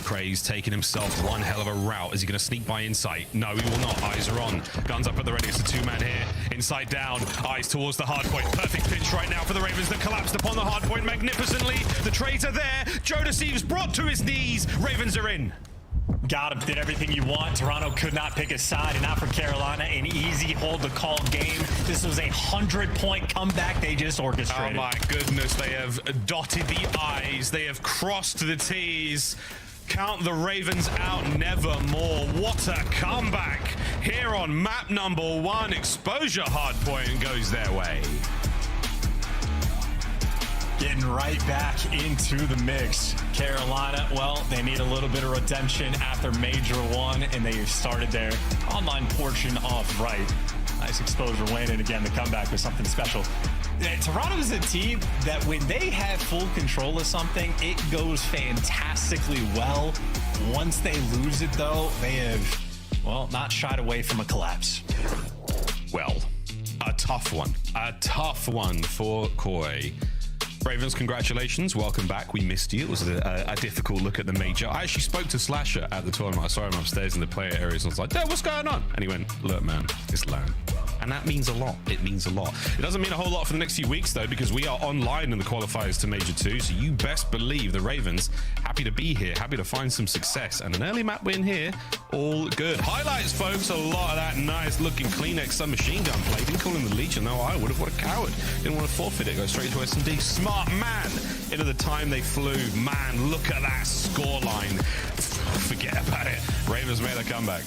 Craze taking himself one hell of a route. Is he going to sneak by Insight? No, he will not. Eyes are on. Guns up at the ready. It's a 2-man here. Insight down. Eyes towards the hard point. Perfect pinch right now for the Ravens that collapsed upon the hard point magnificently. The trades are there. Joe Deceives brought to his knees. Ravens are in. Got him. Did everything you want. Toronto could not pick a side, and not for Carolina. An easy hold to call game. This was a 100-point comeback they just orchestrated. Oh my goodness. They have dotted the I's. They have crossed the T's. Count the Ravens out nevermore. What a comeback here on map number 1. Exposure hardpoint goes their way. Getting right back into the mix. Carolina, well, they need a little bit of redemption after Major 1, and they started their online portion off right. Nice exposure win, and again, the comeback was something special. Toronto is a team that when they have full control of something, it goes fantastically well. Once they lose it, though, they have, well, not shied away from a collapse. Well, a tough one. A tough one for Koi. Ravens, congratulations. Welcome back. We missed you. It was a difficult look at the major. I actually spoke to Slasher at the tournament. I saw him upstairs in the player areas. I was like, "Dad, what's going on?" And he went, "Look, man, it's LAN." And that means a lot. It means a lot. It doesn't mean a whole lot for the next few weeks, though, because we are online in the qualifiers to Major 2. So you best believe the Ravens happy to be here, happy to find some success. And an early map win here, all good. Highlights, folks, a lot of that nice-looking Kleenex submachine gun play. Didn't call him the Legion. No, I would have. What a coward. Didn't want to forfeit it. Go straight to S&D. Smart man. Into the time they flew. Man, look at that scoreline. Forget about it. Ravens made a comeback.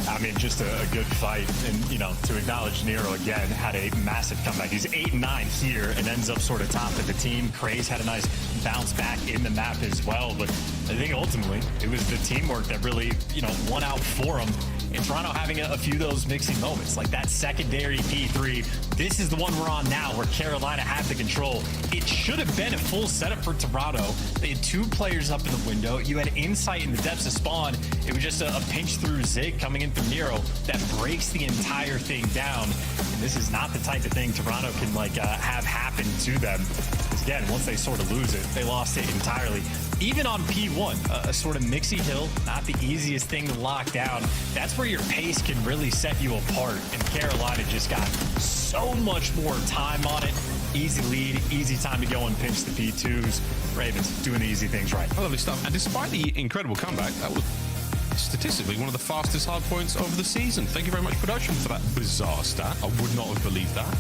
I mean, just a good fight. And, you know, to acknowledge Nero again, had a massive comeback. He's 8-9 here and ends up sort of top of the team. Craze had a nice bounce back in the map as well. But I think ultimately it was the teamwork that really, you know, won out for him. And Toronto having a few of those mixing moments, like that secondary P3. This is the one we're on now where Carolina had the control. It should have been a full setup for Toronto. They had 2 players up in the window. You had insight in the depths of spawn. It was just a pinch through Zig coming in from Nero that breaks the entire thing down. And this is not the type of thing Toronto can have happen to them. Because again, once they sort of lose it, they lost it entirely. Even on P1, a sort of mixy hill, not the easiest thing to lock down. That's where your pace can really set you apart. And Carolina just got so much more time on it. Easy lead, easy time to go and pinch the P2s. Ravens doing the easy things right. Lovely stuff. And despite the incredible comeback, that was statistically one of the fastest hard points of the season. Thank you very much, production, for that bizarre stat. I would not have believed that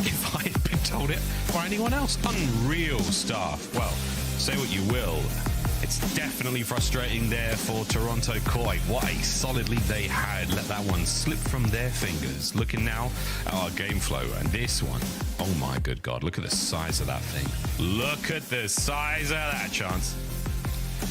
if I had been told it by anyone else. Unreal stuff. Well, say what you will. It's definitely frustrating there for Toronto Koi. What a solid lead they had. Let that one slip from their fingers. Looking now at our game flow. And this one, oh my good God, look at the size of that thing. Look at the size of that, Chance.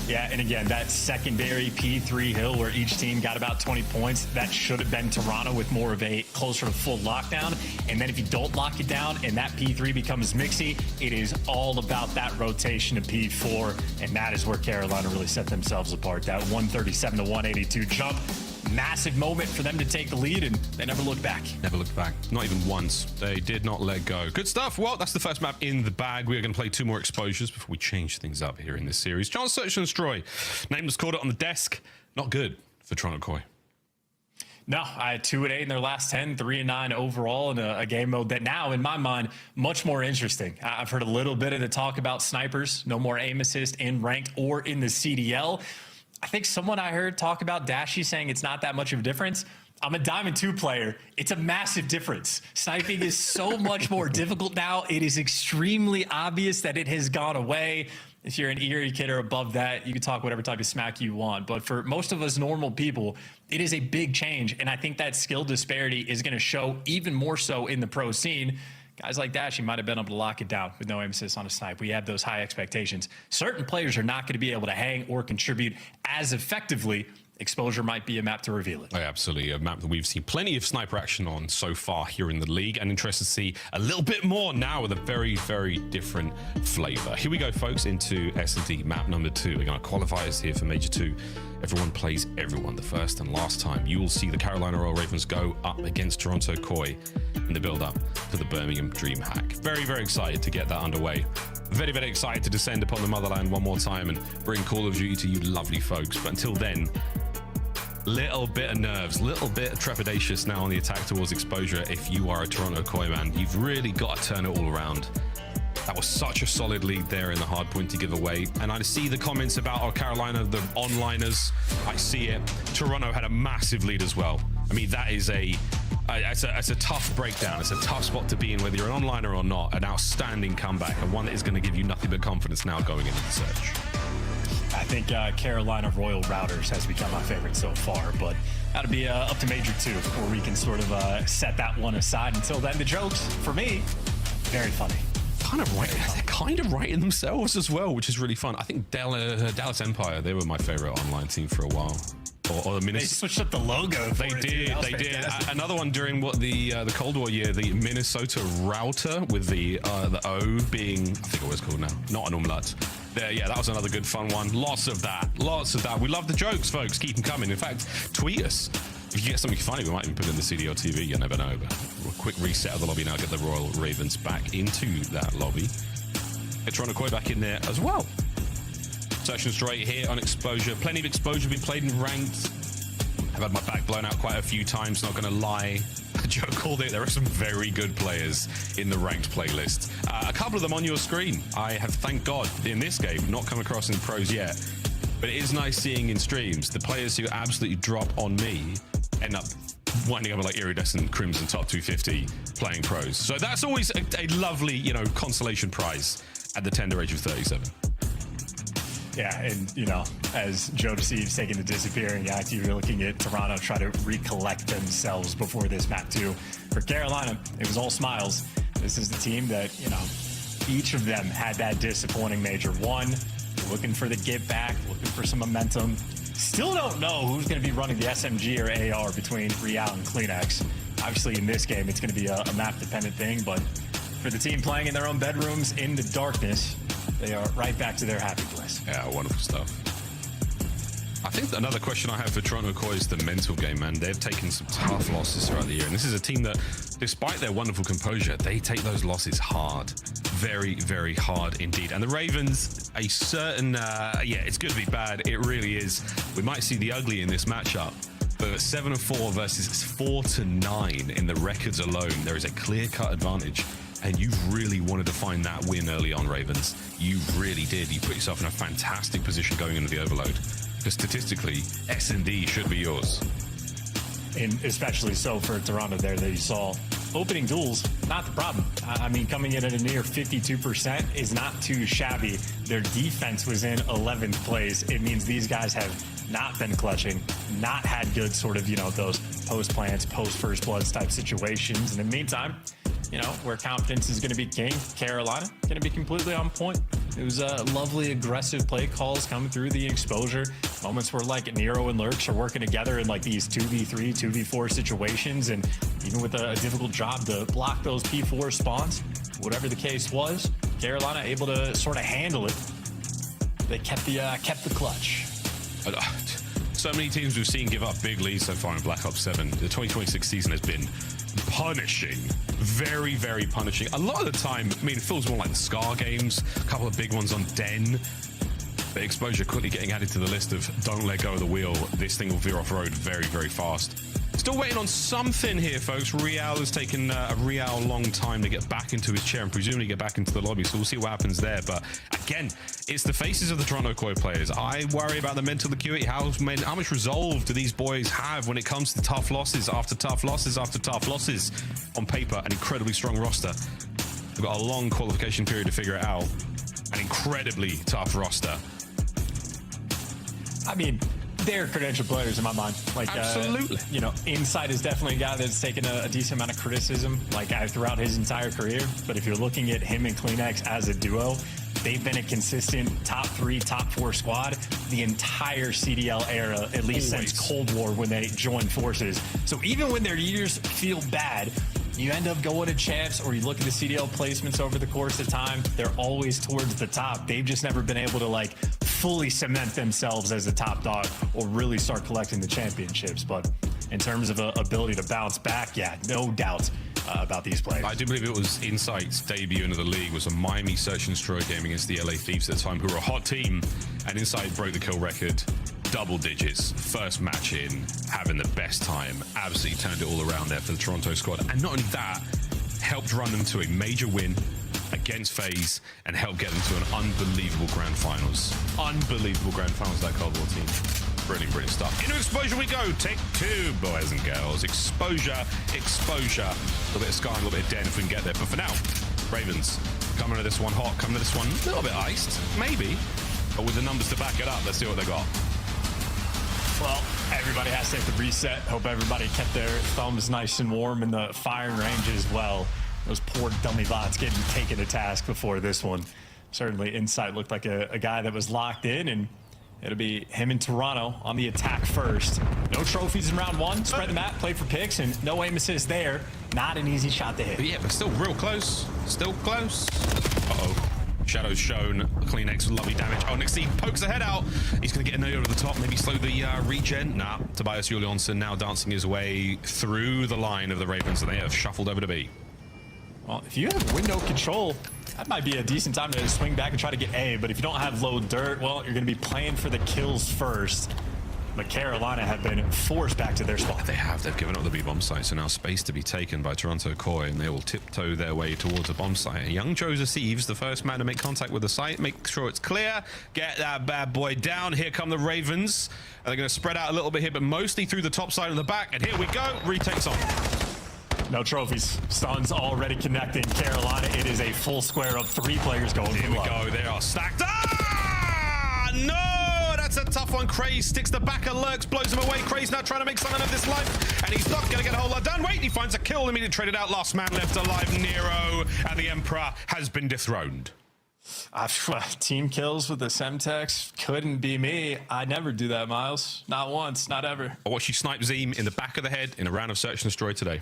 Yeah, and again, that secondary P3 hill where each team got about 20 points, that should have been Toronto with more of a closer to full lockdown. And then if you don't lock it down and that P3 becomes mixy, it is all about that rotation to P4. And that is where Carolina really set themselves apart. That 137 to 182 jump. Massive moment for them to take the lead, and they never looked back. Never looked back. Not even once. They did not let go. Good stuff. Well, that's the first map in the bag. We are going to play 2 more exposures before we change things up here in this series. Chance, Search, and Destroy. Nameless called it on the desk. Not good for Toronto Koi. No, I had 2-8 in their last 10, 3-9 overall in a game mode that now, in my mind, much more interesting. I've heard a little bit of the talk about snipers, no more aim assist in ranked or in the CDL. I think someone I heard talk about Dashy saying it's not that much of a difference. I'm a Diamond 2 player. It's a massive difference. Sniping is so much more difficult now. It is extremely obvious that it has gone away. If you're an Erie kid or above that, you can talk whatever type of smack you want. But for most of us normal people, it is a big change. And I think that skill disparity is going to show even more so in the pro scene. Guys like Dash, might have been able to lock it down with no emphasis on a snipe. We have those high expectations. Certain players are not going to be able to hang or contribute as effectively. Exposure might be a map to reveal it. Oh, absolutely. A map that we've seen plenty of sniper action on so far here in the league, and interested to see a little bit more now with a very, very different flavor. Here we go, folks, into S&D map number 2. We're going to qualifiers here for Major 2. Everyone plays everyone. The first and last time you will see the Carolina Royal Ravens go up against Toronto Koi in the build-up to the Birmingham DreamHack. Very, very excited to get that underway. Very, very excited to descend upon the motherland one more time and bring Call of Duty to you lovely folks. But until then, little bit of nerves, little bit trepidatious now on the attack towards exposure. If you are a Toronto Koi man, you've really got to turn it all around. That was such a solid lead there in the hard point to give away. And I see the comments about our Carolina, the onliners. I see it. Toronto had a massive lead as well. I mean, that is it's a tough breakdown. It's a tough spot to be in, whether you're an onliner or not. An outstanding comeback, and one that is going to give you nothing but confidence now going into the search. I think Carolina Royal Routers has become my favorite so far, but that'll be up to Major 2, where we can sort of set that one aside. Until then, the jokes, for me, very funny. Kind of right. They're kind of writing themselves as well, which is really fun. I think Dallas Empire, they were my favorite online team for a while. Or the they switched up the logo. They did. Another one during the Cold War year, the Minnesota Router with the O being, I think it was called now, not an umlaut. There, yeah, that was another good fun one. Lots of that. We love the jokes, folks. Keep them coming. In fact, tweet us. If you get something funny, we might even put it in the CDL TV. You never know. But a quick reset of the lobby now. Get the Royal Ravens back into that lobby. Get Toronto Koi back in there as well. Search and Destroy here on exposure. Plenty of exposure been played in ranked. I've had my back blown out quite a few times, not going to lie. Joe called it. There are some very good players in the ranked playlist. A couple of them on your screen. I have, thank God, in this game, not come across in pros yet. But it is nice seeing in streams the players who absolutely drop on me end up winding up like Iridescent Crimson Top 250 playing pros. So that's always a lovely, you know, consolation prize at the tender age of 37. Yeah, and, you know, as Joe Deceives taking the disappearing act, you're looking at Toronto try to recollect themselves before this map too. For Carolina, it was all smiles. This is the team that, you know, each of them had that disappointing Major 1, looking for the get back, looking for some momentum. Still don't know who's going to be running the SMG or AR between Real and Kleenex. Obviously, in this game, it's going to be a map-dependent thing, but for the team playing in their own bedrooms in the darkness, they are right back to their happy place. Yeah, wonderful stuff. I think another question I have for Toronto Core is the mental game, man. They've taken some tough losses throughout the year, and this is a team that, despite their wonderful composure, they take those losses hard. Very, very hard indeed. And the Ravens, a certain, yeah, it's good to be bad. It really is. We might see the ugly in this matchup, but at 7-4 versus 4-9 in the records alone, there is a clear-cut advantage. And you really wanted to find that win early on, Ravens. You really did. You put yourself in a fantastic position going into the overload. Because statistically, S&D should be yours. And especially so for Toronto there that you saw. Opening duels, not the problem. I mean, coming in at a near 52% is not too shabby. Their defense was in 11th place. It means these guys have not been clutching, not had good sort of, you know, those post-plants, post-first bloods type situations. In the meantime, you know, where confidence is going to be king, Carolina going to be completely on point. It was lovely, aggressive play calls coming through the exposure. Moments where like Nero and Lurks are working together in like these 2v3, 2v4 situations, and even with a difficult job to block those P4 spawns, whatever the case was, Carolina able to sort of handle it. They kept the clutch. So many teams we've seen give up big leads so far in Black Ops 7. The 2026 season has been punishing. Very, very punishing. A lot of the time, I mean, it feels more like the Scar games, a couple of big ones on Den. But Exposure quickly getting added to the list of don't let go of the wheel. This thing will veer off road very, very fast. Still waiting on something here, folks. Real has taken a real long time to get back into his chair and presumably get back into the lobby, so we'll see what happens there. But again, it's the faces of the Toronto Koi players. I worry about the mental acuity. How much resolve do these boys have when it comes to tough losses after tough losses after tough losses? On paper, an incredibly strong roster. We've got a long qualification period to figure it out. An incredibly tough roster. I mean, they're credentialed players in my mind. Like, absolutely. You know, Insight is definitely a guy that's taken a decent amount of criticism, like throughout his entire career. But if you're looking at him and Kleenex as a duo, they've been a consistent top 3, top 4 squad the entire CDL era, at least since Cold War when they joined forces. So even when their years feel bad, you end up going to champs, or you look at the CDL placements over the course of time, they're always towards the top. They've just never been able to like fully cement themselves as a top dog or really start collecting the championships. But in terms of ability to bounce back, yeah, no doubt about these players. I do believe it was Insight's debut into the league was a Miami Search and Destroy game against the LA Thieves at the time, who were a hot team, and Insight broke the kill record. Double digits, first match in, having the best time, absolutely turned it all around there for the Toronto squad. And not only that, helped run them to a major win against FaZe and helped get them to an unbelievable grand finals. Unbelievable grand finals, that Cold War team. Brilliant, brilliant stuff. Into Exposure we go. Take 2, boys and girls. Exposure, Exposure. A little bit of Sky, a little bit of Den if we can get there. But for now, Ravens coming to this one hot, coming to this one a little bit iced, maybe. But with the numbers to back it up, let's see what they got. Well, everybody has to hit the reset. Hope everybody kept their thumbs nice and warm in the firing range as well. Those poor dummy bots getting taken to task before this one. Certainly, Insight looked like a guy that was locked in, and it'll be him in Toronto on the attack first. No trophies in round 1. Spread the map, play for picks, and no aim assist there. Not an easy shot to hit. But yeah, but still real close. Still close. Uh-oh. Shadows shown. Kleenex, lovely damage. Oh, Nixie pokes the head out. He's going to get a nade over the top. Maybe slow the regen. Nah, Tobias Julianson now dancing his way through the line of the Ravens, and they have shuffled over to B. Well, if you have window control, that might be a decent time to swing back and try to get A. But if you don't have low dirt, well, you're going to be playing for the kills first. But Carolina have been forced back to their spot. They have. They've given up the B bomb site, so now space to be taken by Toronto Koi, and they will tiptoe their way towards a bomb site. And young Joe Deceives, the first man to make contact with the site, make sure it's clear, get that bad boy down. Here come the Ravens. And they're going to spread out a little bit here, but mostly through the top side and the back. And here we go. Retakes on. No trophies. Suns already connecting Carolina. It is a full square of 3 players going. Here we go. They are stacked. Ah! No! That's a tough one. Craze sticks the back of Lurks, blows him away. Craze now trying to make something of this life, and he's not going to get a whole lot done. Wait, he finds a kill. Immediately traded out. Last man left alive, Nero, and the Emperor has been dethroned. Team kills with the Semtex couldn't be me. I never do that, Miles. Not once, not ever. I watched you snipe Zeem in the back of the head in a round of search and destroy today.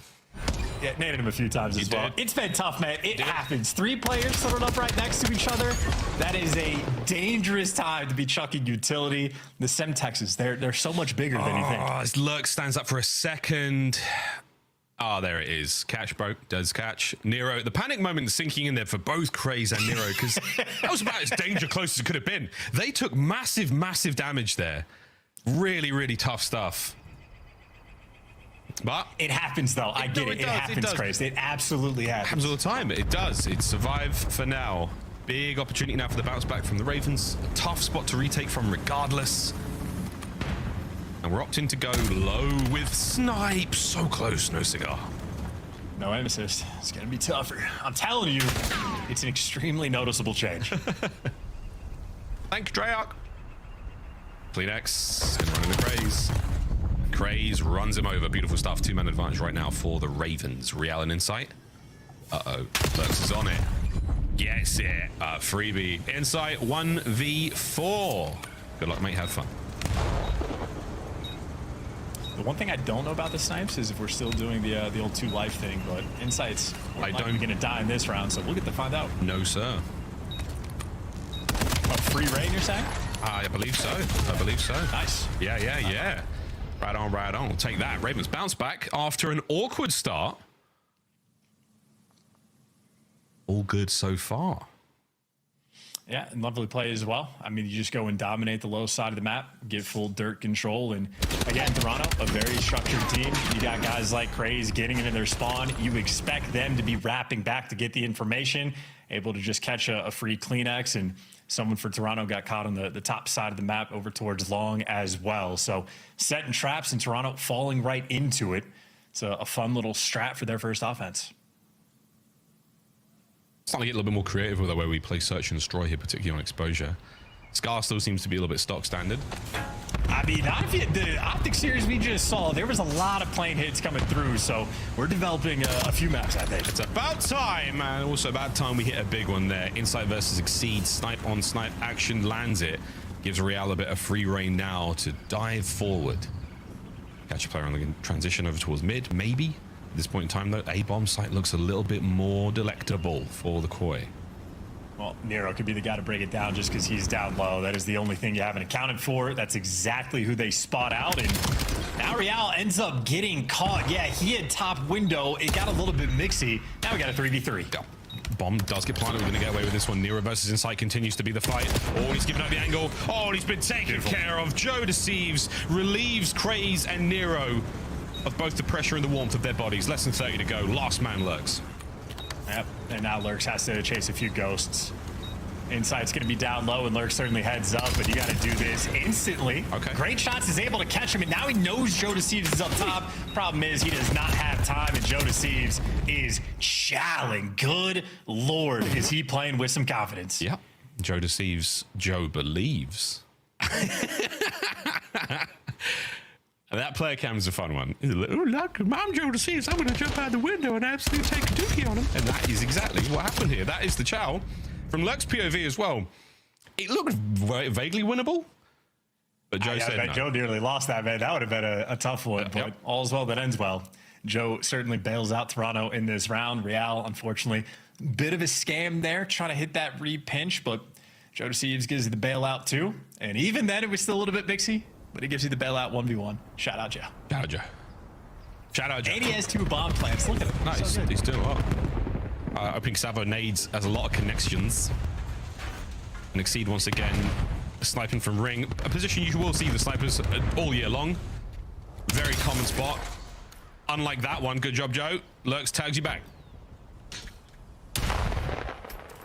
Yeah, naded him a few times as well. It's been tough, man. It happens. 3 players settled up right next to each other. That is a dangerous time to be chucking utility. The Semtexes, they're so much bigger than you think. As Lurk stands up for a second. Oh, there it is. Catch, bro. Does catch. Nero. The panic moment sinking in there for both Craze and Nero, because that was about as danger close as it could have been. They took massive, massive damage there. Really, really tough stuff. But it happens, though. I get it. It happens, Craze. It absolutely happens. It happens all the time. It does. It's survive for now. Big opportunity now for the bounce back from the Ravens. A tough spot to retake from regardless. And we're opting to go low with Snipe. So close, no cigar. No aim assist. It's going to be tougher. I'm telling you, it's an extremely noticeable change. Thank you, Treyarch. Kleenex going to run into Craze. Craze runs him over. Beautiful stuff. 2-man advantage right now for the Ravens. Real and Insight. Uh-oh. Lurks is on it. Gets it. Freebie. Insight 1v4. Good luck, mate. Have fun. The one thing I don't know about the snipes is if we're still doing the old 2 life thing, but Insight's going to die in this round, so we'll get to find out. No, sir. A free rain, you're saying? I believe so. I believe so. Nice. Yeah. Right on, right on. We'll take that. Ravens bounce back after an awkward start. All good so far. Yeah, and lovely play as well. I mean, you just go and dominate the low side of the map, get full dirt control. And again, Toronto, a very structured team. You got guys like Craze getting into their spawn. You expect them to be wrapping back to get the information, able to just catch a free Kleenex. And someone for Toronto got caught on the top side of the map over towards long as well. So setting traps and Toronto falling right into it. It's a fun little strat for their first offense. Starting to get a little bit more creative with the way we play search and destroy here, particularly on exposure. Scar still seems to be a little bit stock standard. I mean, the Optic series we just saw, there was a lot of plane hits coming through, so we're developing a few maps, I think. It's about time, and also about time we hit a big one there. Insight versus Exceed, snipe on snipe action, lands it. Gives Real a bit of free reign now to dive forward. Catch a player on the transition over towards mid, maybe. At this point in time, though, A-bomb site looks a little bit more delectable for the Koi. Well, Nero could be the guy to break it down just because he's down low. That is the only thing you haven't accounted for. That's exactly who they spot out. And now Real ends up getting caught. Yeah, he had top window. It got a little bit mixy. Now we got a 3v3. Go. Bomb does get planted. We're going to get away with this one. Nero versus Insight continues to be the fight. Oh, he's giving up the angle. Oh, and he's been taken care of. Joe Deceives, relieves Craze and Nero of both the pressure and the warmth of their bodies. Less than 30 to go. Last man Lurks. Yep, and now Lurks has to chase a few ghosts. Insight's going to be down low, and Lurks certainly heads up, but you got to do this instantly. Okay. Great shots, is able to catch him, and now he knows Joe Deceives is up top. Problem is, he does not have time, and Joe Deceives is challing. Good Lord, is he playing with some confidence. Yep. Joe Deceives, Joe believes. That player cam is a fun one. Like, oh, look, I'm Joe Deceives. I'm going to jump out the window and absolutely take a dookie on him. And that is exactly what happened here. That is the chow. From Lurk's POV as well, it looked vaguely winnable. But Joe said no. Joe nearly lost that, man. That would have been a tough one. But all's well that ends well. Joe certainly bails out Toronto in this round. Real, unfortunately, bit of a scam there, trying to hit that re-pinch. But Joe Deceives gives you the bailout too. And even then, it was still a little bit mixy. But he gives you the bailout 1v1. Shout out, Joe. Shout out, Joe. Shout out, Joe. And he has 2 bomb plants. Look at him. Nice. So he's doing well. I think Savo Nades has a lot of connections. And Exceed once again sniping from ring, a position you will see the snipers all year long. Very common spot. Unlike that one, good job, Joe. Lurks tags you back.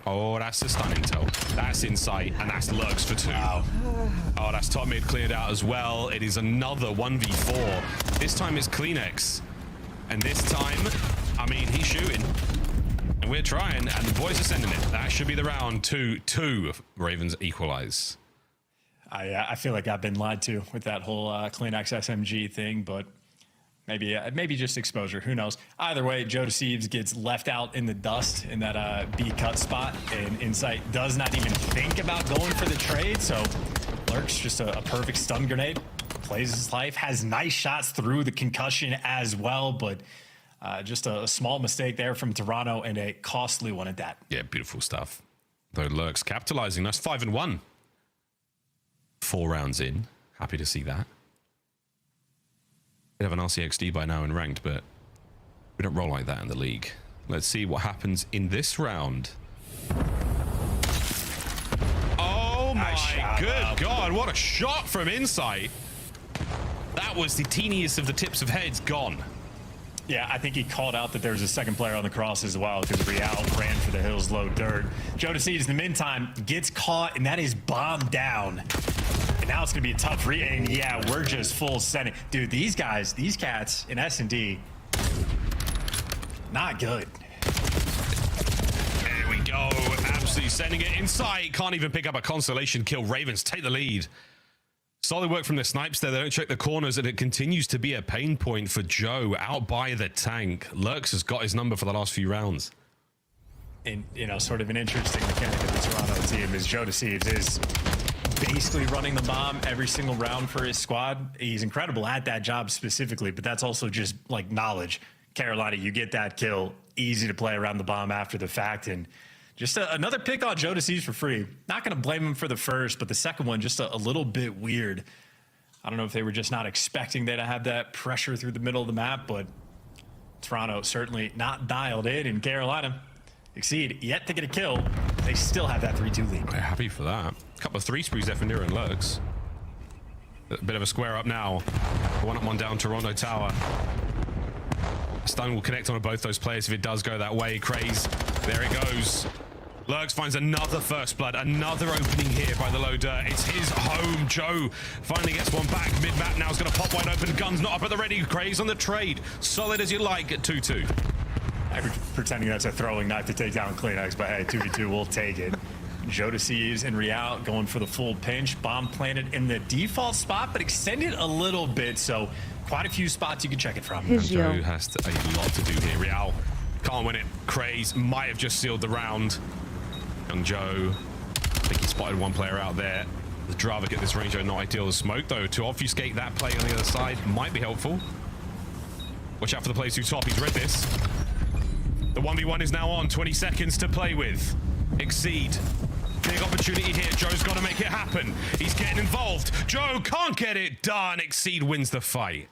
Oh, that's a stunning toe. That's in sight, and that's Lurks for 2. Wow. Oh, that's top mid cleared out as well. It is another 1v4. This time it's Kleenex. And this time, I mean, he's shooting. And we're trying, and the boys are sending it. That should be the round. 2-2. Ravens equalize. I feel like I've been lied to with that whole Kleenex SMG thing, but maybe just exposure. Who knows? Either way, Joe Deceives gets left out in the dust in that B cut spot, and Insight does not even think about going for the trade. So Lurks just a perfect stun grenade, plays his life, has nice shots through the concussion as well, but just a small mistake there from Toronto, and a costly one at that. Yeah, beautiful stuff. Though Lurks capitalizing. That's 5-1. 4 rounds in. Happy to see that. We have an RCXD by now in ranked, but we don't roll like that in the league. Let's see what happens in this round. Oh my good God, what a shot from Insight. That was the teeniest of the tips of heads gone. Yeah, I think he called out that there was a second player on the cross as well, because Real ran for the hills low dirt. Joe Deceives, in the meantime, gets caught, and that is bombed down. And now it's going to be a tough and yeah, we're just full sending. Dude, these guys, these cats in S&D, not good. There we go. Absolutely sending it inside. Can't even pick up a consolation kill. Ravens take the lead. Solid work from the snipes there. They don't check the corners, and it continues to be a pain point for Joe out by the tank. Lurks has got his number for the last few rounds. And, you know, sort of an interesting mechanic of the Toronto team is Joe Deceives is basically running the bomb every single round for his squad. He's incredible at that job specifically, but that's also just like knowledge. Carolina, you get that kill, easy to play around the bomb after the fact, and just another pick on Joe Deceives for free. Not going to blame him for the first, but the second one just a little bit weird. I don't know if they were just not expecting they to have that pressure through the middle of the map, but Toronto certainly not dialed in, and Carolina Exceed yet to get a kill. They still have that 3-2 lead. We're happy for that. A couple of 3 sprees there for Nero and Lurks. A bit of a square up now. 1 up, 1 down, Toronto Tower. Stun will connect on both those players if it does go that way. Craze, there it goes. Lurks finds another first blood, another opening here by the low dirt. It's his home. Joe finally gets one back. Mid-map now is going to pop wide open. Guns not up at the ready. Craze on the trade. Solid as you like at 2-2. I'm pretending that's a throwing knife to take down Kleenex, but hey, 2v2, we'll take it. Joe Deceives and Real going for the full pinch. Bomb planted in the default spot, but extended a little bit, so quite a few spots you can check it from. And Joe has a lot to do here. Real can't win it. Craze might have just sealed the round. Young Joe, I think he spotted one player out there. The Dravik at this range are not ideal to smoke, though. To obfuscate that play on the other side might be helpful. Watch out for the players who top. He's read this. The 1v1 is now on. 20 seconds to play with. Exceed. Big opportunity here. Joe's got to make it happen. He's getting involved. Joe can't get it done. Exceed wins the fight.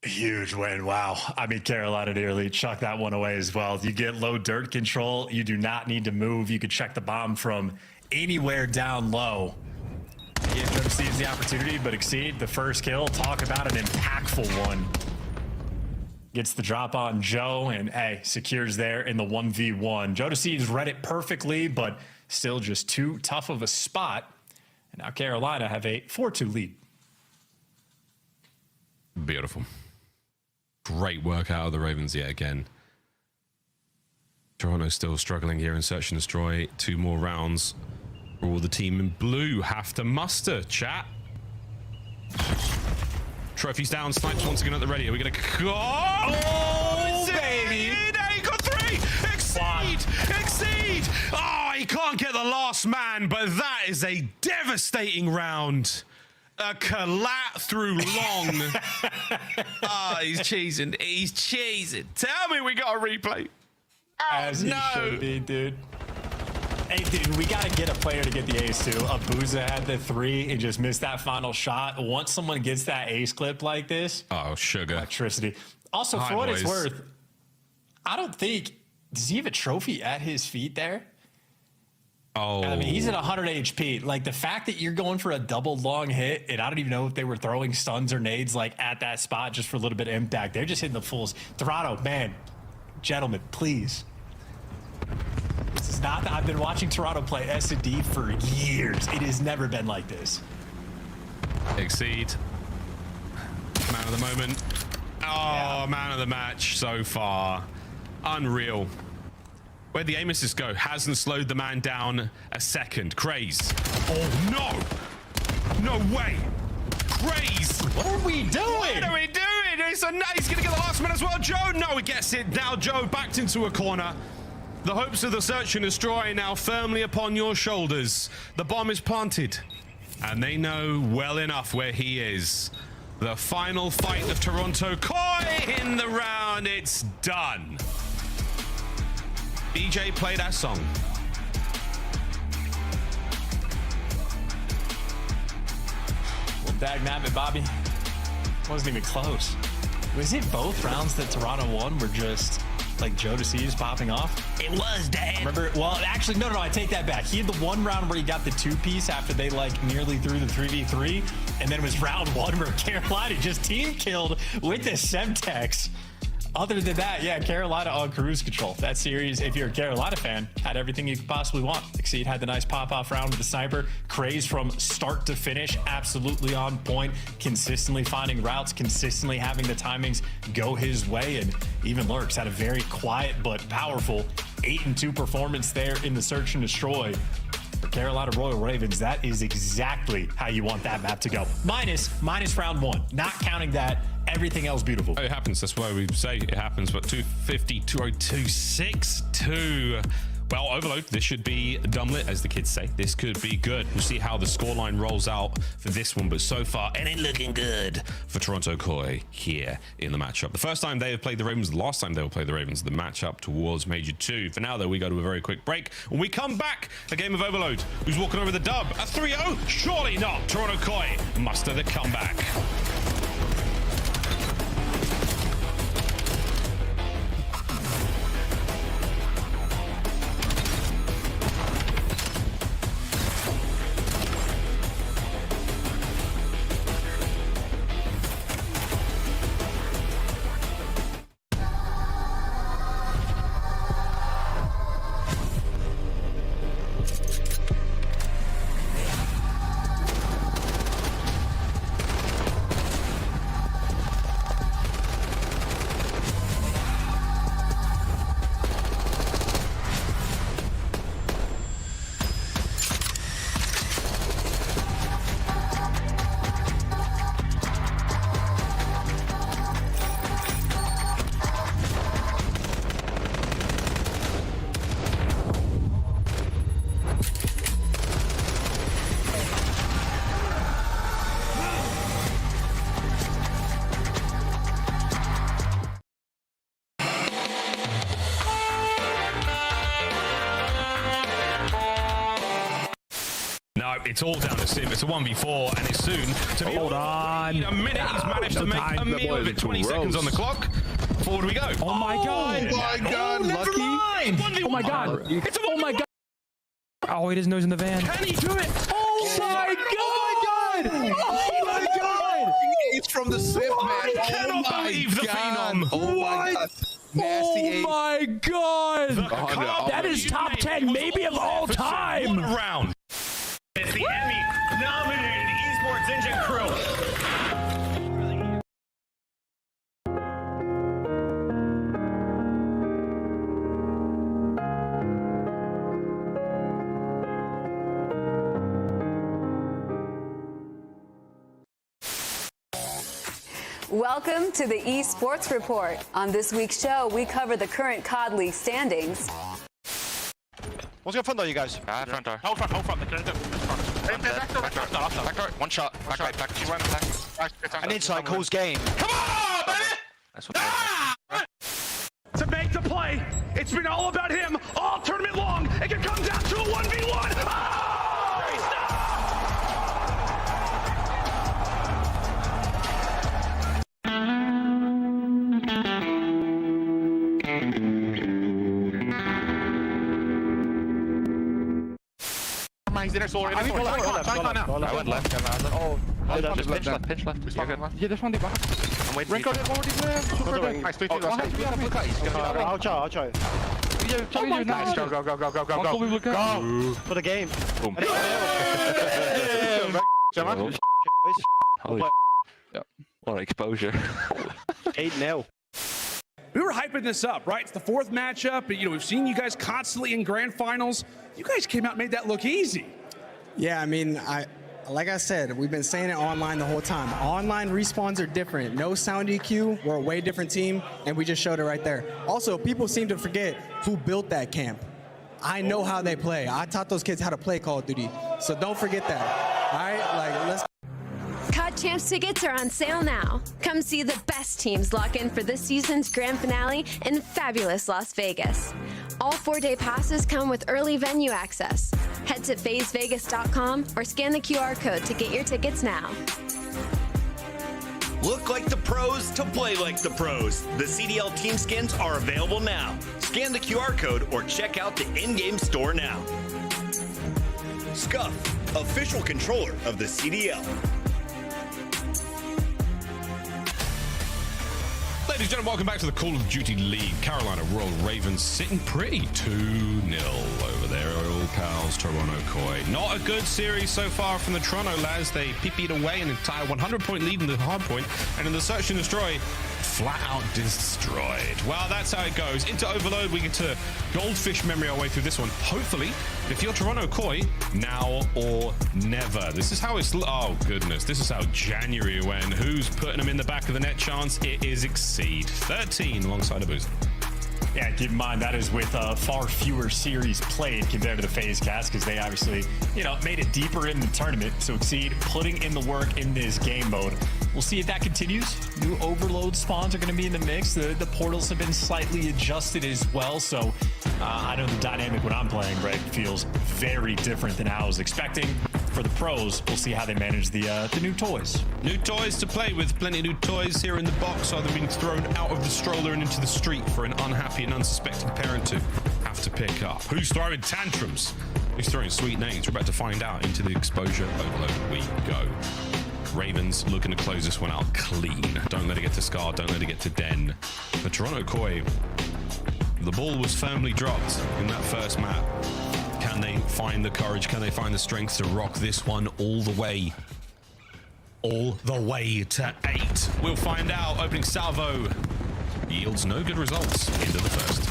Huge win. Wow. I mean, Carolina nearly chucked that one away as well. You get low dirt control. You do not need to move. You could check the bomb from anywhere down low. Yeah, Joe sees the opportunity, but Exceed, the first kill. Talk about an impactful one. Gets the drop on Joe, and hey, secures there in the 1v1. Joe Deceives read it perfectly, but still just too tough of a spot. And now Carolina have a 4-2 lead. Beautiful. Great work out of the Ravens yet again. Toronto still struggling here in Search and Destroy. 2 more rounds. All the team in blue have to muster, chat. Trophies down, snipes once again at the ready. Are we going to go? Oh, baby! He got 3! Exceed! Exceed! Oh, he can't get the last man, but that is a devastating round. A collat through long. Oh, he's cheesing. He's cheesing. Tell me we got a replay. Oh, as he should be, dude. Hey, dude, we got to get a player to get the ace, too. Abuza had the 3 and just missed that final shot. Once someone gets that ace clip like this. Oh, sugar. Electricity. Also, for what it's worth, I don't think, does he have a trophy at his feet there? Oh. I mean, he's at 100 HP. Like, the fact that you're going for a double long hit, and I don't even know if they were throwing stuns or nades, like, at that spot just for a little bit of impact. They're just hitting the fulls. Toronto, man, gentlemen, please. This is not, I've been watching Toronto play S&D for years. It has never been like this. Exceed. Man of the moment. Oh, man of the match so far. Unreal. Where'd the aim assist go? Hasn't slowed the man down a second. Craze. Oh, no. No way. Craze. What are we doing? What are we doing? He's going to get the last man as well. Joe, no, he gets it. Now Joe backed into a corner. The hopes of the search and destroy now firmly upon your shoulders. The bomb is planted. And they know well enough where he is. The final fight of Toronto Koi in the round. It's done. DJ, play that song. Well, dagnabbit, Bobby. Wasn't even close. Was it both rounds that Toronto won were just like Joe DeCeve's popping off? It was, Dan. Remember? Well, actually, no, I take that back. He had the one round where he got the 2-piece after they like nearly threw the 3v3, and then it was round 1 where Carolina just team killed with the Semtex. Other than that, yeah, Carolina on cruise control. That series, if you're a Carolina fan, had everything you could possibly want. Exceed had the nice pop-off round with the sniper. Craze from start to finish, absolutely on point. Consistently finding routes, consistently having the timings go his way. And even Lurks had a very quiet but powerful 8-2 performance there in the search and destroy. For Carolina Royal Ravens, that is exactly how you want that map to go. Minus round 1, not counting that. Everything else beautiful. It happens. That's why we say it happens. But 250, 202, 6-2. Well, Overload, this should be dumblit, as the kids say. This could be good. We'll see how the scoreline rolls out for this one. But so far, it ain't looking good for Toronto Koi here in the matchup. The first time they have played the Ravens, the last time they will play the Ravens, the matchup towards Major 2. For now, though, we go to a very quick break. When we come back, a game of Overload. Who's walking over the dub? A 3-0? Surely not. Toronto Koi muster the comeback. It's all down to Sim. It's a 1v4, and it's soon to be. Hold on. A minute. He's managed to make a meal of it. 20 seconds on the clock. Forward we go. Oh my god. Oh my god, Lucky. Oh my god. Oh my god. Oh, he doesn't know he's in the van. Can he do it? Oh my god. Oh my god. It's from the Sip, man. I cannot believe the Phenom. Oh my god. Oh my god. That is top 10 maybe of all time. One round. It's the Emmy-nominated Esports Engine crew. Welcome to the Esports Report. On this week's show, we cover the current COD League standings. What's going front door, you guys? Front door. Hold front. Back door. One shot. Back right. And inside, calls game. Come on, baby! That's what To make the play, it's been all about him all tournament long. It can come down to a 1v1. Oh! He's not. man. He's in there, Solar. I went left. Oh, pinch left. Yeah, there's one deep back. I'm waiting. Renko did one deep there. Nice, 3 I'll try. Oh my Nice, God. Go. For the game. Boom. Holy what exposure. 8-0. We were hyping this up, right? It's the 4th matchup. You know, we've seen you guys constantly in grand finals. You guys came out and made that look easy. Yeah, I mean, like I said, we've been saying it online the whole time. Online respawns are different. No sound EQ, we're a way different team, and we just showed it right there. Also, people seem to forget who built that camp. I know how they play. I taught those kids how to play Call of Duty, so don't forget that. All right, like let's. COD Champs tickets are on sale now. Come see the best teams lock in for this season's grand finale in fabulous Las Vegas. All 4-day passes come with early venue access. Head to FazeVegas.com or scan the QR code to get your tickets now. Look like the pros to play like the pros. The CDL team skins are available now. Scan the QR code or check out the in-game store now. Scuff, official controller of the CDL. Ladies and gentlemen, welcome back to the Call of Duty League. Carolina Royal Ravens sitting pretty 2-0 over there. Old pals, Toronto Koi. Not a good series so far from the Toronto lads. They PP'd away an entire 100-point lead in the hard point, and in the search and destroy, flat out destroyed. Well, that's how it goes. Into Overload, we get to goldfish memory our way through this one. Hopefully, if you're Toronto Koi, now or never. This is how it's... Oh, goodness. This is how January went. Who's putting them in the back of the net chance? It is Exceed. 13 alongside a boost. Yeah, keep in mind that is with far fewer series played compared to the FaZe cast, because they obviously, made it deeper in the tournament. So Exceed putting in the work in this game mode. We'll see if that continues. New overload spawns are going to be in the mix. The portals have been slightly adjusted as well. So I know the dynamic when I'm playing, Greg, feels very different than how I was expecting. For the pros, we'll see how they manage the new toys. New toys to play with. Plenty of new toys here in the box, either being thrown out of the stroller and into the street for an unhappy and unsuspecting parent to have to pick up. Who's throwing tantrums? Who's throwing sweet names? We're about to find out. Into the exposure overload we go. Ravens looking to close this one out clean. Don't let it get to Scar. Don't let it get to Den. The Toronto Koi, the ball was firmly dropped in that first map. Can they find the courage? Can they find the strength to rock this one all the way to 8? We'll find out. Opening salvo yields no good results into the first.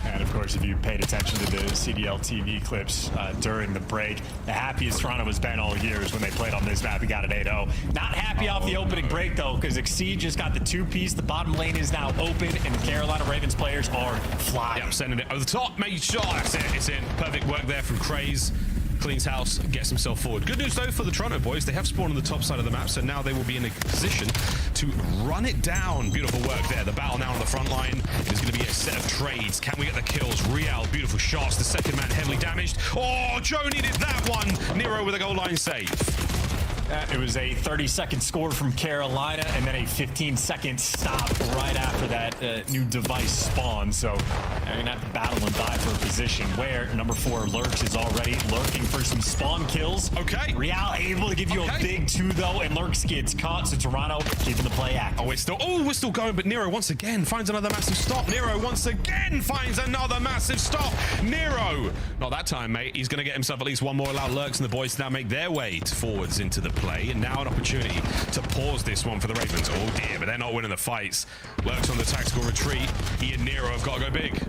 And of course, if you paid attention to the CDL TV clips during the break, the happiest Toronto has been all year is when they played on this map and got an 8-0. Not happy off the opening break, though, because Exceed just got the 2-piece. The bottom lane is now open, and the Carolina Ravens players are flying. Yeah, I'm sending it over the top. Made sure that's it. It's in. Perfect work there from Craze. Cleans house, gets himself forward. Good news, though, for the Toronto boys. They have spawned on the top side of the map, so now they will be in a position to run it down. Beautiful work there. The battle now on the front line. It is going to be a set of trades. Can we get the kills? Real, beautiful shots. The second man heavily damaged. Oh, Joe needed that one. Nero with a goal line save. It was a 30-second score from Carolina, and then a 15-second stop right after that new device spawn. So they're going to have to battle and die for a position where number 4 Lurks is already lurking for some spawn kills. Okay. Real able to give you a big 2, though, and Lurks gets caught, so Toronto keeping the play active. Oh, we're still going, but Nero once again finds another massive stop. Nero once again finds another massive stop. Nero, not that time, mate. He's going to get himself at least one more allowed. Lurks and the boys now make their way forwards into the play, and now an opportunity to pause this one for the Ravens. Oh dear, but they're not winning the fights. Lurks on the tactical retreat. He and Nero have got to go big.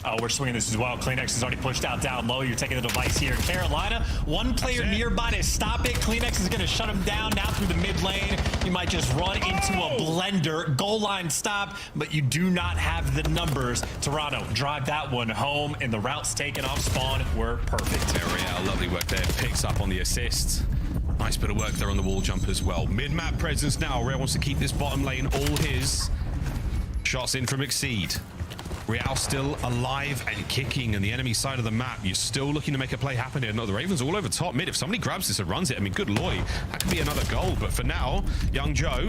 Oh, we're swinging this as well. Kleenex is already pushed out down low. You're taking the device here. Carolina, one player nearby to stop it. Kleenex is going to shut him down now through the mid lane. You might just run into a blender. Goal line stop, but you do not have the numbers. Toronto drive that one home, and the routes taken off spawn were perfect. Real, lovely work there. Picks up on the assist. Nice bit of work there on the wall jump as well. Mid-map presence now. Real wants to keep this bottom lane all his. Shots in from Exceed. Real still alive and kicking on the enemy side of the map. You're still looking to make a play happen here. No, the Ravens all over top mid. If somebody grabs this and runs it, I mean, good lord, that could be another goal. But for now, young Joe,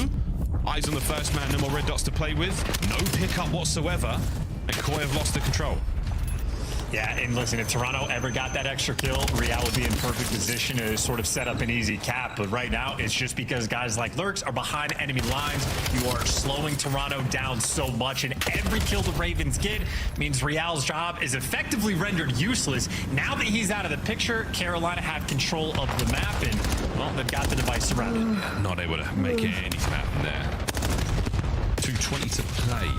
eyes on the first man, no more red dots to play with. No pickup whatsoever. And Koi have lost the control. Yeah, and listen, if Toronto ever got that extra kill, Real would be in perfect position to sort of set up an easy cap. But right now, it's just because guys like Lurks are behind enemy lines. You are slowing Toronto down so much, and every kill the Ravens get means Real's job is effectively rendered useless. Now that he's out of the picture, Carolina have control of the map, and, well, they've got the device surrounded. Not able to make anything happen there. 2:20 to play.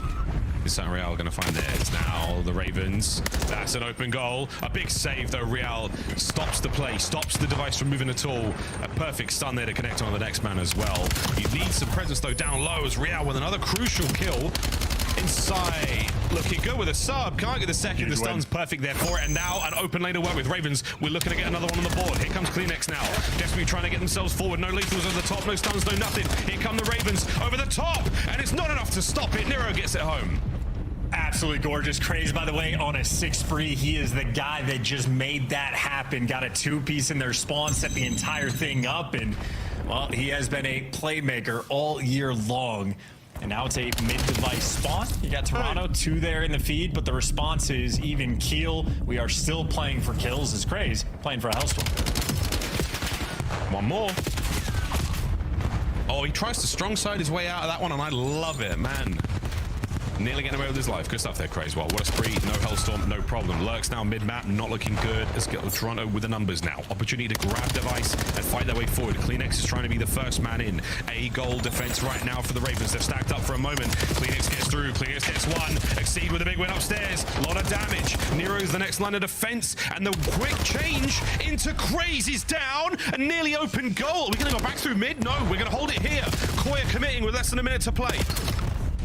Is that Real going to find theirs now? The Ravens. That's an open goal. A big save, though. Real stops the play, stops the device from moving at all. A perfect stun there to connect on the next man as well. You need some presence, though, down low as Real with another crucial kill. Inside, looking good with a sub. Can't get the second. The stun's perfect there for it. And now an open lane to work with. Ravens, we're looking to get another one on the board. Here comes Kleenex now. Desperately trying to get themselves forward. No lethals over the top. No stuns, no nothing. Here come the Ravens over the top. And it's not enough to stop it. Nero gets it home. Absolutely gorgeous. Craze, by the way, on a 6 free. He is the guy that just made that happen. Got a 2-piece in their spawn, set the entire thing up. And, well, he has been a playmaker all year long. And now it's a mid-device spawn. You got Toronto, 2 there in the feed, but the response is even keel. We are still playing for kills as Craze, playing for a Hellstorm. One more. Oh, he tries to strong side his way out of that one, and I love it, man. Nearly getting away with his life. Good stuff there, Craze. Well, what a spree. No Hellstorm, no problem. Lurks now mid-map, not looking good. Let's get Toronto with the numbers now. Opportunity to grab device and fight their way forward. Kleenex is trying to be the first man in. A goal defense right now for the Ravens. They're stacked up for a moment. Kleenex gets through. Kleenex gets one. Exceed with a big win upstairs. A lot of damage. Nero's the next line of defense. And the quick change into Craze is down. A nearly open goal. Are we going to go back through mid? No, we're going to hold it here. Koya committing with less than a minute to play.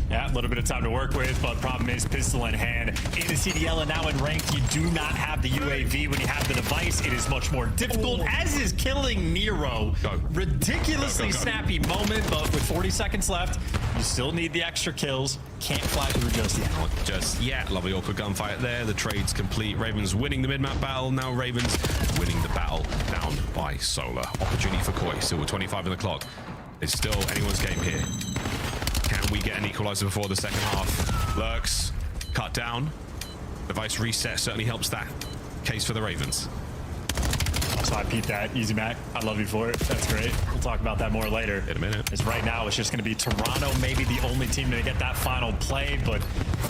Yeah, a little bit of time to work with, but problem is pistol in hand. In the CDL and now in ranked, you do not have the UAV. When you have the device, it is much more difficult, as is killing Nero. Ridiculously snappy moment, but with 40 seconds left, you still need the extra kills. Can't fly through just yet. Not just yet. Lovely awkward gunfight there. The trade's complete. Ravens winning the mid-map battle. Now Ravens winning the battle down by Solar. Opportunity for Koi. Still with 25 on the clock. It's still anyone's game here. Can we get an equalizer before the second half? Lurks, cut down. Device reset certainly helps that case for the Ravens. So I peeped that. Easy Mac. I love you for it. That's great. We'll talk about that more later. In a minute. Because right now it's just going to be Toronto, maybe the only team to get that final play, but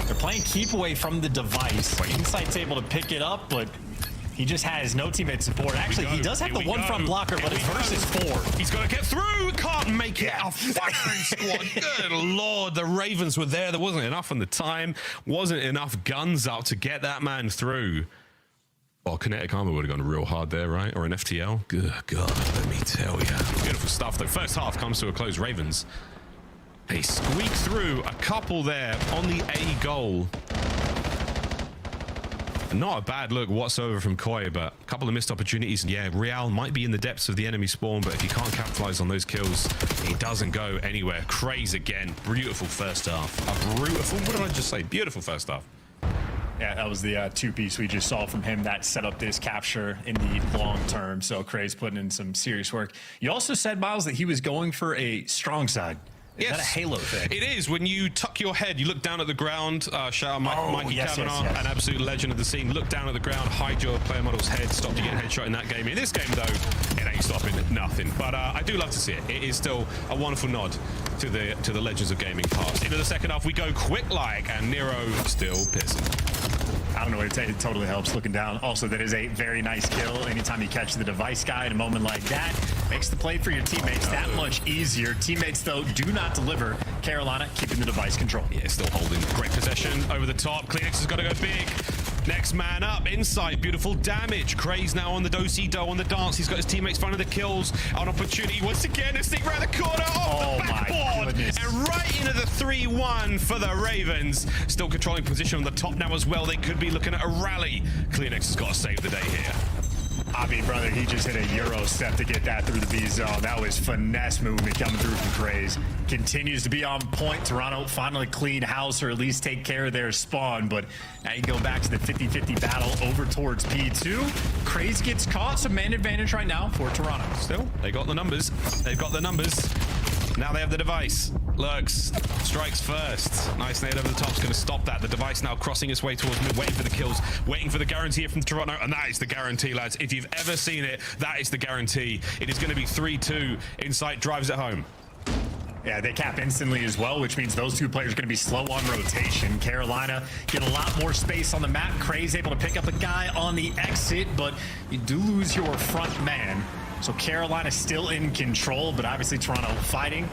they're playing keep away from the device. Insight's able to pick it up, but he just has no teammate support. Actually, he does have the one front blocker, but his versus 4. He's got to get through. Can't make it. A firing squad. Good Lord. The Ravens were there. There wasn't enough on the time. Wasn't enough guns up to get that man through. Well, kinetic armor would have gone real hard there, right? Or an FTL. Good God, let me tell you. Beautiful stuff. The first half comes to a close. Ravens. They squeak through a couple there on the A goal. Not a bad look whatsoever from Koi, but a couple of missed opportunities. And yeah, Real might be in the depths of the enemy spawn, but if you can't capitalize on those kills, it doesn't go anywhere. Craze again. Beautiful first half. What did I just say? Beautiful first half. Yeah, that was the 2-piece we just saw from him that set up this capture in the long term. So Craze putting in some serious work. You also said, Miles, that he was going for a strong side. Is that a Halo thing? It is. When you tuck your head, you look down at the ground. Shout out Mikey Cavanaugh, an absolute legend of the scene. Look down at the ground, hide your player model's head, stop you getting headshot in that game. In this game, though, it ain't stopping nothing. But I do love to see it. It is still a wonderful nod to the legends of gaming past. Into the second half, we go quick like, and Nero still pissing. I don't know what to tell you. It totally helps looking down. Also, that is a very nice kill. Anytime you catch the device guy in a moment like that, makes the play for your teammates that much easier. Teammates, though, do not deliver. Carolina keeping the device control. Yeah, still holding great possession over the top. Kleenex has got to go big. Next man up, inside, beautiful damage. Craze now on the do-si-do on the dance. He's got his teammates finding the kills. An opportunity once again to sneak around the corner off the backboard. And right into the 3-1 for the Ravens. Still controlling position on the top now as well. They could be looking at a rally. Kleenex has got to save the day here. I mean, brother, he just hit a Euro step to get that through the B zone. That was finesse movement coming through from Craze. Continues to be on point. Toronto finally clean house, or at least take care of their spawn. But now you go back to the 50-50 battle over towards P2. Craze gets caught, so man advantage right now for Toronto. Still, they got the numbers. They've got the numbers. Now they have the device. Lurks strikes first. Nice nade over the top is going to stop that. The device now crossing its way towards mid, waiting for the kills, waiting for the guarantee from Toronto, and that is the guarantee, lads. If you've ever seen it, that is the guarantee. It is going to be 3-2. Insight drives it home. Yeah, they cap instantly as well, which means those two players are going to be slow on rotation. Carolina get a lot more space on the map. Cray's able to pick up a guy on the exit, but you do lose your front man. So Carolina still in control, but obviously Toronto fighting.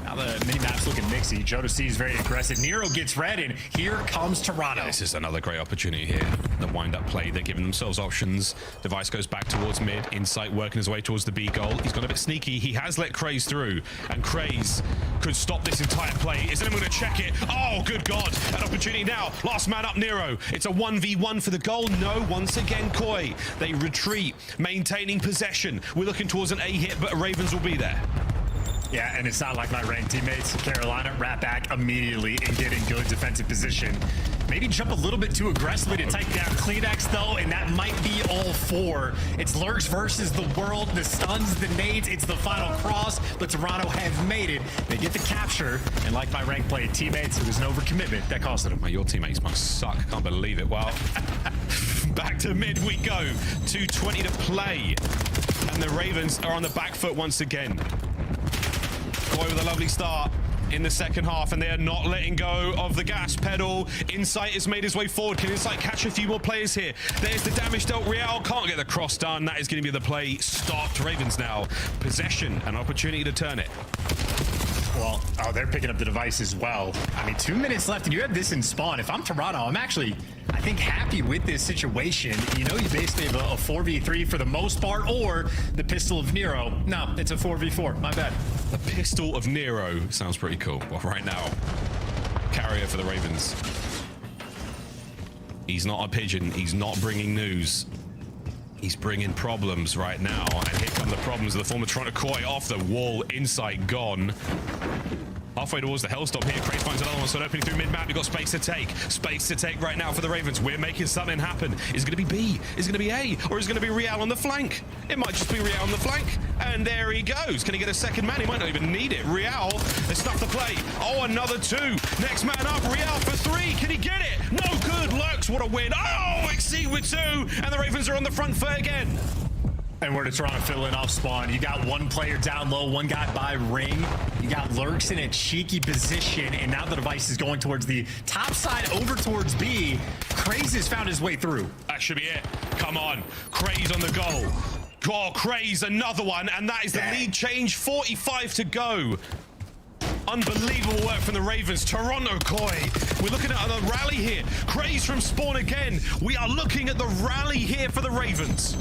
Now the mini-map's looking mixy. Jodeci is very aggressive. Nero gets red, and here comes Toronto. Yeah, this is another great opportunity here. The wind-up play, they're giving themselves options. Device goes back towards mid. Insight working his way towards the B goal. He's gone a bit sneaky. He has let Craze through, and Craze could stop this entire play. Is anyone going to check it? Oh, good God. An opportunity now. Last man up, Nero. It's a 1v1 for the goal. No, once again, Koi. They retreat, maintaining possession. We're looking towards an A hit, but Ravens will be there. Yeah, and it's not like my ranked teammates. Carolina wrap back immediately and get in good defensive position. Maybe jump a little bit too aggressively to take down Kleenex, though, and that might be all four. It's Lurks versus the world, the stuns, the nades. It's the final cross, but Toronto have made it. They get the capture, and like my ranked play teammates, it was an overcommitment that costed them. Well, your teammates must suck. I can't believe it. Wow. Back to mid we go. 2:20 to play, and the Ravens are on the back foot once again. Koi with a lovely start in the second half, and they are not letting go of the gas pedal. Insight has made his way forward. Can Insight catch a few more players here? There's the damage dealt. Real can't get the cross done. That is going to be the play stopped. Ravens now possession, an opportunity to turn it. Well, oh, they're picking up the device as well. I mean, 2 minutes left, and you have this in spawn. If I'm Toronto, I'm actually, I think, happy with this situation. You know, you basically have a 4v3 for the most part, or the Pistol of Nero. No, it's a 4v4. My bad. The Pistol of Nero sounds pretty cool. Well, right now, carrier for the Ravens. He's not a pigeon. He's not bringing news. He's bringing problems right now, and here come the problems of the former Toronto Koi off the wall. Insight gone. Halfway towards the Hellstop here. Craze finds another one, so opening through mid-map. We've got space to take. Space to take right now for the Ravens. We're making something happen. Is it going to be B? Is it going to be A? Or is it going to be Real on the flank? It might just be Real on the flank. And there he goes. Can he get a second man? He might not even need it. Real has stuffed the play. Oh, another two. Next man up. Real for three. Can he get it? No good. Lurks. What a win. Oh, Exceed with two. And the Ravens are on the front foot again. And where did Toronto fill in off spawn? You got one player down low, one guy by ring. You got Lurks in a cheeky position, and now the device is going towards the top side over towards B. Craze has found his way through. That should be it. Come on. Craze on the goal. Oh, Craze, another one, and that is the lead change. 45 to go. Unbelievable work from the Ravens. Toronto Koi. We're looking at a rally here. Craze from spawn again. We are looking at the rally here for the Ravens.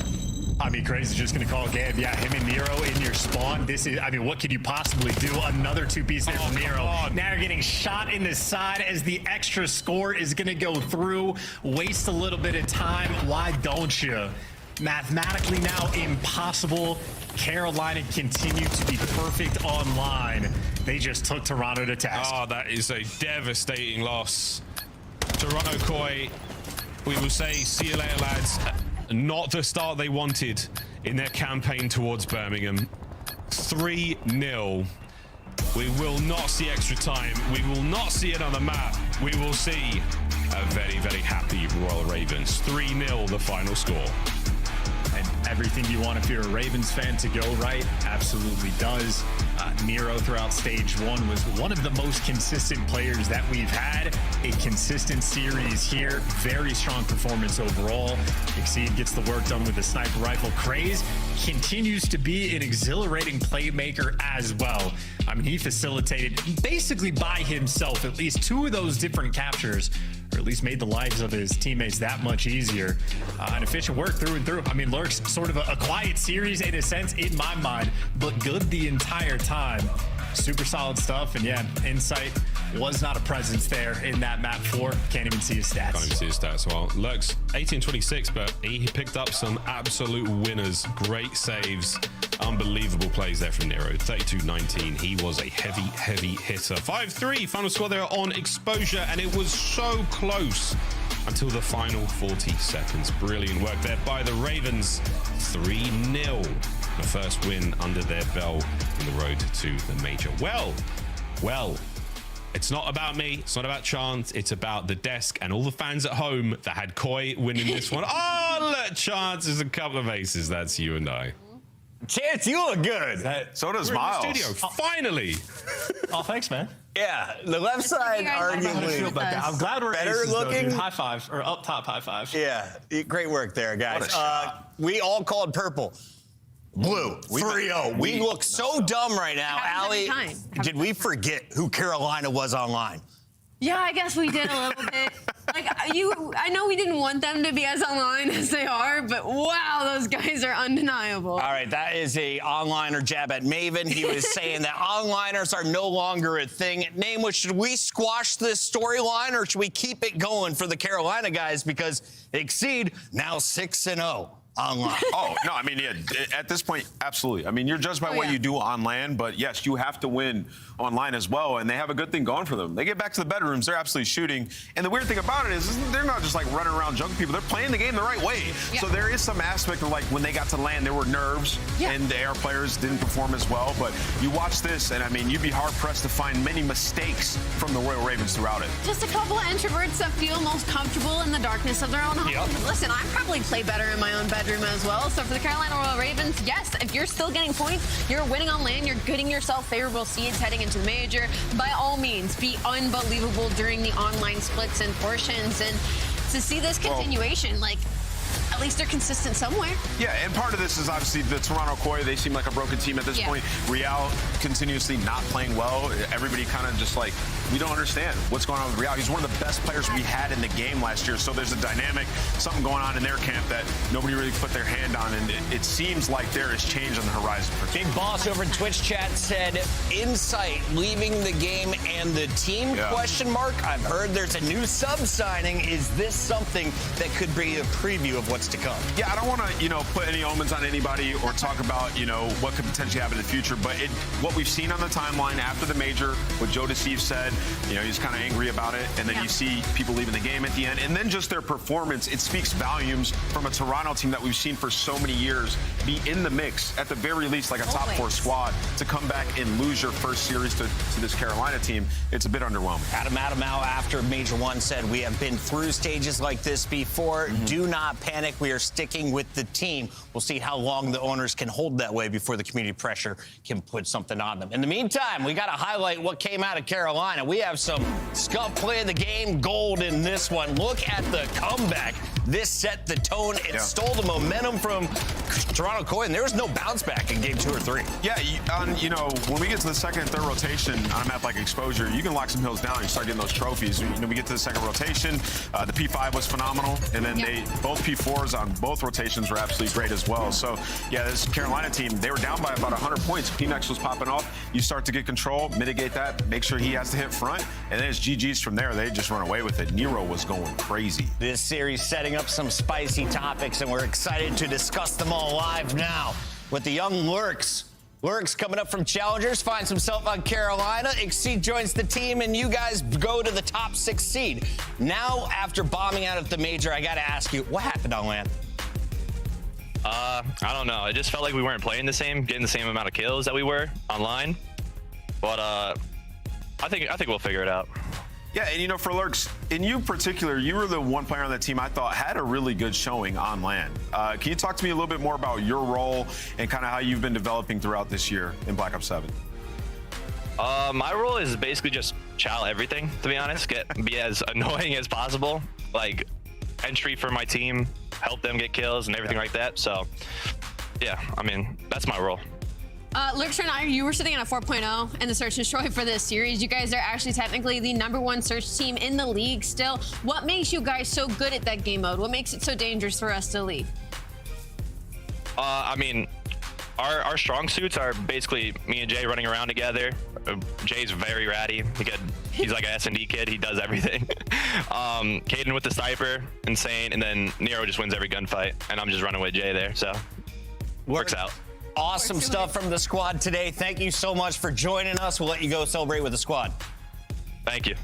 I mean, Craze is just going to call again. Yeah, him and Nero in your spawn. This is, I mean, what could you possibly do? Another two-piece there from Nero. Now you're getting shot in the side as the extra score is going to go through. Waste a little bit of time. Why don't you? Mathematically now impossible. Carolina continue to be perfect online. They just took Toronto to task. Oh, that is a devastating loss. Toronto Koi, we will say, see you later, lads. Not the start they wanted in their campaign towards Birmingham. 3-0. We will not see extra time. We will not see it on the map. We will see a very, very happy Royal Ravens. 3-0 the final score. And everything you want if you're a Ravens fan to go right absolutely does. Nero throughout stage one was one of the most consistent players that we've had. A consistent series here. Very strong performance overall. Exceed gets the work done with the sniper rifle. Craze continues to be an exhilarating playmaker as well. I mean, he facilitated basically by himself at least two of those different captures, or at least made the lives of his teammates that much easier. An efficient work through and through. I mean, Lurks sort of a quiet series in a sense in my mind, but good the entire time. Super solid stuff, and yeah, Insight was not a presence there in that map 4. Can't even see his stats. Can't even see his stats. Well, Lurks 18-26, but he picked up some absolute winners. Great saves. Unbelievable plays there from Nero. 32-19. He was a heavy, heavy hitter. 5-3 final score there on Exposure, and it was so close until the final 40 seconds. Brilliant work there by the Ravens. 3-0. The first win under their belt in the road to the major. Well, Well, it's not about me. It's not about Chance. It's about the desk and all the fans at home that had Koi winning this one. Oh, look, Chance is a couple of aces. That's you and I. Chance, you look good. So does We're Miles. in the studio, finally. Oh, thanks, man. Yeah, the left side arguably I'm glad we're better aces, looking. Though, dude. High five, or up top high five. Yeah, great work there, guys. What a shot. We all called purple. Blue, 3-0. We look so dumb right now. Allie, did we forget who Carolina was online? Yeah, I guess we did a little bit. Like, I know we didn't want them to be as online as they are, but wow, those guys are undeniable. All right, that is a onliner jab at Maven. He was saying that onliners are no longer a thing. Nameless, should we squash this storyline or should we keep it going for the Carolina guys? Because Exceed now 6-0. Online. Oh, no, I mean, yeah, at this point, absolutely. I mean, you're judged by what you do on land, but yes, you have to win online as well, and they have a good thing going for them. They get back to the bedrooms, they're absolutely shooting, and the weird thing about it is they're not just like running around jumping people, they're playing the game the right way. Yeah. So there is some aspect of like when they got to land, there were nerves, and the air players didn't perform as well, but you watch this, and I mean, you'd be hard-pressed to find many mistakes from the Royal Ravens throughout it. Just a couple of introverts that feel most comfortable in the darkness of their own home. Yep. Listen, I probably play better in my own bedroom as well. So for the Carolina Royal Ravens, yes, if you're still getting points, you're winning on land, you're getting yourself favorable seeds heading into major. By all means, be unbelievable during the online splits and portions. And to see this continuation, like, at least they're consistent somewhere. Yeah, and part of this is obviously the Toronto Koi. They seem like a broken team at this point. Real continuously not playing well. Everybody kind of just like, we don't understand what's going on with Real. He's one of the best players we had in the game last year. So there's a dynamic, something going on in their camp that nobody really put their hand on. And it seems like there is change on the horizon for Big Boss over in Twitch chat said, Insight leaving the game and the team, question mark. I've heard there's a new sub signing. Is this something that could be a preview of what's to come? Yeah, I don't want to, put any omens on anybody or talk about, what could potentially happen in the future. But what we've seen on the timeline after the major, what Joe DeCeive said, he's kind of angry about it. And then you see people leaving the game at the end. And then just their performance, it speaks volumes from a Toronto team that we've seen for so many years be in the mix, at the very least, like a top 4 squad. To come back and lose your first series to this Carolina team, it's a bit underwhelming. Adam Adamau after Major 1 said, we have been through stages like this before. Do not panic. We are sticking with the team. We'll see how long the owners can hold that way before the community pressure can put something on them. In the meantime, we got to highlight what came out of Carolina. We have some Scuff play the game gold in this one. Look at the comeback. This set the tone. It stole the momentum from Toronto Koi, and there was no bounce back in game 2 or 3. Yeah, when we get to the second and third rotation on a map like Exposure, you can lock some hills down and you start getting those trophies. We get to the second rotation. The P5 was phenomenal, and then both P4s on both rotations were absolutely great as well. So, yeah, this Carolina team, they were down by about 100 points. P-Nex was popping off. You start to get control, mitigate that, make sure he has to hit front, and then it's GG's from there. They just run away with it. Nero was going crazy. This series setting up some spicy topics, and we're excited to discuss them all live now with the young Lurks. Lurks coming up from Challengers, finds himself on Carolina. Exceed joins the team, and you guys go to the top 6 seed. Now, after bombing out at the major, I got to ask you, what happened on land? I don't know. It just felt like we weren't playing the same, getting the same amount of kills that we were online. But I think we'll figure it out. Yeah, and for Lurks, in you particular, you were the one player on the team I thought had a really good showing on land. Can you talk to me a little bit more about your role and kind of how you've been developing throughout this year in Black Ops 7? My role is basically just chow everything, to be honest. Be as annoying as possible. Like, entry for my team, help them get kills and everything like that. So, yeah, I mean, that's my role. Lurks, you were sitting on a 4.0 in the Search and Destroy for this series. You guys are actually technically the #1 search team in the league still. What makes you guys so good at that game mode? What makes it so dangerous for us to leave? I mean, our strong suits are basically me and Jay running around together. Jay's very ratty. He's like an S&D kid. He does everything. Caden with the sniper, insane. And then Nero just wins every gunfight. And I'm just running with Jay there. So, works out. Awesome stuff from the squad today. Thank you so much for joining us. We'll let you go celebrate with the squad. Thank you.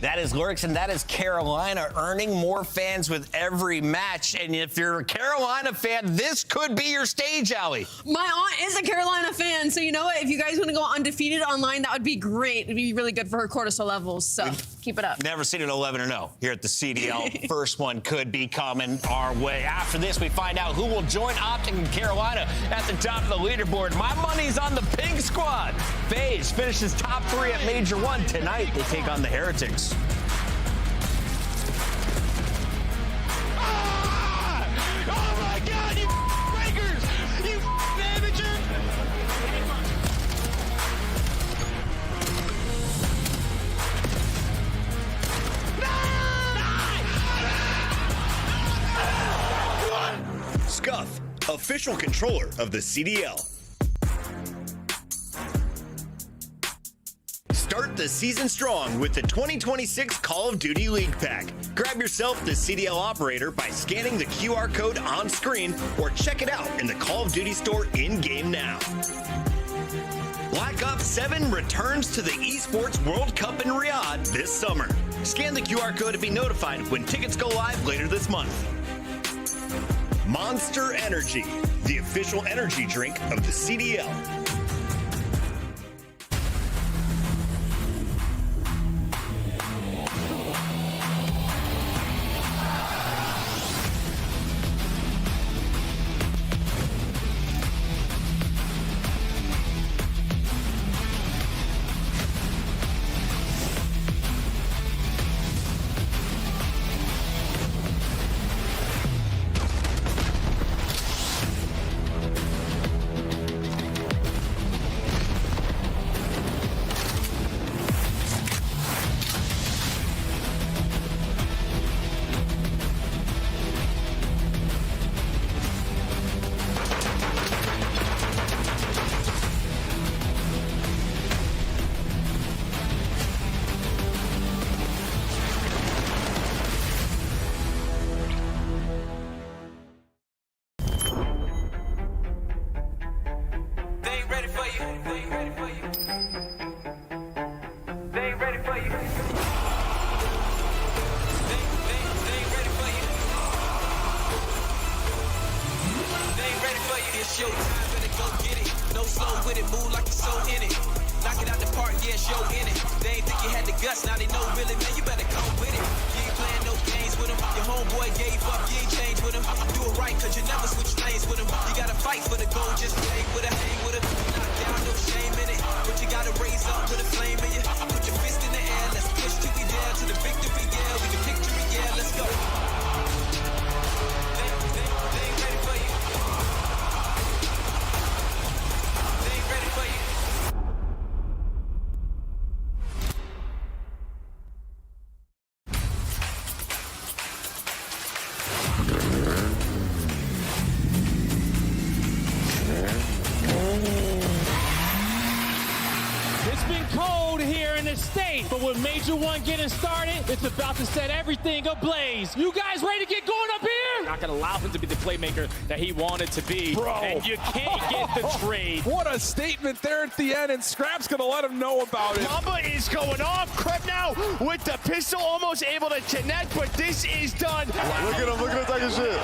That is Lurks, and that is Carolina earning more fans with every match. And if you're a Carolina fan, this could be your stage, Allie. My aunt is a Carolina fan, so you know what? If you guys want to go undefeated online, that would be great. It'd be really good for her cortisol levels, so keep it up. Never seen an 11-0 here at the CDL. First one could be coming our way. After this, we find out who will join Optic in Carolina at the top of the leaderboard. My money's on the Pink Squad. FaZe finishes top 3 at Major 1 tonight. They take on the Heretics. Oh my God, you breakers! You amateur! Scuff, official controller of the CDL. Start the season strong with the 2026 Call of Duty League Pack. Grab yourself the CDL operator by scanning the QR code on screen or check it out in the Call of Duty store in-game now. Black Ops 7 returns to the Esports World Cup in Riyadh this summer. Scan the QR code to be notified when tickets go live later this month. Monster Energy, the official energy drink of the CDL. But with Major 1 getting started, it's about to set everything ablaze. You guys ready to get going up here? Not going to allow him to be the playmaker that he wanted to be. Bro. And you can't get the trade. What a statement there at the end, and Scrap's going to let him know about it. Mamba is going off. Kreb now with the pistol, almost able to connect, but this is done. Look at him talking shit.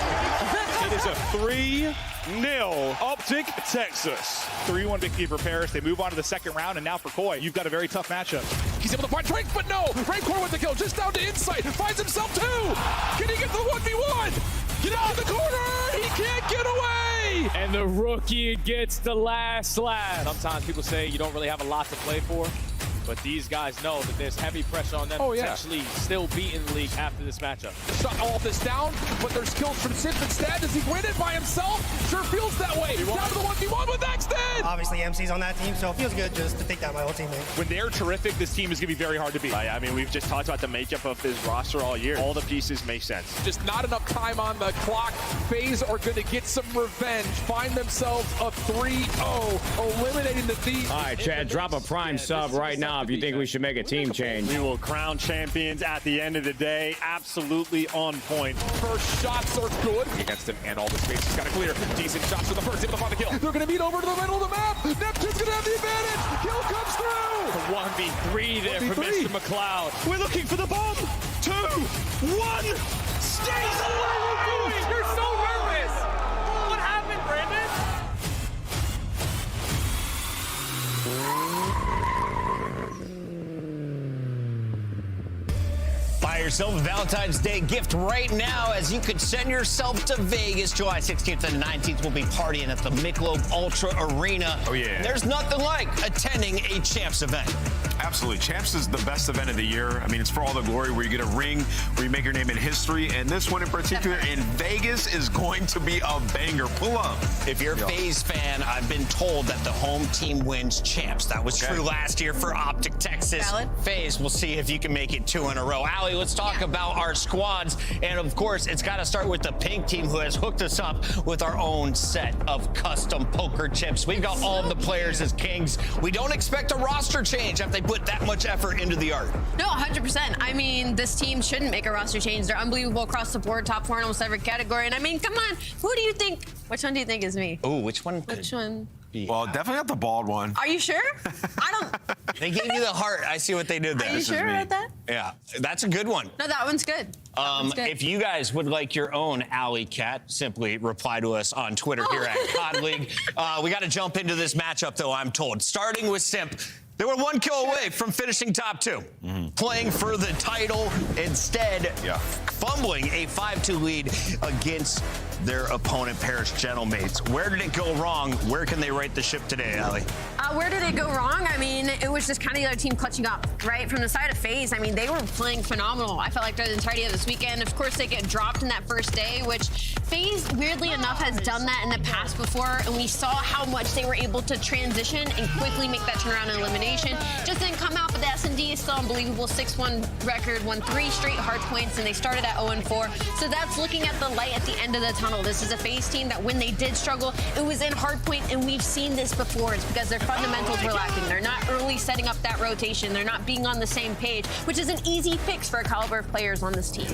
It is a 3-0 Optic Texas. 3-1 victory for Paris. They move on to the second round, and now for Koi, you've got a very tough matchup. He's able to find Drake, but no. Raincore with the kill, just down to Insight. Finds himself 2. Can he get the 1v1? Get out of the corner. He can't get away. And the rookie gets the last slap. Sometimes people say you don't really have a lot to play for. But these guys know that there's heavy pressure on them to potentially still be in the league after this matchup. Shut all this down, but there's kills from Sith instead. Does he win it by himself? Sure feels that way. Down to the 1v1 with Exton! Obviously, MC's on that team, so it feels good just to take down my whole teammate. When they're terrific, this team is going to be very hard to beat. I mean, we've just talked about the makeup of this roster all year. All the pieces make sense. Just not enough time on the clock. FaZe are going to get some revenge. Find themselves a 3-0, eliminating the Thief. All right, Chad, drop a prime sub right now now if you think we should make a team change. We will crown champions at the end of the day. Absolutely on point. First shots are good against him, and all the space he's got to clear. Decent shots for the first, able to find the kill. They're going to meet over to the middle of the map. Neptune's going to have the advantage. Kill comes through. A 1v3 there for Mr. McLeod. We're looking for the bomb. 2, 1. Stays alive. You're so nervous. What happened, Brandon? Buy yourself a Valentine's Day gift right now, as you could send yourself to Vegas. July 16th and 19th, we'll be partying at the Michelob Ultra Arena. Oh, yeah. And there's nothing like attending a Champs event. Absolutely. Champs is the best event of the year. I mean, it's for all the glory, where you get a ring, where you make your name in history. And this one in particular in Vegas is going to be a banger. Pull up. If you're a FaZe fan, I've been told that the home team wins Champs. That was true last year for Optic Texas. Valid. FaZe, we'll see if you can make it 2 in a row. Allie, let's talk about our squads. And of course, it's got to start with the pink team, who has hooked us up with our own set of custom poker chips. We've got all of the players as kings. We don't expect a roster change if they put that much effort into the art. No, 100%. I mean, this team shouldn't make a roster change. They're unbelievable across the board, top 4 in almost every category. And I mean, come on, who do you think? Which one do you think is me? Oh, which one? Which one? Well, definitely not the bald one. Are you sure? I don't. They gave you the heart. I see what they did there. Are you sure about that? Yeah, that's a good one. No, that one's good. If you guys would like your own Alley Cat, simply reply to us on Twitter here at COD League. We got to jump into this matchup, though, I'm told. Starting with Simp. They were 1 kill away from finishing top 2. Playing for the title, instead fumbling a 5-2 lead against their opponent, Paris Gentlemates. Where did it go wrong? Where can they right the ship today, Allie? Where did it go wrong? I mean, it was just kind of the other team clutching up, right? From the side of FaZe, I mean, they were playing phenomenal. I felt like through the entirety of this weekend. Of course, they get dropped in that first day, which FaZe, weirdly enough, has done that in the past before, and we saw how much they were able to transition and quickly make that turnaround and elimination. Just didn't come out, but the S&D is still unbelievable. 6-1 record, won 3 straight hard points, and they started at 0-4. So that's looking at the light at the end of the tunnel. This is a FaZe team that when they did struggle, it was in hard point, and we've seen this before. It's because their fundamentals were lacking. They're not early setting up that rotation. They're not being on the same page, which is an easy fix for a caliber of players on this team.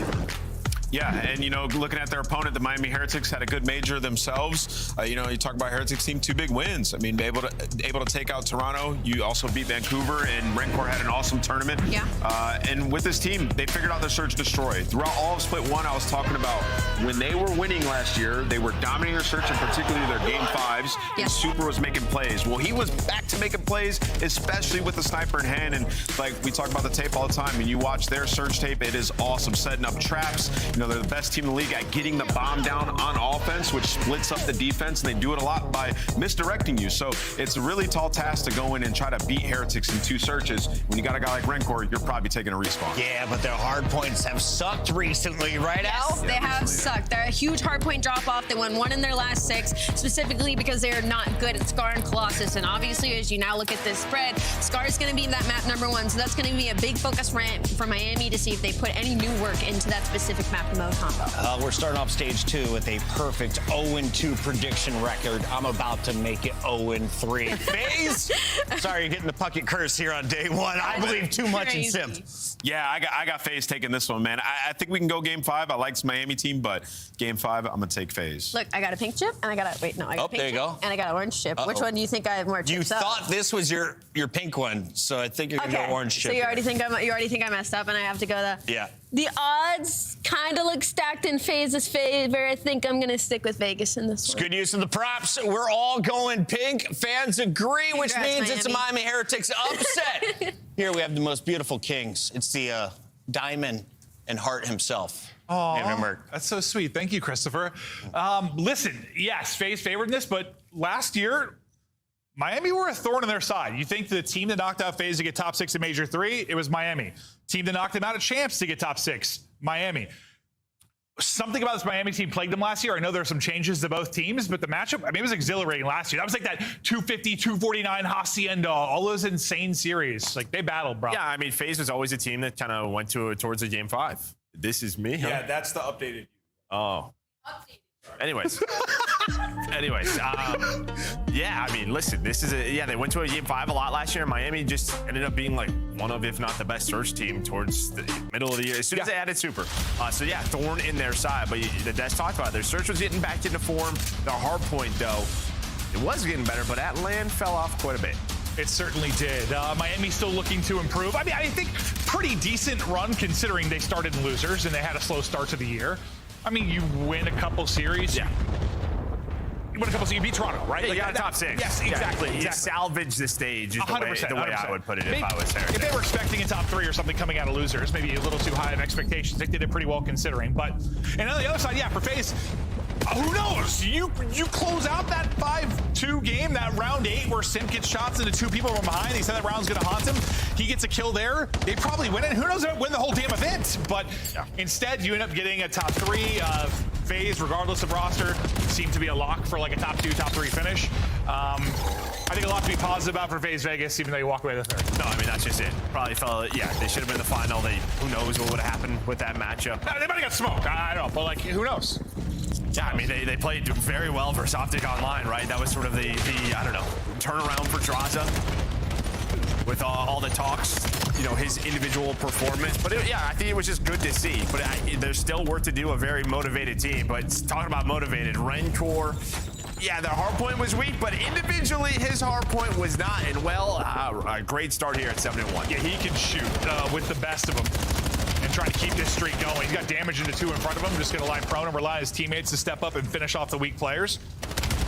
Yeah, and, you know, looking at their opponent, the Miami Heretics had a good major themselves. You know, you talk about Heretics team, 2 big wins. I mean, able to take out Toronto. You also beat Vancouver, and Rancor had an awesome tournament. Yeah. And with this team, they figured out their search and destroy. Throughout all of Split 1, I was talking about when they were winning last year, they were dominating their search, and particularly their game 5s. Yeah. And Super was making plays. Well, he was back to making plays, especially with the sniper in hand. And like we talk about the tape all the time, and you watch their search tape, it is awesome. Setting up traps. You know, they're the best team in the league at getting the bomb down on offense, which splits up the defense, and they do it a lot by misdirecting you. So it's a really tall task to go in and try to beat Heretics in 2 searches. When you got a guy like Rancor, you're probably taking a respawn. Yeah, but their hard points have sucked recently, right, Al? Yes, they have sucked. They're a huge hard point drop-off. They won 1 in their last 6, specifically because they're not good at Scar and Colossus. And obviously, as you now look at this spread, Scar is going to be that map #1. So that's going to be a big focus for Miami to see if they put any new work into that specific map mode combo. We're starting off stage 2 with a perfect 0-2 prediction record. I'm about to make it 0-3. FaZe? Sorry, you're getting the Puckett curse here on day 1. I believe too much in Simp. Yeah, I got FaZe taking this one, man. I think we can go game 5. I like this Miami team, but game 5, I'm going to take FaZe. Look, I got a pink chip, and I got a, I got a pink there you chip, go. and I got an orange chip. Which one do you think I have more chips? You thought this was your pink one, so I think you're going to go orange chip. So you already think I messed up, and I have to go the... Yeah. The odds kind of look stacked in FaZe's favor. I think I'm going to stick with Vegas in this one. Good use of the props. We're all going pink. Fans agree, which means it's a Miami Heretics upset. Here we have the most beautiful kings. It's the Diamond and Heart himself. Oh, that's so sweet. Thank you, Christopher. Listen, yes, FaZe favored this, but last year, Miami were a thorn in their side. You think the team that knocked out FaZe to get top 6 in Major 3, it was Miami. Team that knocked them out at Champs to get top 6, Miami. Something about this Miami team plagued them last year. I know there are some changes to both teams, but the matchup, I mean, it was exhilarating last year. That was like that 250, 249 Hacienda, all those insane series. Like, they battled, bro. Yeah, I mean, FaZe was always a team that kind of went towards a game 5. This is me, huh? Yeah, that's the updated. Oh. Anyways. Yeah, I mean, listen, this is they went to a game 5 a lot last year. Miami just ended up being like one of, if not the best Surge team towards the middle of the year, as soon as they added Super. So yeah, thorn in their side, but the Des talked about it. Their Surge was getting back into form. Their hard point, though, it was getting better, but at land fell off quite a bit. It certainly did. Miami's still looking to improve. I mean, I think pretty decent run considering they started in losers and they had a slow start to the year. I mean, you win a couple series. Yeah. You win a couple series. You beat Toronto, right? Yeah, you got a top 6. Yes, exactly. You salvage the stage is 100%, the way I would put it maybe, if I was there. If they were expecting a top 3 or something coming out of losers, maybe a little too high of expectations. They did it pretty well considering. But, and on the other side, yeah, for FaZe, who knows? You close out that 5-2 game, that round 8 where Simp gets shots into 2 people from behind. He said that round's going to haunt him. He gets a kill there. They probably win it. Who knows? They win the whole damn event. But instead, you end up getting a top 3. FaZe, regardless of roster, seemed to be a lock for like a top 2, top 3 finish. I think a lot to be positive about for FaZe Vegas, even though you walk away the 3rd. No, I mean, that's just it. Probably felt, they should have been the final. Who knows what would have happened with that matchup. They might have got smoked. I don't know, but like, who knows? Yeah, I mean, they played very well versus Optic Online, right? That was sort of the I don't know, turnaround for Draza with all the talks, his individual performance. But I think it was just good to see. But there's still work to do, a very motivated team. But talking about motivated, Rencor, yeah, their hard point was weak, but individually his hard point was not. And a great start here at 7-1. Yeah, he can shoot with the best of them. And trying to keep this streak going. He's got damage into 2 in front of him. Just going to lie prone and rely on his teammates to step up and finish off the weak players.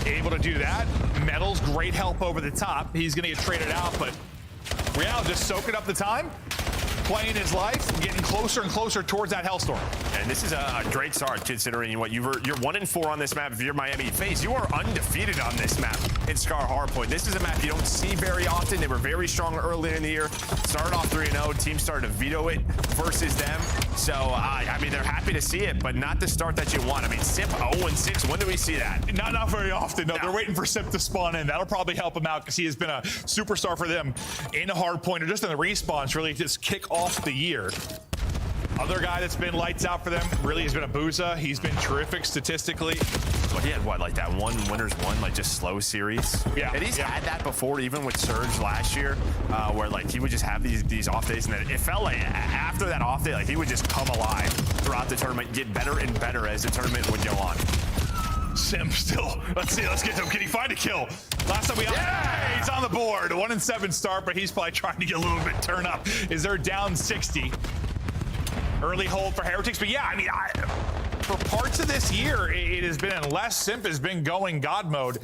Able to do that. Metal's great help over the top. He's going to get traded out, but Real just soaking up the time, playing his life, getting closer and closer towards that Hellstorm. And this is a great start considering what you're 1-4 on this map. If you're Miami FaZe, you are undefeated on this map in Scar Hardpoint. This is a map you don't see very often. They were very strong earlier in the year. Started off 3-0. Team started to veto it versus them. So, I mean, they're happy to see it, but not the start that you want. I mean, Simp 0-6. When do we see that? Not very often. No, they're waiting for Simp to spawn in. That'll probably help him out because he has been a superstar for them in Hardpoint or just in the respawns. Really, just kick off the year. Other guy that's been lights out for them really has been Abuza. He's been terrific statistically. But he had like that one winners one, like just slow series. Yeah. And he's had that before, even with Surge last year, where like he would just have these off days, and then it felt like after that off day, like he would just come alive throughout the tournament, get better and better as the tournament would go on. Sim still. Let's get to him. Can he find a kill? Last time he's on the board. 1-7 start, but he's probably trying to get a little bit turned up. Is there down 60? Early hold for Heretics, but yeah, I mean, for parts of this year, it has been, unless Simp has been going God mode,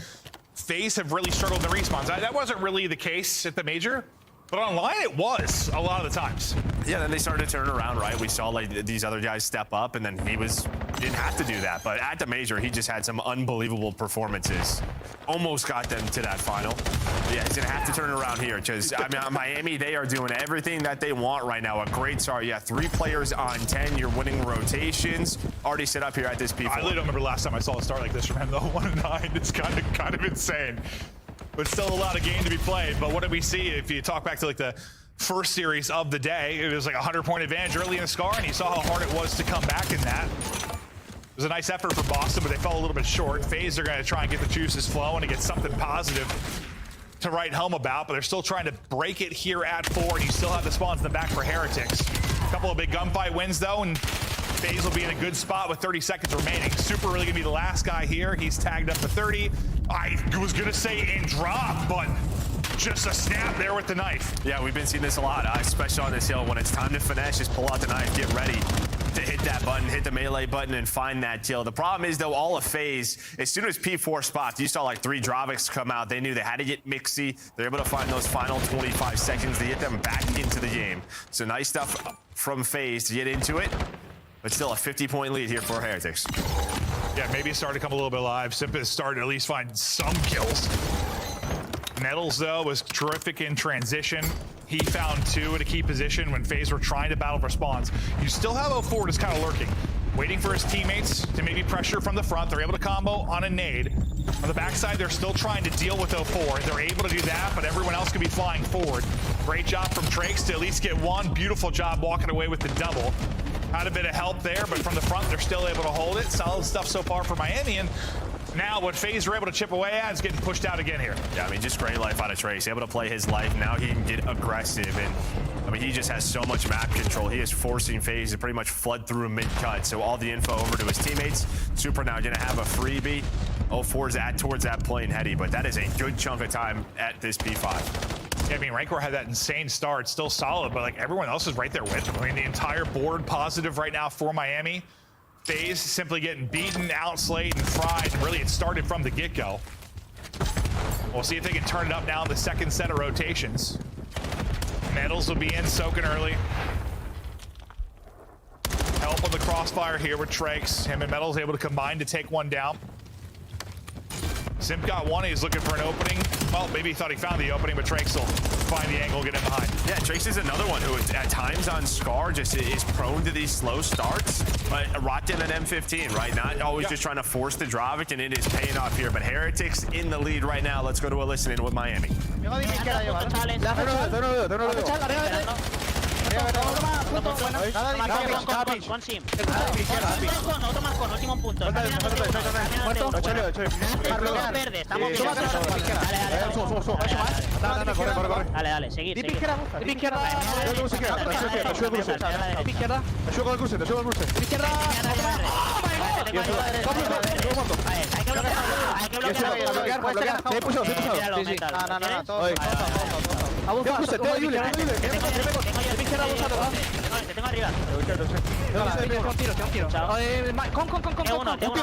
FaZe have really struggled in the respawns. That wasn't really the case at the major, but online it was a lot of the times. Yeah, then they started to turn around, right? We saw like these other guys step up, and then he didn't have to do that. But at the major, he just had some unbelievable performances. Almost got them to that final. Yeah, he's gonna have to turn it around here because I mean, Miami, they are doing everything that they want right now. A great start. Yeah, 3 players on 10. You're winning rotations. Already set up here at this P4. I really don't remember last time I saw a start like this from him though. 1-9. It's kind of insane. But still a lot of game to be played. But what did we see? If you talk back to like the first series of the day, it was like a 100-point advantage early in the Scar, and you saw how hard it was to come back in that. It was a nice effort for Boston, but they fell a little bit short. FaZe are going to try and get the juices flowing and get something positive to write home about, but they're still trying to break it here at 4, and you still have the spawns in the back for Heretics. A couple of big gunfight wins, though, and FaZe will be in a good spot with 30 seconds remaining. Super really going to be the last guy here. He's tagged up to 30. I was going to say in drop, but just a snap there with the knife. Yeah, we've been seeing this a lot, especially on this hill. When it's time to finesse, just pull out the knife, get ready to hit that button, hit the melee button, and find that kill. The problem is, though, all of FaZe, as soon as P4 spots, you saw like 3 Dravics come out. They knew they had to get Mixy. They're able to find those final 25 seconds to get them back into the game. So nice stuff from FaZe to get into it, but still a 50-point lead here for Heretics. Yeah, maybe it's starting to come a little bit alive. Simp is starting to at least find some kills. Nettles, though, was terrific in transition. He found 2 at a key position when FaZe were trying to battle for spawns. You still have 04 just kind of lurking, waiting for his teammates to maybe pressure from the front. They're able to combo on a nade. On the backside, they're still trying to deal with 04. They're able to do that, but everyone else can be flying forward. Great job from Trakes to at least get 1. Beautiful job walking away with the double. Had a bit of help there, but from the front, they're still able to hold it. Solid stuff so far for Miami, and Now, what FaZe were able to chip away at is getting pushed out again here. Yeah, I mean, just great life out of Trace. Able to play his life. Now he can get aggressive. And, I mean, he just has so much map control. He is forcing FaZe to pretty much flood through mid-cut. So all the info over to his teammates. Super now going to have a freebie. 0-4's towards that plane heady. But that is a good chunk of time at this P5. Yeah, I mean, Rancor had that insane start. Still solid, but, like, everyone else is right there with him. I mean, the entire board positive right now for Miami. FaZe simply getting beaten, outslayed, and fried. Really, it started from the get-go. We'll see if they can turn it up now in the second set of rotations. Metals will be in, soaking early. Help on the crossfire here with Trakes. Him and Metals able to combine to take one down. Simp got one. He's looking for an opening. Well, maybe he thought he found the opening, but Trakes will find the angle, get in behind. Yeah, Trakes is another one who at times on Scar just is prone to these slow starts. But rocked in an M15, right? Not always just trying to force the Dravic, and it is paying off here. But Heretics in the lead right now. Let's go to a listening with Miami. Dale, seguir. Tip izquierda. Ayuda con el cruce, Tip izquierda. Hay que bloquear. Te tengo arriba. Con.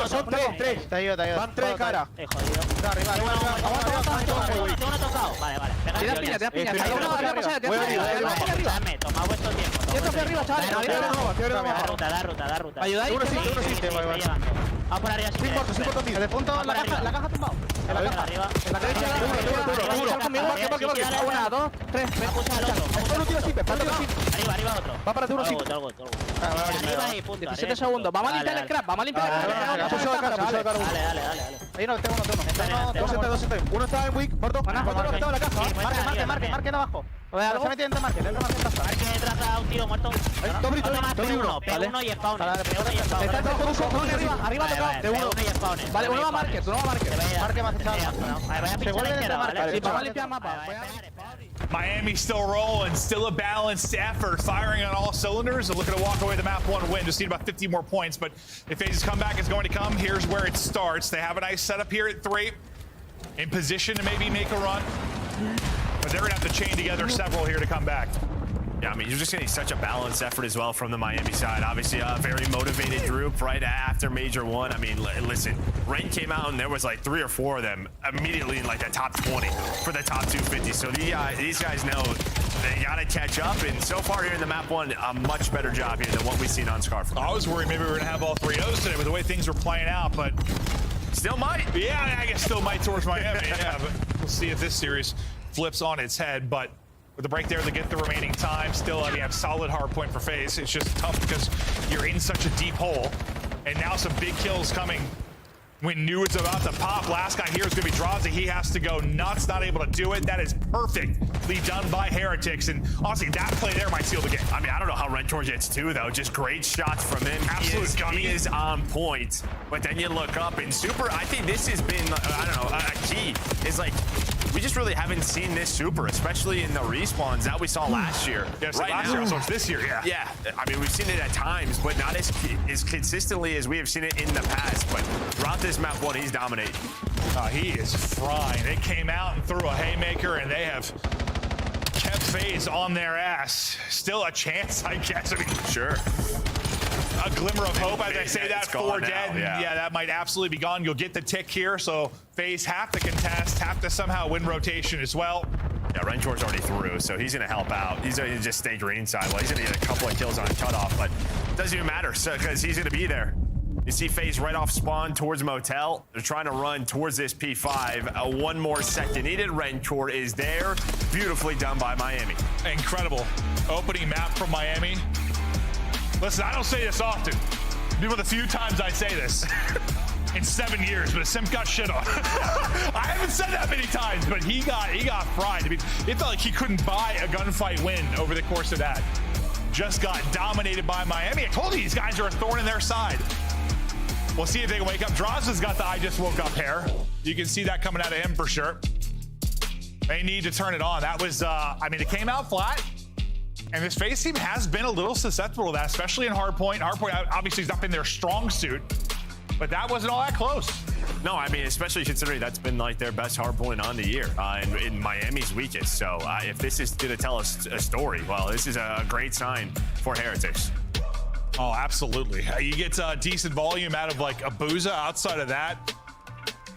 Son tres. Te ayudo. Van tres de cara. Arriba. Tengo uno tocado. Vale. Te das piña. Toma vuestro tiempo. Arriba, chavales. Da ruta. ¿Ayudáis? Uno sí. Vamos por arriba. Sí importa. De punto, la caja tumbado. Arriba. En la derecha. Conmigo. Una, dos, tres. Arriba otro. Va para uno sí. Arriba y punto. 17 segundos. Vamos a limpiar el scrap. Dale. Ahí no, tengo uno. Dos. Uno está en Wick, muerto. Otro está en la caja. Marquen abajo. Se mete dentro de marquen. Marquen traza un tiro muerto. Uno. P1 y spawner. Arriba tocado. De uno. P1 y spawner. Vale, uno va a market. Marque más echado. Se vuelve dentro de market. Vamos a limpiar mapa. Miami still rolling, still a balanced effort, firing on all cylinders, and looking to walk away the map one win. Just need about 50 more points, but if FaZe's comeback is going to come, here's where it starts. They have a nice setup here at 3, in position to maybe make a run, but they're going to have to chain together several here to come back. Yeah, I mean, you're just getting such a balanced effort as well from the Miami side. Obviously, a very motivated group right after Major 1. I mean, listen, Rank came out and there was like 3 or 4 of them immediately in like the top 20 for the top 250. So these guys know they got to catch up. And so far here in the map 1, a much better job here than what we've seen on Scarf. I was worried maybe we were going to have all 3 O's today with the way things were playing out, but still might. Yeah, I guess still might towards Miami. Yeah, but we'll see if this series flips on its head. But with the break there, they get the remaining time. Still, I mean, a solid hard point for FaZe. It's just tough because you're in such a deep hole. And now some big kills coming. When knew it's about to pop, last guy here is going to be Draza. He has to go nuts, not able to do it. That is perfectly done by Heretics. And honestly, that play there might seal the game. I mean, I don't know how Rentor gets 2, though. Just great shots from him. He is on point. But then you look up, and Super, I think this has been, I don't know, a key. Is like, we just really haven't seen this Super, especially in the respawns that we saw last year. Yeah, so last year, so it's this year, yeah. Yeah, I mean, we've seen it at times, but not as consistently as we have seen it in the past. But throughout this map 1, he's dominating. He is frying. They came out and threw a haymaker, and they have kept FaZe on their ass. Still a chance, I guess. I mean, sure. A glimmer of hope, as I say that, 4 dead. Yeah, that might absolutely be gone. You'll get the tick here, so FaZe have to contest, have to somehow win rotation as well. Yeah, Rentor's already through, so he's going to help out. He's going to just stay green side. Well, he's going to get a couple of kills on cutoff, but it doesn't even matter because he's going to be there. You see FaZe right off spawn towards Motel. They're trying to run towards this P5. 1 more second needed. Rentor is there. Beautifully done by Miami. Incredible opening map from Miami. Listen, I don't say this often. Be one of the few times I say this in 7 years, but Simp got shit on. I haven't said that many times, but he got fried. I mean, it felt like he couldn't buy a gunfight win over the course of that. Just got dominated by Miami. I told you these guys are a thorn in their side. We'll see if they can wake up. Draza's got the I just woke up hair. You can see that coming out of him for sure. They need to turn it on. That was, I mean, it came out flat. And this FaZe team has been a little susceptible to that, especially in hardpoint. Hardpoint obviously has not been their strong suit, but that wasn't all that close. No, I mean, especially considering that's been like their best hardpoint on the year, and in Miami's weakest. So if this is going to tell us a story, well, this is a great sign for Heretics. Oh, absolutely. You get decent volume out of like Abuza. Outside of that,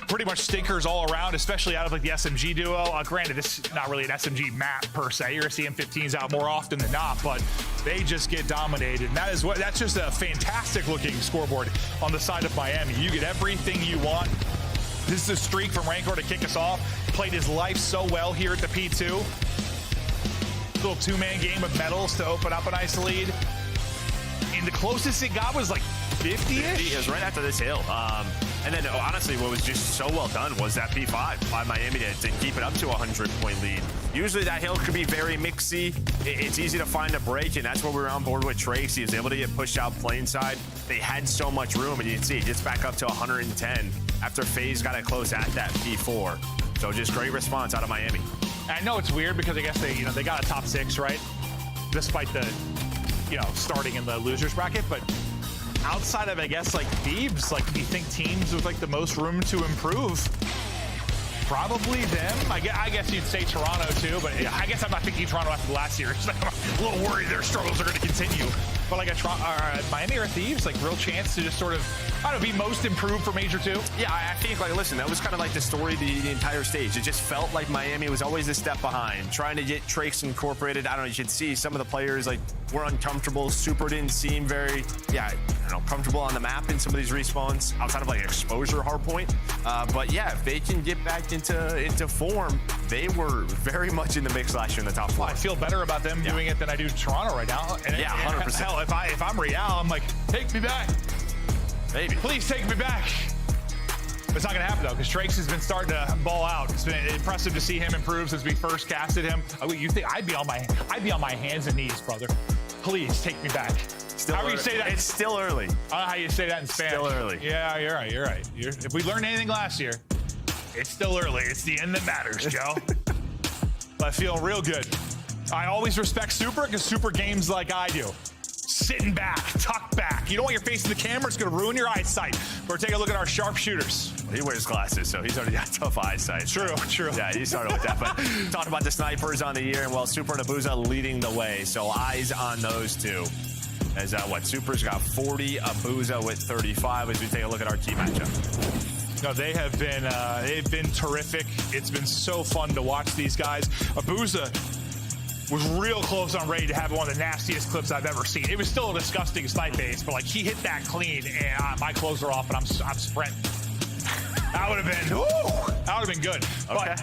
pretty much stinkers all around, especially out of like the SMG duo. Granted, this is not really an SMG map per se. You're gonna see M15s out more often than not, but they just get dominated. And that's just a fantastic looking scoreboard on the side of Miami. You get everything you want. This is a streak from Rancor to kick us off. Played his life so well here at the P2. Little two-man game of medals to open up a nice lead. And the closest it got was like 50-ish? It was right after this hill. And then, honestly, what was just so well done was that P5 by Miami to keep it up to a 100-point lead. Usually that hill could be very mixy. It's easy to find a break, and that's where we were on board with Trace. He was able to get pushed out plane side. They had so much room, and you can see it gets back up to 110 after FaZe got it close at that P4. So just great response out of Miami. I know it's weird because I guess they got a top 6, right? Despite the, starting in the losers bracket, but outside of, I guess, like Thebes, like, do you think teams with like the most room to improve? Probably them. I guess you'd say Toronto too, but I guess I'm not thinking Toronto after the last year. I'm a little worried their struggles are going to continue. But like a Miami or Thieves, like real chance to just sort of, I don't know, be most improved for Major 2. Yeah, I think, like, listen, that was kind of like the story the entire stage. It just felt like Miami was always a step behind, trying to get Trace incorporated. I don't know, you should see some of the players, like, were uncomfortable. Super didn't seem very, comfortable on the map in some of these respawns outside of, like, exposure hardpoint. But, yeah, if they can get back into form, they were very much in the mix last year in the top 4. Well, I feel better about them doing it than I do Toronto right now. And 100%. Hell, if I'm Real, I'm like, take me back. Maybe. Please take me back. It's not going to happen, though, because Trace has been starting to ball out. It's been impressive to see him improve since we first casted him. You think I'd be on my hands and knees, brother. Please take me back. How do you say that? It's still early. I don't know how you say that in Spanish. Still early. Yeah, you're right. If we learned anything last year, it's still early. It's the end that matters, Joe. But I feel real good. I always respect Super because Super games like I do. Sitting back, tucked back. You don't want your face in the camera, it's going to ruin your eyesight. We're taking a look at our sharpshooters. He wears glasses, so he's already got tough eyesight. True. Yeah, he started with that. But talking about the snipers on the year, and well, Super and Abuza leading the way. So eyes on those two. As Super's got 40, Abuza with 35 as we take a look at our key matchup. No, they have been, they've been terrific. It's been so fun to watch these guys. Abuza was real close on ready to have one of the nastiest clips I've ever seen. It was still a disgusting snipe base, but like he hit that clean, and my clothes are off, and I'm sprinting. That would have been good. Okay. But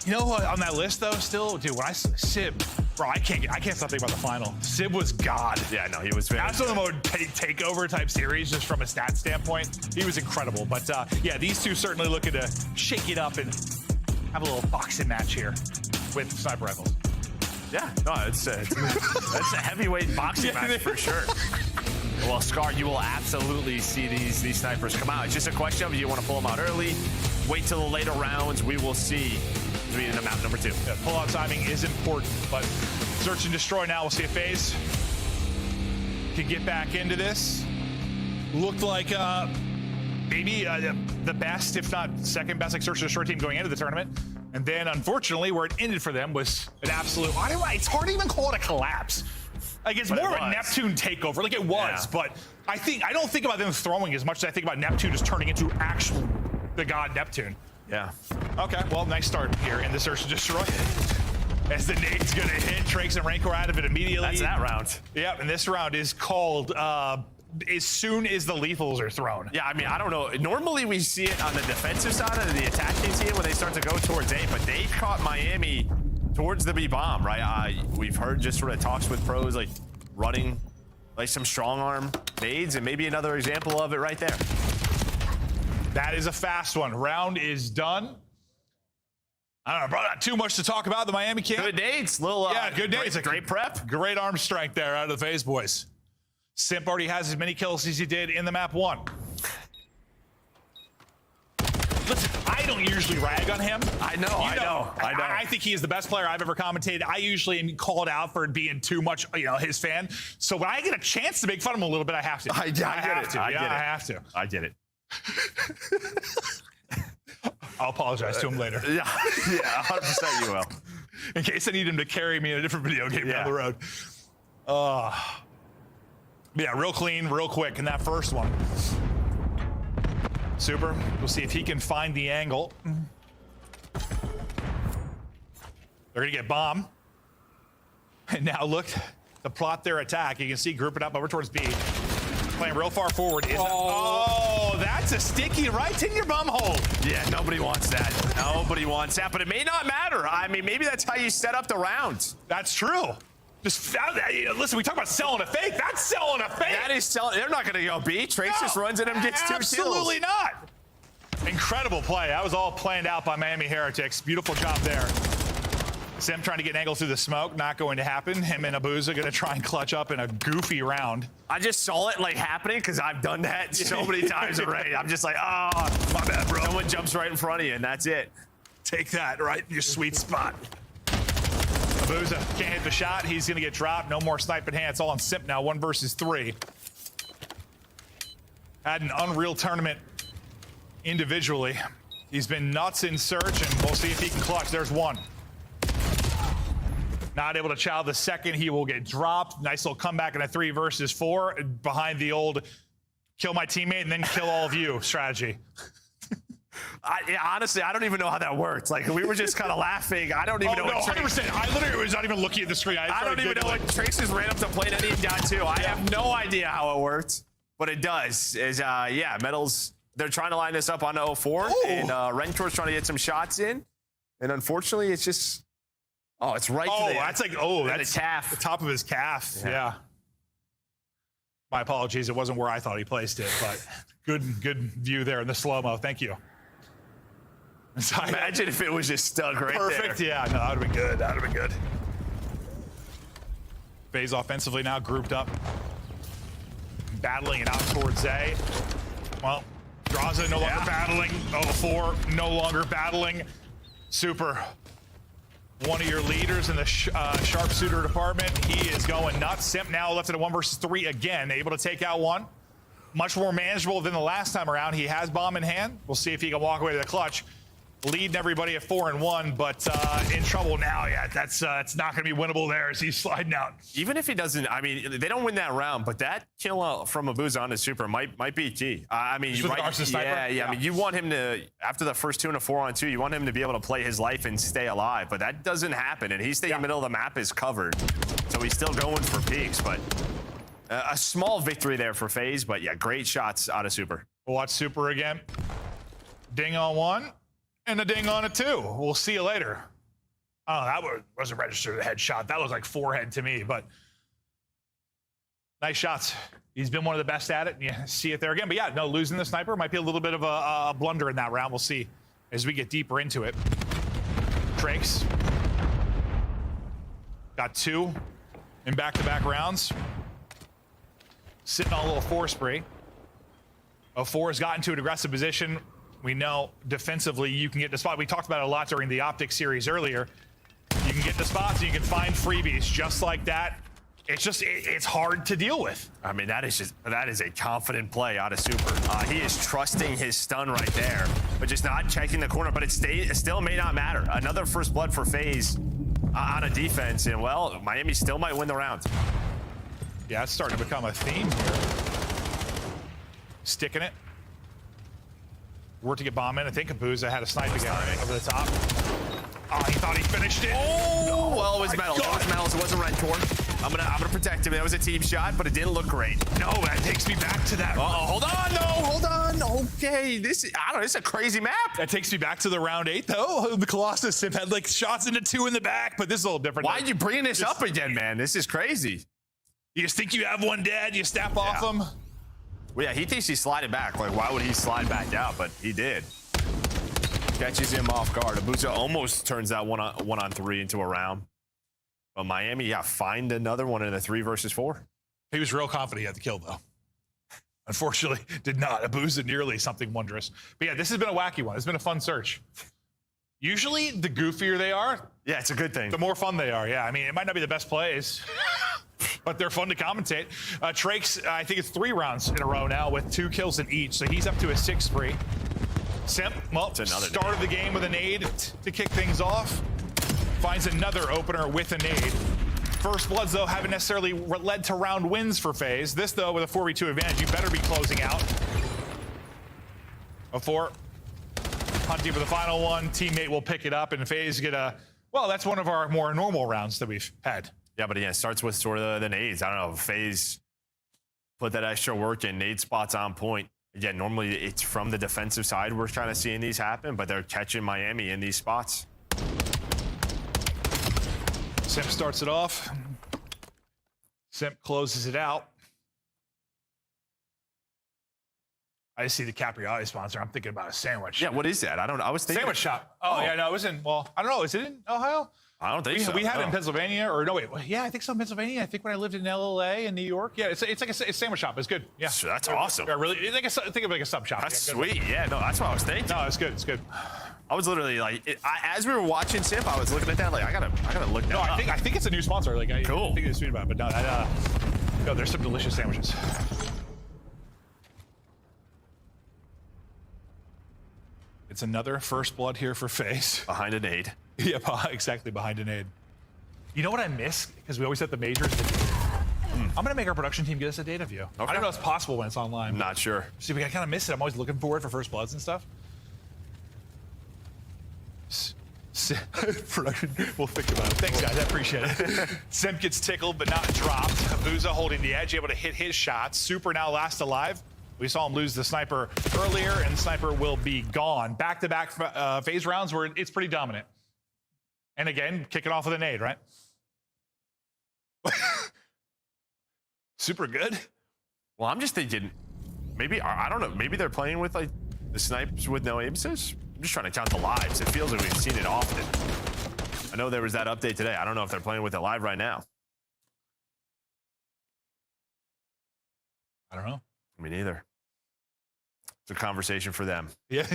you know what? On that list though, still, dude, when Sib, bro, I can't stop thinking about the final. Sib was God. Yeah, no, he was very That's one of the more takeover type series, just from a stat standpoint. He was incredible. But yeah, these two certainly looking to shake it up and have a little boxing match here with sniper rifles. Yeah, no, that's a heavyweight boxing match for sure. Well, Scar, you will absolutely see these snipers come out. It's just a question of, do you want to pull them out early? Wait till the later rounds. We will see. In the map number 2. Yeah, pull-out timing is important, but search and destroy now. We'll see if FaZe can get back into this. Looked like maybe the best, if not second best, like search and destroy team going into the tournament. And then, unfortunately, where it ended for them was an absolute. It's hard to even call it a collapse. Like it's more of a Neptune takeover. Like it was, but I don't think about them throwing as much as I think about Neptune just turning into actual the god Neptune. Yeah. Okay, well, nice start here in the search and destroy. As the nade's gonna hit, Trakes and Rancor out of it immediately. That's that round. Yep, and this round is called as soon as the lethals are thrown. Yeah, I mean, I don't know. Normally we see it on the defensive side of the attacking team when they start to go towards A, but they caught Miami towards the B bomb, right? We've heard just sort of talks with pros like running like some strong arm nades, and maybe another example of it right there. That is a fast one. Round is done. I don't know, bro, not too much to talk about the Miami camp. Good nades. Good nades. Great prep. Great arm strength there out of the FaZe boys. Simp already has as many kills as he did in the map 1. listen, I don't usually rag on him. I know. I think he is the best player I've ever commentated. I usually am called out for being too much, his fan. So when I get a chance to make fun of him a little bit, I have to. I have to. I get it. I'll apologize to him later. Yeah, 100% you will. In case I need him to carry me in a different video game down the road. Yeah, real clean, real quick in that first one. Super. We'll see if he can find the angle. They're going to get bomb. And now look to plot their attack. You can see grouping up over towards B. Playing real far forward. That's a sticky right in your bum hole. Yeah, nobody wants that. Nobody wants that, but it may not matter. I mean, maybe that's how you set up the round. That's true. Just listen, we talk about selling a fake. That's selling a fake. That is selling. They're not going to go B. Trace just runs at him, gets 2 kills. Absolutely not. Incredible play. That was all planned out by Miami Heretics. Beautiful job there. Sim trying to get an angle through the smoke. Not going to happen. Him and Abuza going to try and clutch up in a goofy round. I just saw it happening because I've done that so many times already. I'm just like, oh, my bad, bro. Someone jumps right in front of you, and that's it. Take that right in your sweet spot. Abuza can't hit the shot. He's going to get dropped. No more sniping hand. It's all on Simp now. 1 versus 3. Had an unreal tournament individually. He's been nuts in search, and we'll see if he can clutch. There's one. Not able to chow the second. He will get dropped. Nice little comeback in a 3 versus 4 behind the old kill my teammate and then kill all of you strategy. Honestly, I don't even know how that worked. We were just kind of laughing. I don't even know. 100%. I literally was not even looking at the screen. I don't even know what Trace just ran up to plate and he got 2. I have no idea how it worked, but it does. Metals, they're trying to line this up on 0-4, and Rentor's trying to get some shots in, and unfortunately, it's just... Oh, it's right to the... that's the calf. The top of his calf, yeah. My apologies, it wasn't where I thought he placed it, but good view there in the slow-mo. Thank you. Imagine if it was just stuck right there. Perfect, yeah. No, that would have been good. That would have been good. FaZe offensively now grouped up. Battling it out towards A. Well, Draza no longer battling. 0-4 no longer battling. Super. One of your leaders in the sharpshooter department. He is going nuts. Simp now left at a 1 versus 3 again. Able to take out one. Much more manageable than the last time around. He has bomb in hand. We'll see if he can walk away to the clutch. Leading everybody at 4-1, but in trouble now. Yeah, it's not going to be winnable there as he's sliding out. Even if he doesn't, I mean, they don't win that round, but that kill from Abuza on the Super might be key. I mean, I mean, you want him to, after the first 2 and a 4-on-2, you want him to be able to play his life and stay alive, but that doesn't happen, and he's staying in the middle of the map is covered, so he's still going for peaks, but a small victory there for FaZe, but yeah, great shots out of Super. We'll watch Super again. Ding on 1. And a ding on a 2. We'll see you later. Oh, that wasn't registered a headshot. That looked like forehead to me, but nice shots. He's been one of the best at it, and you see it there again. But yeah, no, losing the sniper might be a little bit of a blunder in that round. We'll see as we get deeper into it. Drakes got 2 in back-to-back rounds. Sitting on a little 4 spree. 0-4 has gotten to an aggressive position. We know defensively you can get the spot. We talked about it a lot during the Optic series earlier. You can get the spots, and you can find freebies just like that. It's just, it's hard to deal with. I mean, that is a confident play out of Super. He is trusting his stun right there, but just not checking the corner, but it still may not matter. Another first blood for FaZe on a defense, and well, Miami still might win the round. Yeah, it's starting to become a theme here. Sticking it. Worked to get bomb in. I think Abuza had a snipe again over the top. Oh, he thought he finished it. Oh, well, it was Metals. It was Metals. It wasn't Rentor. I'm gonna protect him. That was a team shot, but it didn't look great. No, that takes me back to that. Hold on, no, hold on. Okay, this is a crazy map. That takes me back to the round 8, though. The Colossus Simp had like shots into 2 in the back, but this is a little different. Why'd you bring this up again, man? This is crazy. You just think you have one dead, you snap off him. Well, yeah, he thinks he's sliding back. Like, why would he slide back out? But he did. Catches him off guard. Abuza almost turns that 1-on-3 into a round. But Miami, find another one in a 3 versus 4. He was real confident he had the kill, though. Unfortunately, did not. Abuza nearly something wondrous. But yeah, this has been a wacky one. It's been a fun search. Usually, the goofier they are, yeah, it's a good thing. The more fun they are. Yeah, I mean, it might not be the best plays, but they're fun to commentate. Trake's, I think it's 3 rounds in a row now with 2 kills in each, so he's up to a 6-3. Simp, well, started the game with a nade to kick things off. Finds another opener with a nade. First Bloods, though, haven't necessarily led to round wins for FaZe. This, though, with a 4v2 advantage, you better be closing out. A 4. Hunting for the final one. Teammate will pick it up, and FaZe get a... Well, that's one of our more normal rounds that we've had. Yeah, but again, it starts with sort of the nades. I don't know, FaZe put that extra work in. Nade spots on point. Again, normally it's from the defensive side we're kind of seeing these happen, but they're catching Miami in these spots. Simp starts it off. Simp closes it out. I see the Capriati sponsor. I'm thinking about a sandwich. Yeah, what is that? I was thinking. Sandwich shop. Oh, yeah, no, it was in, well, I don't know. Is it in Ohio? I don't think so. We had it in Pennsylvania, or no, wait. Yeah, I think so in Pennsylvania. I think when I lived in LA and New York. Yeah, it's like a sandwich shop. It's good. Yeah. So that's awesome. Yeah, really, think of it like a sub shop. That's sweet. Yeah, no, that's what I was thinking. No, it's good. It's good. I was literally like, as we were watching Simp, I was looking at that like, I gotta look that up. I think it's a new sponsor. Like, cool. I think it's sweet about it, but no, there's some delicious sandwiches. It's another first blood here for FaZe. Behind a nade. Yeah, exactly, behind a nade. You know what I miss? Because we always set the majors. I'm going to make our production team get us a data view. Okay. I don't know if it's possible when it's online. Not sure. See, I kind of miss it. I'm always looking for it for first bloods and stuff. Production, we'll think about it. Thanks, guys. I appreciate it. Simp gets tickled, but not dropped. Abuza holding the edge, able to hit his shots. Super now last alive. We saw him lose the sniper earlier, and the sniper will be gone. Back-to-back FaZe rounds where it's pretty dominant. And again, kicking off with a nade, right? Super good. Well, I'm just thinking, maybe, I don't know, maybe they're playing with like the snipes with no aim assist. I'm just trying to count the lives. It feels like we've seen it often. I know there was that update today. I don't know if they're playing with it live right now. I don't know. Me neither. It's a conversation for them. Yeah.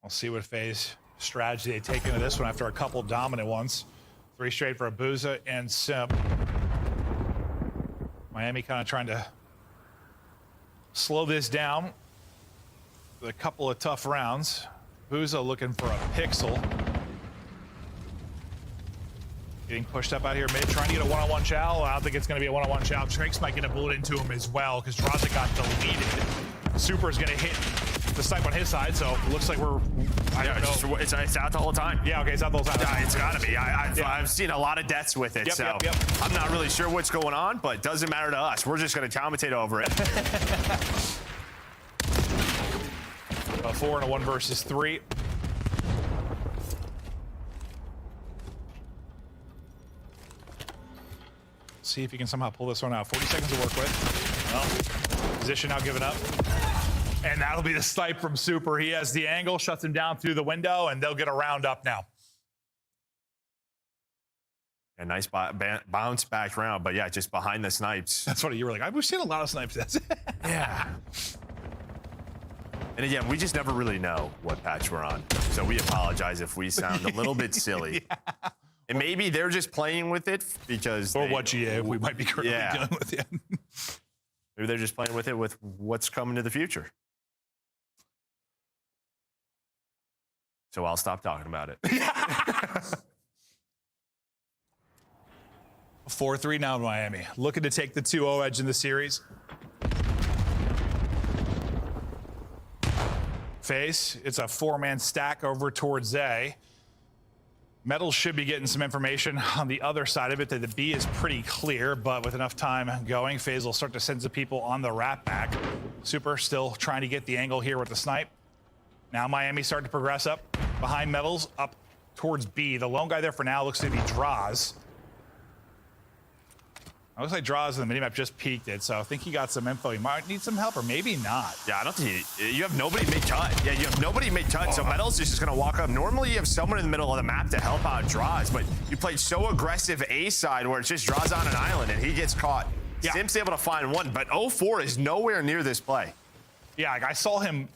We'll see what FaZe strategy they take into this one after a couple dominant ones. 3 straight for Abuza and Simp. Miami kind of trying to slow this down with a couple of tough rounds. Abuza looking for a pixel. Getting pushed up out here mid, trying to get a one-on-one chow. I don't think it's going to be a one-on-one chow. Trakes might get a bullet into him as well because Draza got deleted. Super's going to hit the snipe on his side, so it looks like we're, I don't know. It's out the whole time. Yeah, okay, it's out the whole time. Yeah, it's got to be. I've seen a lot of deaths with it, so I'm not really sure what's going on, but it doesn't matter to us. We're just going to commentate over it. A 4 and a 1 versus 3. See if he can somehow pull this one out. 40 seconds to work with. Well, position now given up. And that'll be the snipe from Super. He has the angle, shuts him down through the window, and they'll get a round up now. A nice bounce back round, but yeah, just behind the snipes. That's what you were like, we've seen a lot of snipes. Yeah. And again, we just never really know what patch we're on. So we apologize if we sound a little bit silly. Yeah. And maybe they're just playing with it because... Or what GA we might be currently dealing with. Yeah. Maybe they're just playing with it with what's coming to the future. So I'll stop talking about it. 4-3 now in Miami. Looking to take the 2-0 edge in the series. FaZe, it's a 4-man stack over towards A. Metals should be getting some information on the other side of it that the B is pretty clear, but with enough time going, FaZe will start to send some people on the wrap back. Super still trying to get the angle here with the snipe. Now Miami starting to progress up behind Metals, up towards B. The lone guy there for now looks to be Draws. Looks like Draws in the minimap just peeked it, so I think he got some info. He might need some help, or maybe not. Yeah, I don't think you have nobody mid-cut. Yeah, you have nobody mid-cut, so Metals is just going to walk up. Normally, you have someone in the middle of the map to help out Draws, but you played so aggressive A side where it's just Draws on an island, and he gets caught. Yeah. Sim's able to find one, but 04 is nowhere near this play. Yeah, like I saw him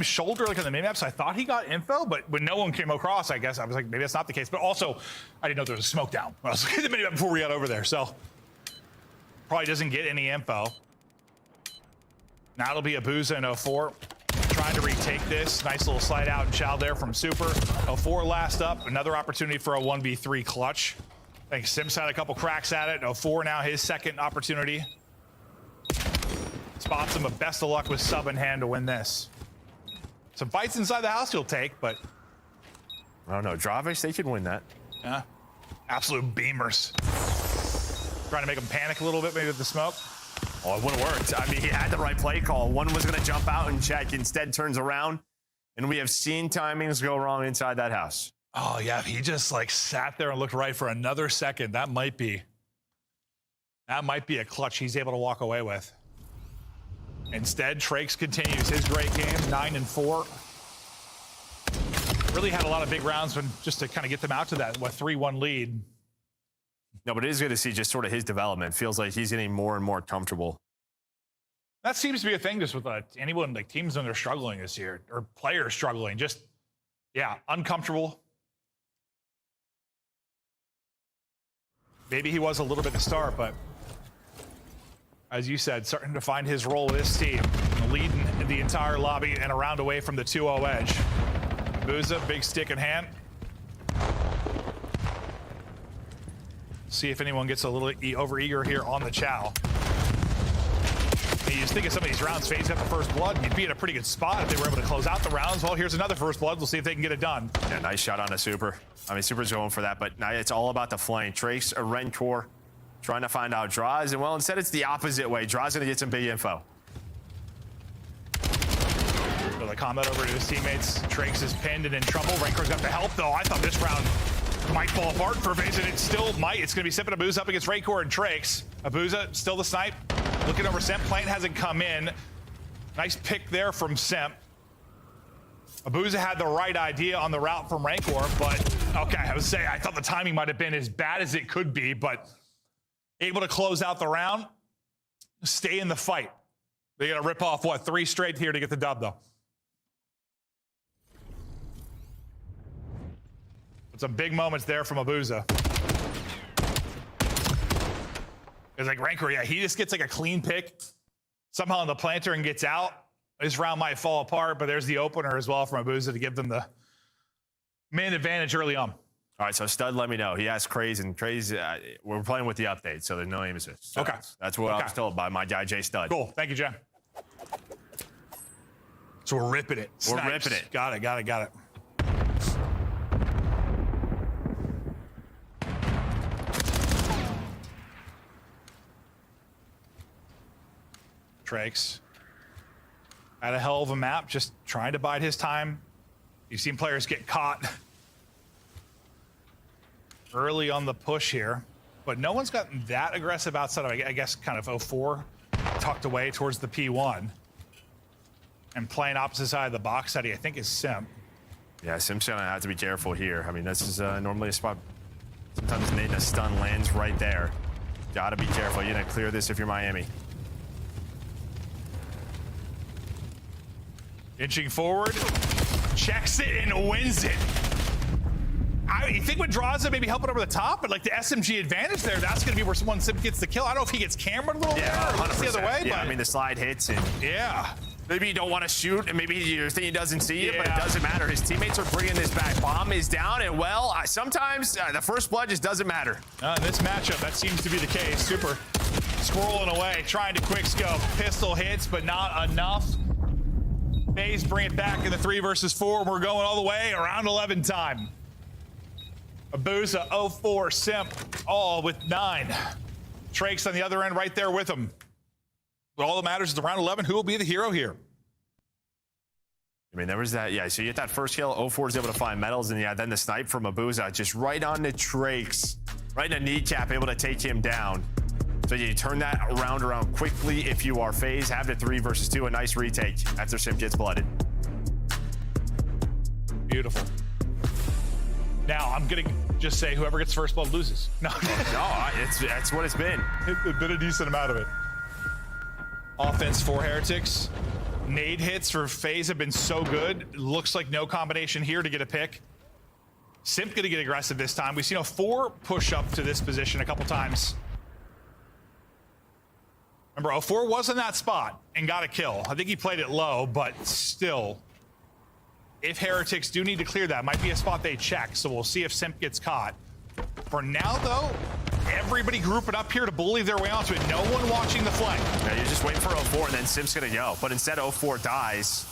shoulder like on the minimap, so I thought he got info, but when no one came across, I guess I was like, maybe that's not the case. But also, I didn't know there was a smoke down when I was looking at the minimap before we got over there, so probably doesn't get any info. Now it'll be Abuza in 04 trying to retake this. Nice little slide out and chow there from Super. 04 last up, another opportunity for a 1v3 clutch. I think Sims had a couple cracks at it. 04 now his second opportunity. Spots him, but best of luck with sub in hand to win this. Some fights inside the house he'll take, but I don't know. Dravish, they can win that. Yeah. Absolute beamers. Trying to make him panic a little bit, maybe with the smoke. Oh, it would have worked. I mean, he had the right play call. One was going to jump out and check, instead turns around, and we have seen timings go wrong inside that house. Oh, yeah, if he just like sat there and looked right for another second, that might be a clutch he's able to walk away with. Instead, Trakes continues his great game, 9-4. Really had a lot of big rounds just to kind of get them out to that 3-1 lead. No, but it is good to see just sort of his development. Feels like he's getting more and more comfortable. That seems to be a thing just with anyone, like teams when they're struggling this year, or players struggling, just, yeah, uncomfortable. Maybe he was a little bit to start, but as you said, starting to find his role with this team, leading the entire lobby and a round away from the 2-0 edge. Booza, big stick in hand. See if anyone gets a little overeager here on the chow. You just think of some of these rounds phasing up the first blood, and you'd be in a pretty good spot if they were able to close out the rounds. Well, here's another first blood. We'll see if they can get it done. Yeah, nice shot on a Super. I mean, Super's going for that, but now it's all about the flank. Trace, a Rencor, trying to find out Draws, and well, instead it's the opposite way. Draws gonna get some big info. So the combat over to his teammates. Trakes is pinned and in trouble. Renkor's got the help, though. I thought this round might fall apart for FaZe, and it still might. It's gonna be Simp and Abuza up against Rencor and Trakes. Abuza still the snipe. Looking over Simp. Plant hasn't come in. Nice pick there from Simp. Abuza had the right idea on the route from Rencor, but okay, I would say I thought the timing might have been as bad as it could be, but able to close out the round, stay in the fight. They got to rip off, 3 straight here to get the dub, though. But some big moments there from Abuza. It's like Rencor, yeah, he just gets like a clean pick somehow on the planter and gets out. This round might fall apart, but there's the opener as well from Abuza to give them the man advantage early on. All right, so Stud let me know. He asked Craze, and Craze, we're playing with the update, so there's no aim assist. So okay. That's what I was told by my guy, Jay Stud. Cool. Thank you, Jen. So we're ripping it. We're ripping it. Got it. Trakes had a hell of a map, just trying to bide his time. You've seen players get caught early on the push here, but no one's gotten that aggressive outside of, I guess, kind of 04, tucked away towards the P1. And playing opposite side of the box that I think is Simp. Yeah, Simp's gonna have to be careful here. I mean, this is normally a spot. Sometimes Nate a stun lands right there. Gotta be careful. You're gonna clear this if you're Miami. Inching forward, checks it and wins it. You think with Draza maybe helping over the top, but like the SMG advantage there, that's going to be where someone Simp gets the kill. I don't know if he gets cambered a little there or looks the other way. Yeah, but I mean, the slide hits and yeah. Maybe you don't want to shoot, and maybe you're thinking he doesn't see it, but it doesn't matter. His teammates are bringing this back. Bomb is down, and well, sometimes the first blood just doesn't matter. In this matchup, that seems to be the case. Super scrolling away, trying to quick scope. Pistol hits, but not enough. FaZe bring it back in the 3 versus 4, and we're going all the way around 11 time. Abuza, 04, Simp, all with 9. Trakes on the other end right there with him. But all that matters is around 11, who will be the hero here? I mean, there was that, yeah, so you get that first kill, 04 is able to find Metals, and yeah, then the snipe from Abuza, just right on the Trakes. right in the kneecap, able to take him down. So you turn that around quickly if you are FaZe. Have the 3 versus 2, a nice retake after Sim gets blooded. Beautiful. Now, I'm going to just say whoever gets first blood loses. No, that's what it's been. It's been a decent amount of it. Offense for Heretics. Nade hits for FaZe have been so good. Looks like no combination here to get a pick. Simp going to get aggressive this time. We've seen a 4 push up to this position a couple times. Remember, 04 was in that spot and got a kill. I think he played it low, but still, if Heretics do need to clear that, might be a spot they check. So we'll see if Simp gets caught. For now, though, everybody grouping up here to bully their way onto it. No one watching the flank. Yeah, you're just waiting for 04, and then Simp's going to go. But instead, 04 dies.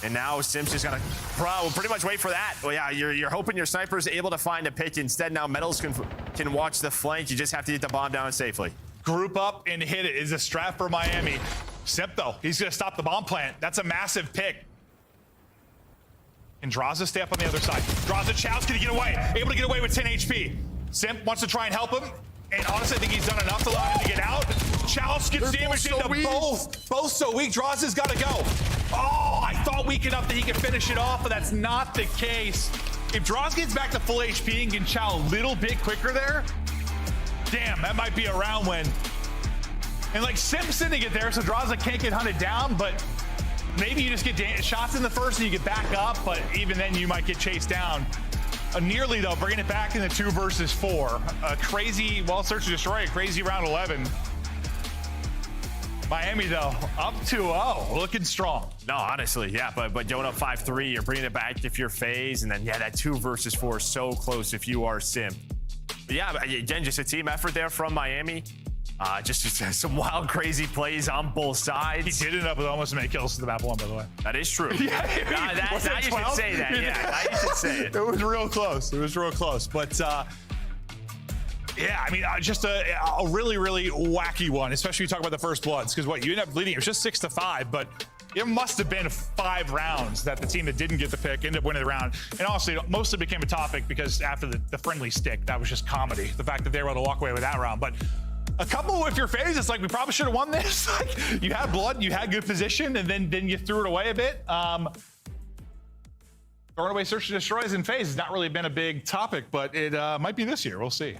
And now Simp's just going to pretty much wait for that. Well, yeah, you're hoping your sniper is able to find a pick. Instead, now Metals can watch the flank. You just have to get the bomb down safely. Group up and hit it is a strat for Miami. Simp, though, he's going to stop the bomb plant. That's a massive pick. Can Draza stay up on the other side? Draza Chow's going to get away. Able to get away with 10 HP. Simp wants to try and help him. And honestly, I think he's done enough to allow him to get out. Chows gets damaged into both. Both so weak. Draza's got to go. Oh, I thought weak enough that he could finish it off, but that's not the case. If Draza gets back to full HP and can Chow a little bit quicker there, damn, that might be a round win. And like Sim's sitting it there, so Draza can't get hunted down, but maybe you just get shots in the first and you get back up, but even then you might get chased down. Nearly, though, bringing it back in the 2 versus 4. A crazy, well, search and destroy, a crazy round 11. Miami, though, up 2-0, looking strong. No, honestly, yeah, but going up 5-3, you're bringing it back if you're FaZe, and then, yeah, that 2 versus 4 is so close if you are Sim. But yeah, again, just a team effort there from Miami. Just some wild, crazy plays on both sides. He did end up with almost as many kills to the map 1, by the way. That is true. Yeah, now you should say that. Yeah, now you should say it. It was real close. It was real close. But, yeah, I mean, just a really, really wacky one, especially you talk about the first bloods, because what, you end up leading, it was just 6-5, but it must have been 5 rounds that the team that didn't get the pick ended up winning the round. And honestly, it mostly became a topic because after the friendly stick, that was just comedy, the fact that they were able to walk away with that round. But a couple, if you're FaZe, it's like, we probably should have won this. Like, you had blood, you had good position, and then you threw it away a bit. Throwing away search and destroys in FaZe has not really been a big topic, but it might be this year. We'll see.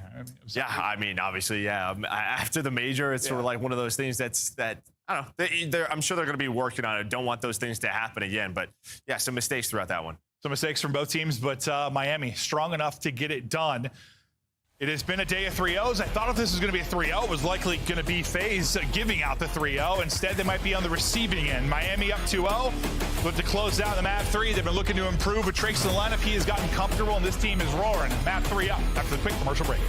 Yeah, I mean, obviously, yeah. After the major, it's sort of like one of those things that I don't know. I'm sure they're going to be working on it. Don't want those things to happen again. But yeah, some mistakes throughout that one. Some mistakes from both teams, but Miami strong enough to get it done. It has been a day of 3-0s. I thought if this was going to be a 3-0, it was likely going to be FaZe giving out the 3-0. Instead, they might be on the receiving end. Miami up 2-0. Look to close out the map 3. They've been looking to improve with Trace in the lineup. He has gotten comfortable, and this team is roaring. Map 3 up after the quick commercial break.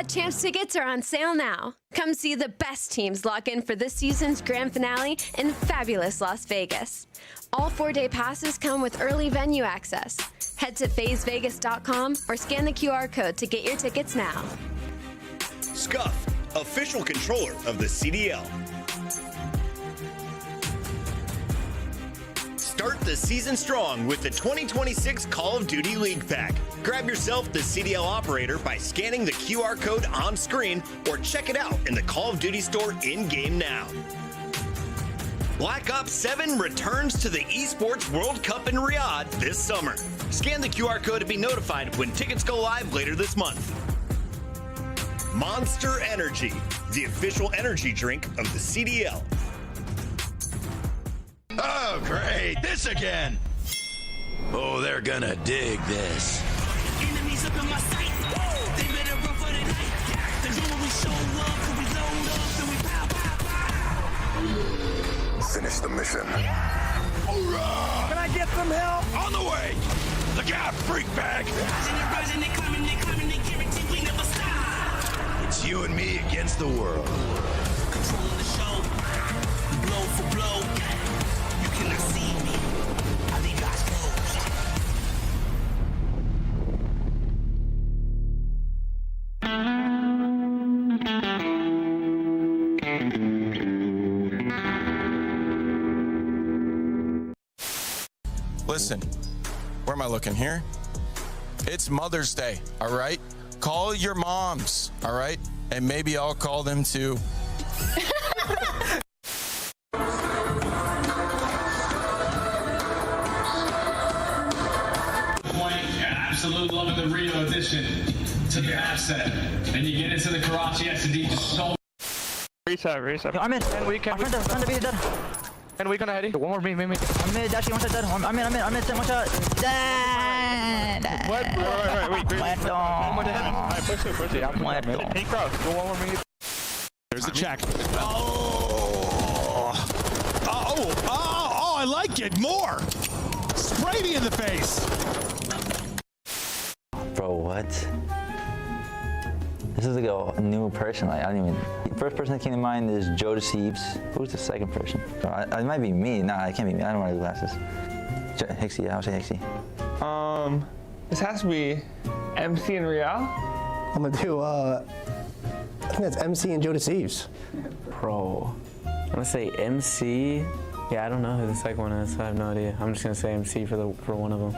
Champs tickets are on sale now. Come see the best teams lock in for this season's grand finale in fabulous Las Vegas. All 4-day passes come with early venue access. Head to FazeVegas.com or scan the QR code to get your tickets now. Scuff, official controller of the CDL. Start the season strong with the 2026 Call of Duty League Pack. Grab yourself the CDL operator by scanning the QR code on screen or check it out in the Call of Duty store in-game now. Black Ops 7 returns to the Esports World Cup in Riyadh this summer. Scan the QR code to be notified when tickets go live later this month. Monster Energy, the official energy drink of the CDL. Oh, great. This again. Oh, they're gonna dig this. Enemies up in my sight. They better run for the night. The when we show up, we load up, and we pow, pow, pow. Finish the mission. Hoorah! Can I get some help? On the way. The gap, freak bag. Rising, they climbing, they guarantee we never stop. It's you and me against the world. Controlling the show. Blow for blow. You cannot see me. I leave eyes closed. Listen, where am I looking here? It's Mother's Day, all right? Call your moms, all right? And maybe I'll call them too. Absolute love of the Rio addition to the asset. And you get into the Karachi SD just so. Reset. I'm in. And we can. I'm trying to be dead. And we gonna heady. One more me. I'm in. Dashing one shot dead. I'm in. One shot. Dead. What? Wait. One more dead. Alright, push it. I'm Pink cross. Go one more me. There's the check. Oh, I like it more. Spray me in the face. Bro, what? This is like a new person. Like I don't even. The first person that came to mind is Joe Deceives. Who's the second person? It might be me. Nah, it can't be me. I don't wear glasses. Hixie, yeah, I'll say Hixie. This has to be MC and Real. I'm gonna do. I think that's MC and Joe Deceives. Bro, I'm gonna say MC. Yeah, I don't know who the second one is. I have no idea. I'm just gonna say MC for one of them.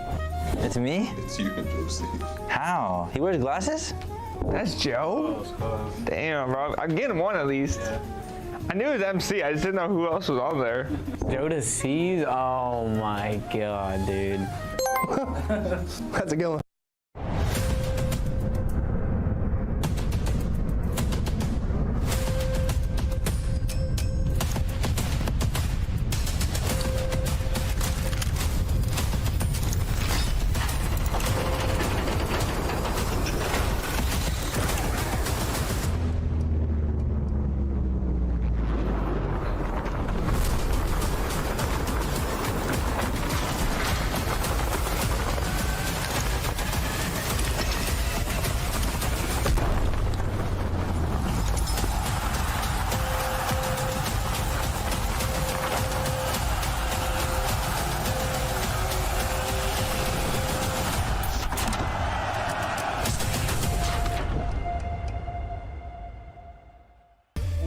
It's me? It's you and Joe Deceives. How? He wears glasses? That's Joe? Damn, bro. I'm getting one at least. I knew it was MC. I just didn't know who else was on there. Joe Deceives? Oh my god, dude. That's a good one.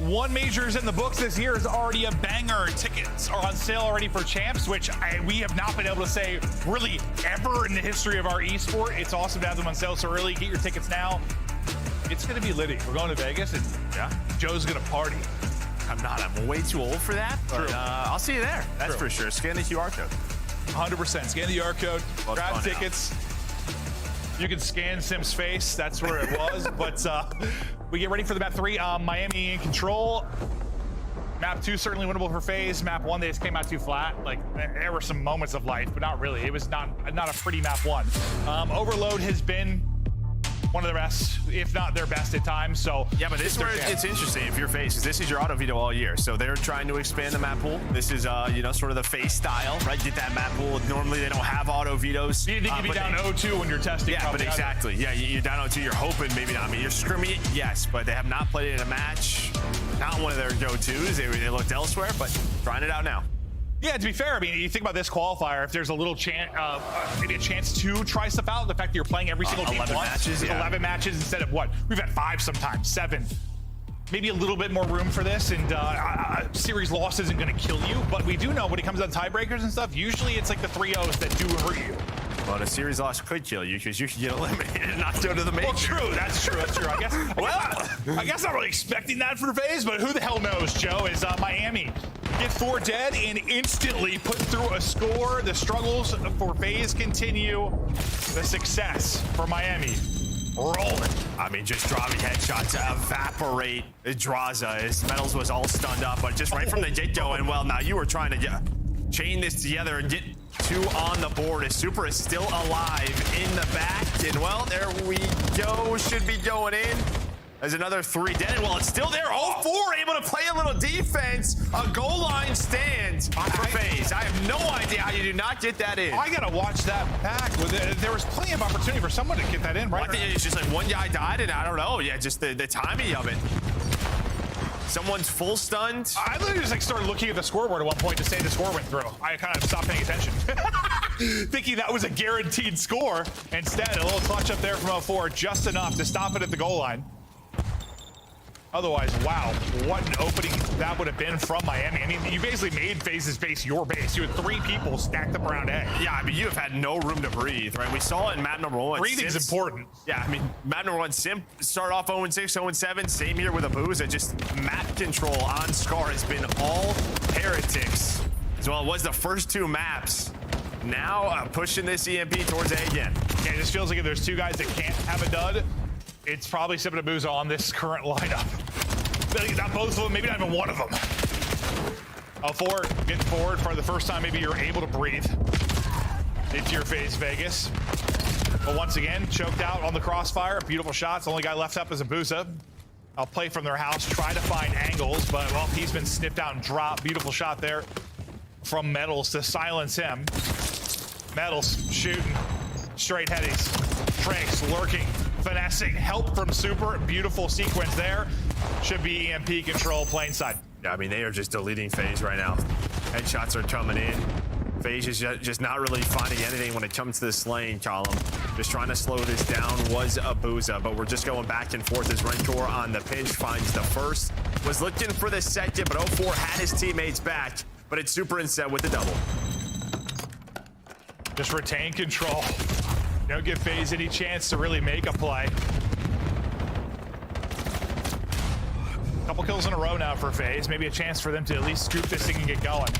One majors in the books this year is already a banger. Tickets are on sale already for champs, which we have not been able to say really ever in the history of our esport. It's awesome to have them on sale so early. Get your tickets now. It's going to be litty. We're going to Vegas, and yeah, Joe's going to party. I'm not. I'm way too old for that. But I'll see you there. That's for sure. Scan the QR code. 100%. Scan the QR code. Grab tickets. You can scan Sim's face. That's where it was. But we get ready for the map 3. Miami in control. Map 2 certainly winnable for FaZe. Map 1, they just came out too flat. Like, there were some moments of life, but not really. It was not a pretty map 1. Overload has been one of the best, if not their best at times. So yeah, but this is where it's interesting if you're FaZe, because this is your auto veto all year. So they're trying to expand the map pool. This is sort of the FaZe style, right? Get that map pool. Normally they don't have auto vetoes. You think you'd be down 0-2 when you're testing. Yeah, but exactly. Yeah, you're down 0-2. You're hoping maybe not. I mean, you're scrimming it, yes, but they have not played it in a match. Not one of their go-tos. They looked elsewhere, but trying it out now. Yeah, to be fair, I mean, you think about this qualifier, if there's a little chance, maybe a chance to try stuff out, the fact that you're playing every single game 11 once, matches, 11 matches instead of what? We've had 5 sometimes, 7. Maybe a little bit more room for this, and series loss isn't going to kill you, but we do know when it comes on tiebreakers and stuff, usually it's like the 3-0s that do hurt you. Well, a series loss could kill you because you could get eliminated and not go to the major. Well, true. That's true. I guess. Well, I guess not really expecting that for FaZe, but who the hell knows? Joe is Miami. Get 4 dead and instantly put through a score. The struggles for FaZe continue. The success for Miami rolling. I mean, just dropping headshots evaporate Draza. His Metals was all stunned up, but just right from the get-go. And well, now you were trying to chain this together and get 2 on the board. As Super is still alive in the back. And well, there we go. Should be going in. There's another 3 dead. Well, it's still there. All 4 able to play a little defense. A goal line stand for FaZe. I have no idea how you do not get that in. I gotta watch that back. There was plenty of opportunity for someone to get that in, right? Well, I think it's just like one guy died, and I don't know. Yeah, just the timing of it. Someone's full stunned. I literally just started looking at the scoreboard at one point to say the score went through. I kind of stopped paying attention. Thinking that was a guaranteed score. Instead, a little clutch up there from 04, just enough to stop it at the goal line. Otherwise, wow, what an opening that would have been from Miami. I mean, you basically made FaZe's base your base. You had 3 people stacked up around A. Yeah, I mean, you have had no room to breathe, right? We saw it in map number 1. Breathing's important. Yeah, I mean, map number 1, Simp start off 0-6, 0-7. Same here with Abuza. Just map control on Scar has been all heretics. As well, it was the first 2 maps. Now pushing this EMP towards A again. Yeah, it just feels like if there's 2 guys that can't have a dud, it's probably Simp and Abuza on this current lineup. Not both of them, maybe not even one of them. L4 getting forward for the first time. Maybe you're able to breathe into your FaZe Vegas. But once again, choked out on the crossfire. Beautiful shots. The only guy left up is Abuza. I'll play from their house, try to find angles, but well, he's been snipped out and dropped. Beautiful shot there from Metals to silence him. Metals shooting straight headies. Tranks lurking, finessing, help from Super. Beautiful sequence there. Should be EMP control plane side. Yeah, I mean, they are just deleting FaZe right now. Headshots are coming in. FaZe is just not really finding anything when it comes to this lane column. Just trying to slow this down was Abuza, but we're just going back and forth as Rencor on the pinch finds the first. Was looking for the second, but 04 had his teammates back, but it's Super instead with the double. Just retain control. Don't give FaZe any chance to really make a play. Couple kills in a row now for FaZe. Maybe a chance for them to at least scoop this thing and get going.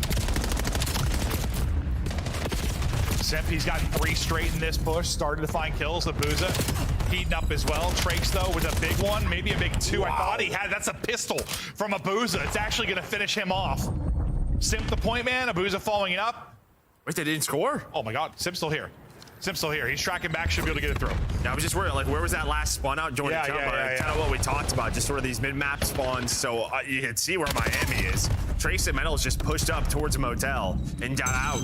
Simp, he's gotten 3 straight in this push. Started to find kills. Abuza heating up as well. Trakes, though, with a big one. Maybe a big 2. Wow. I thought he had. That's a pistol from Abuza. It's actually going to finish him off. Simp the point man. Abuza following it up. Wait, they didn't score? Oh, my God. Simp's still here. Simp's still here. He's tracking back. Should be able to get it through. Yeah, I was just worried, like, where was that last spawn out during the jump? Kind of what we talked about, just sort of these mid-map spawns. So you can see where Miami is. Trace and Metals just pushed up towards a motel and got out.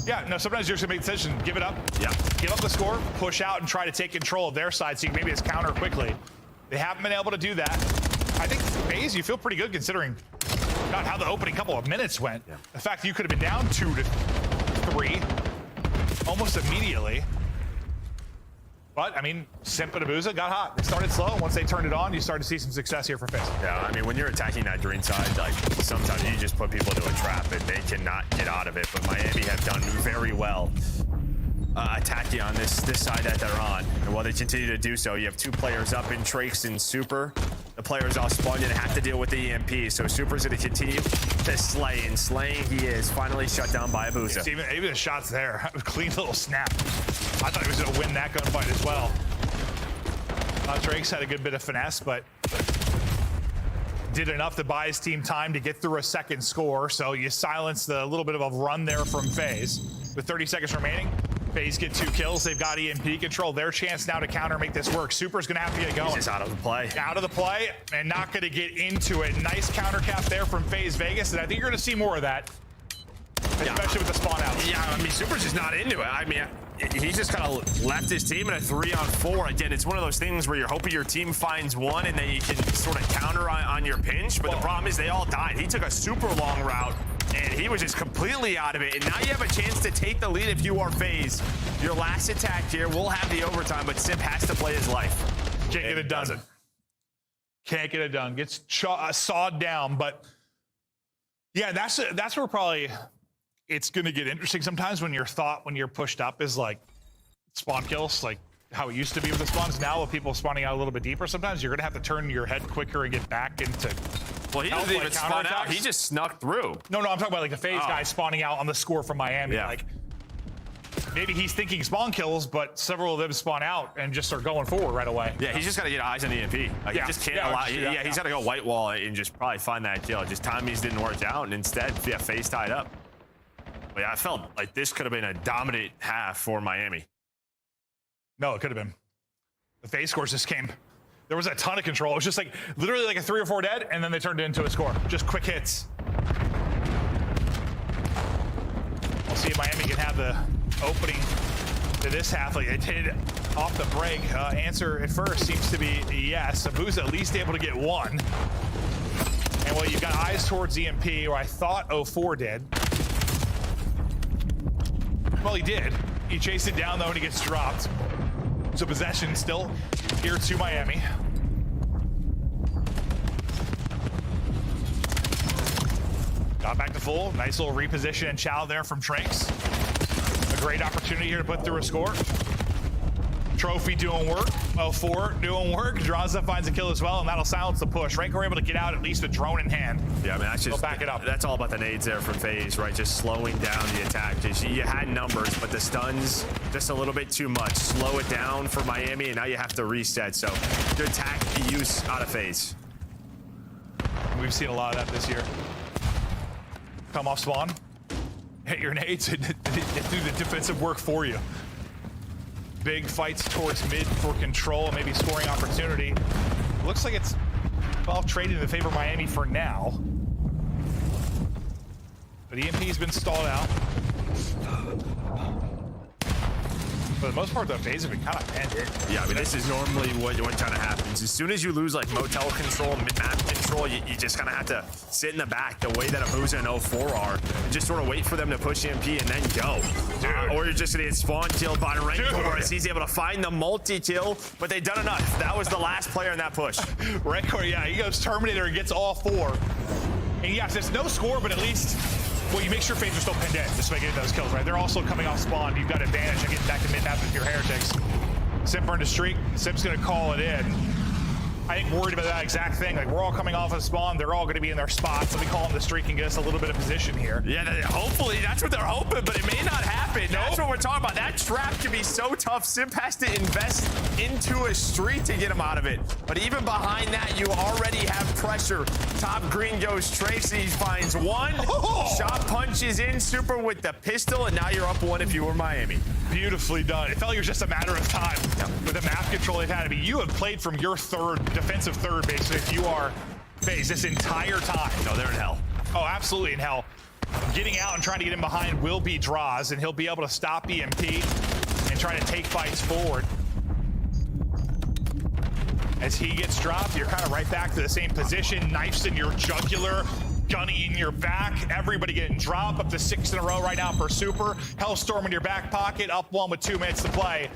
Yeah, no, sometimes you're just gonna make the decision. Give it up. Yeah. Give up the score, push out, and try to take control of their side so you can maybe just counter quickly. They haven't been able to do that. I think, FaZe, you feel pretty good considering not how the opening couple of minutes went. Yeah. The fact that you could have been down 2 to 3 almost immediately. But, I mean, Simp and Abuza got hot. They started slow. Once they turned it on, you started to see some success here for FaZe. Yeah, I mean, when you're attacking that green side, like, sometimes you just put people into a trap and they cannot get out of it. But Miami have done very well attacking on this side that they're on. And while they continue to do so, you have 2 players up in Trakes and Super. The players all spawned in and have to deal with the EMP. So Super's going to continue to slay. And slaying he is finally shut down by Abuza. Even the shots there. Clean little snap. I thought he was going to win that gunfight as well. Drake's had a good bit of finesse, but did enough to buy his team time to get through a second score. So you silence the little bit of a run there from FaZe. With 30 seconds remaining, FaZe get 2 kills. They've got EMP control. Their chance now to counter, make this work. Super's going to have to get it going. He's just out of the play. Out of the play and not going to get into it. Nice counter cap there from FaZe Vegas, and I think you're going to see more of that, especially with the spawn outs. Yeah, I mean, Super's just not into it. I mean, he's just kind of left his team in a 3-on-4. Again, it's one of those things where you're hoping your team finds one and then you can sort of counter on your pinch. But the problem is they all died. He took a super long route and he was just completely out of it. And now you have a chance to take the lead if you are FaZe. Your last attack here will have the overtime, but Simp has to play his life. Can't get it done. Can't get it done. Gets sawed down. But yeah, that's where probably it's going to get interesting sometimes when your thought when you're pushed up is like spawn kills, like how it used to be with the spawns. Now with people spawning out a little bit deeper, sometimes you're going to have to turn your head quicker and get back into. Well, he didn't even spawn out. He just snuck through. No, I'm talking about like the FaZe guy spawning out on the score from Miami. Yeah. Like maybe he's thinking spawn kills, but several of them spawn out and just start going forward right away. Yeah, he's just got to get eyes on the EMP. Like, he just can't allow. He's got to go white wall and just probably find that kill. Just timings didn't work out, and instead, FaZe tied up. But yeah, I felt like this could have been a dominant half for Miami. No, it could have been. The FaZe scores just came. There was a ton of control. It was just like literally like a 3 or 4 dead, and then they turned it into a score. Just quick hits. We'll see if Miami can have the opening to this half. Like they did off the break. Answer at first seems to be yes. Abuza at least able to get 1. And well, you've got eyes towards EMP, or I thought 04 did. Well, he did. He chased it down, though, and he gets dropped. So possession still here to Miami. Got back to full. Nice little reposition and chow there from Tranks. A great opportunity here to put through a score. Trophy doing work. 04 doing work. Draza finds a kill as well, and that'll silence the push. Rancor able to get out at least with drone in hand. Yeah, I mean, that's just, back it up. That's all about the nades there from FaZe, right? Just slowing down the attack. Just, you had numbers, but the stuns just a little bit too much. Slow it down for Miami, and now you have to reset. So good attack use out of FaZe. We've seen a lot of that this year. Come off spawn, hit your nades, and do the defensive work for you. Big fights towards mid for control, maybe scoring opportunity. Looks like it's all traded in favor of Miami for now. But EMP's been stalled out. For the most part, though, FaZe have been kind of ended. Yeah, I mean, this is normally what kind of happens. As soon as you lose, like, motel control, mid-map control, you just kind of have to sit in the back the way that Abuza and 04 are. And just sort of wait for them to push EMP and then go. Or you're just going to get spawn killed by Rancor as he's able to find the multi-kill, but they've done enough. That was the last player in that push. Rancor, yeah, he goes Terminator and gets all 4. And yes, there's no score, but at least... Well, you make sure FaZe are still pinned in just to make it those kills, right? They're also coming off spawn. You've got advantage of getting back to mid-map with your heretics. Simp earned a streak. Simp's going to call it in. I think worried about that exact thing. Like, we're all coming off of spawn. They're all going to be in their spots. Let me call them the streak and get us a little bit of position here. Yeah, hopefully that's what they're hoping, but it may not happen. That's what we're talking about. That trap can be so tough. Simp has to invest into a streak to get him out of it. But even behind that, you already have pressure. Top green goes Tracy, finds one. Shot punches in Super with the pistol, and now you're up 1 if you were Miami. Beautifully done. It felt like it was just a matter of time with the map control they've had. I mean, you have played from your defensive third, basically, if you are FaZe this entire time. No, they're in hell. Oh, absolutely in hell. Getting out and trying to get in behind will be Draws, and he'll be able to stop EMP and try to take fights forward. As he gets dropped, you're kind of right back to the same position. Knives in your jugular, Gunny in your back. Everybody getting dropped up to 6 in a row right now for Super. Hellstorm in your back pocket, up 1 with 2 minutes to play.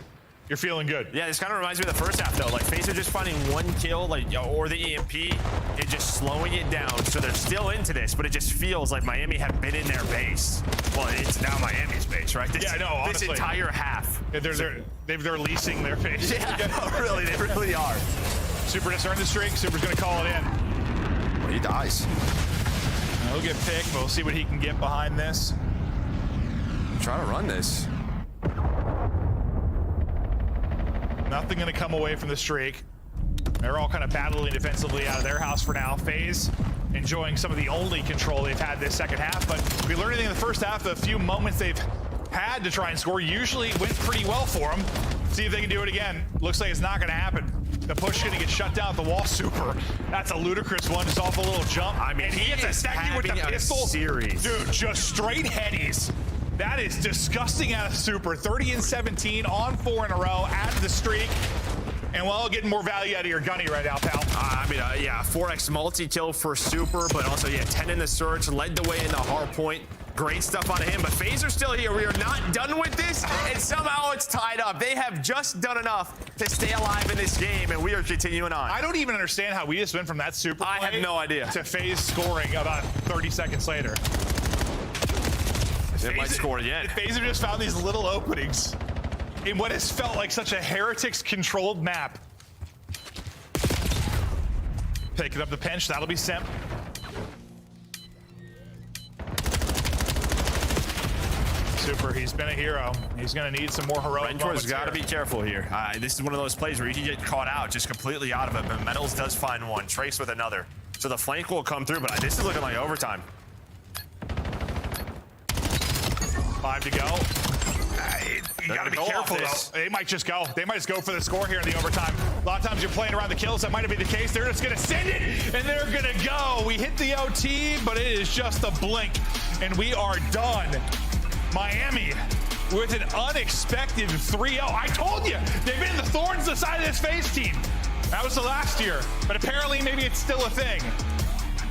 You're feeling good. Yeah, this kind of reminds me of the first half, though. Like, FaZe are just finding 1 kill, like, or the EMP, and just slowing it down. So they're still into this, but it just feels like Miami have been in their base. Well, it's now Miami's base, right? Yeah, no, honestly. This entire half. Yeah, they're leasing their base. Yeah, no, really, they really are. Super just earned the streak. Super's going to call it in. Well, he dies. He'll get picked, but we'll see what he can get behind this. I'm trying to run this. Nothing going to come away from the streak. They're all kind of battling defensively out of their house for now. FaZe enjoying some of the only control they've had this second half, but we learned anything in the first half. The few moments they've had to try and score usually went pretty well for them. See if they can do it again. Looks like it's not going to happen. The push going to get shut down at the wall. Super. That's a ludicrous one, just off a little jump. I mean, and he gets a second with the pistol. Series. Dude, just straight headies. That is disgusting out of Super. 30 and 17 on 4 in a row, add to the streak. And well, getting more value out of your gunny right now, pal. Yeah, 4x multi-kill for Super, but also, yeah, 10 in the search, led the way in the hard point. Great stuff out of him, but FaZe are still here. We are not done with this, and somehow it's tied up. They have just done enough to stay alive in this game, and we are continuing on. I don't even understand how we just went from that Super play I have no idea. to FaZe scoring about 30 seconds later. They might score again. FaZe have just found these little openings in what has felt like such a Heretics-controlled map. Picking up the pinch, that'll be Simp. Super, he's been a hero. He's gonna need some more heroic moments. Rentor's got to be careful here. This is one of those plays where you can get caught out just completely out of it, but Metals does find one, Trace with another. So the flank will come through, but this is looking like overtime. 5 to go. You gotta be careful, though. They might just go. They might just go for the score here in the overtime. A lot of times you're playing around the kills. That might have been the case. They're just gonna send it, and they're gonna go. We hit the OT, but it is just a blink, and we are done. Miami with an unexpected 3-0. I told you, they've been the thorns the side of this FaZe team. That was the last year, but apparently maybe it's still a thing.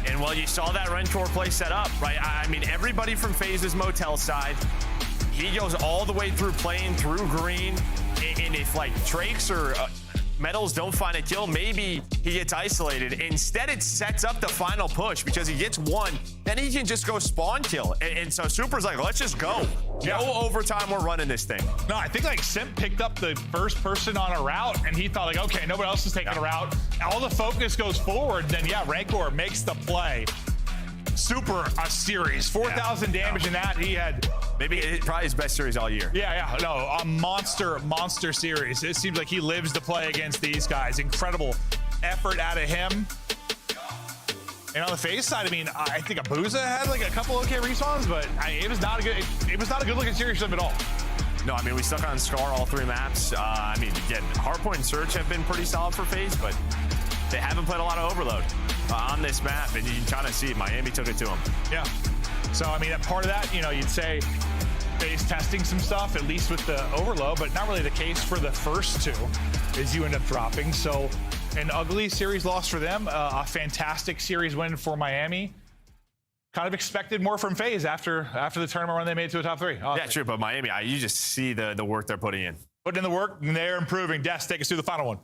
And well, you saw that Rentor play set up, right? I mean, everybody from FaZe's motel side, he goes all the way through playing through green. And if like Trakes or Metals don't find a kill, maybe he gets isolated. Instead, it sets up the final push because he gets one, then he can just go spawn kill. And so Super's like, let's just go. No overtime, we're running this thing. No, I think like Simp picked up the first person on a route, and he thought like, okay, nobody else is taking a route. All the focus goes forward, then yeah, Rancor makes the play. Super a series, 4,000 damage in that. He had maybe probably his best series all year. Yeah, no, a monster series. It seems like he lives to play against these guys. Incredible effort out of him. And on the FaZe side, I mean, I think Abuza had like a couple okay respawns, but it was not a good looking series for him at all. No, I mean, we stuck on Scar all 3 maps. I mean, again, Hardpoint and Search have been pretty solid for FaZe, but they haven't played a lot of Overload on this map, and you can kind of see Miami took it to them. Yeah. So, I mean, part of that, you know, you'd say FaZe testing some stuff, at least with the Overload, but not really the case for the first 2, is you end up dropping. So, an ugly series loss for them, a fantastic series win for Miami. Kind of expected more from FaZe after the tournament run they made to a top 3. Yeah, true, but Miami, you just see the work they're putting in. Putting in the work, and they're improving. Des, take us through the final one.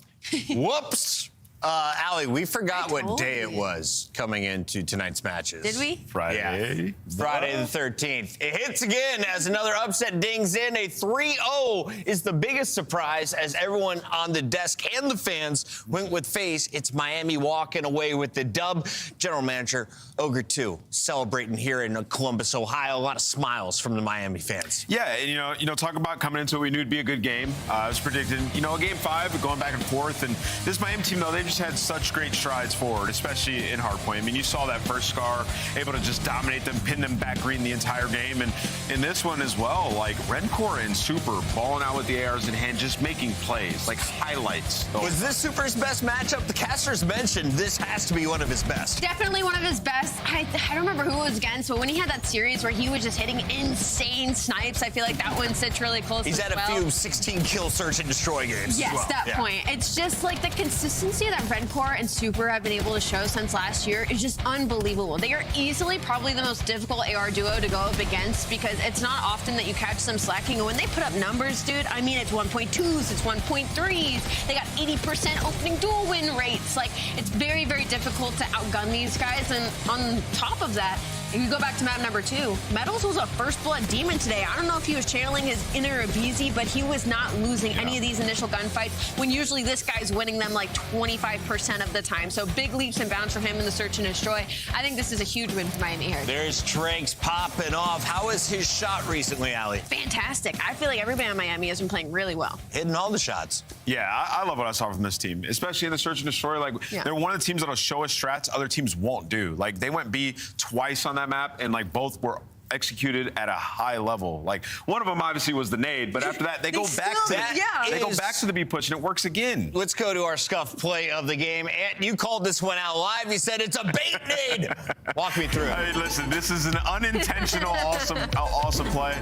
Whoops. Allie, we forgot what day it was coming into tonight's matches. Did we? Friday. Yeah. Friday the 13th. It hits again as another upset dings in. A 3-0 is the biggest surprise as everyone on the desk and the fans went with FaZe. It's Miami walking away with the dub. General Manager Ogre 2 celebrating here in Columbus, Ohio. A lot of smiles from the Miami fans. Yeah, and you know, talk about coming into it, we knew it'd be a good game. I was predicting, you know, a game 5, going back and forth, and this Miami team, though, they just had such great strides forward, especially in hardpoint. I mean, you saw that first Scar, able to just dominate them, pin them back green the entire game, and in this one as well, like Redcore and Super balling out with the ARs in hand, just making plays, like highlights. Was this Super's best matchup? The casters mentioned this has to be one of his best. Definitely one of his best. I don't remember who it was against, but when he had that series where he was just hitting insane snipes, I feel like that one sits really close. He's had a few 16-kill search and destroy games. Yes, that point. It's just like the consistency that Redcore and Super have been able to show since last year is just unbelievable. They are easily probably the most difficult AR duo to go up against because it's not often that you catch them slacking. And when they put up numbers, dude, I mean, it's 1.2s, it's 1.3s. They got 80% opening duel win rates. Like, it's very, very difficult to outgun these guys. And on top of that, if you go back to map number 2, Metals was a first blood demon today. I don't know if he was channeling his inner Abizi, but he was not losing any of these initial gunfights when usually this guy's winning them like 25% of the time. So big leaps and bounds for him in the search and destroy. I think this is a huge win for Miami here. There's Tranks popping off. How is his shot recently, Allie? Fantastic. I feel like everybody on Miami has been playing really well. Hitting all the shots. Yeah, I love what I saw from this team, especially in the search and destroy. Like, they're one of the teams that'll show us strats other teams won't do. Like, they went B twice on that map, and like both were executed at a high level. Like, one of them obviously was the nade, but after that, they go back to the B push, and it works again. Let's go to our scuff play of the game. Ant, you called this one out live. You said it's a bait nade. Walk me through it. I mean, listen, this is an unintentional awesome play.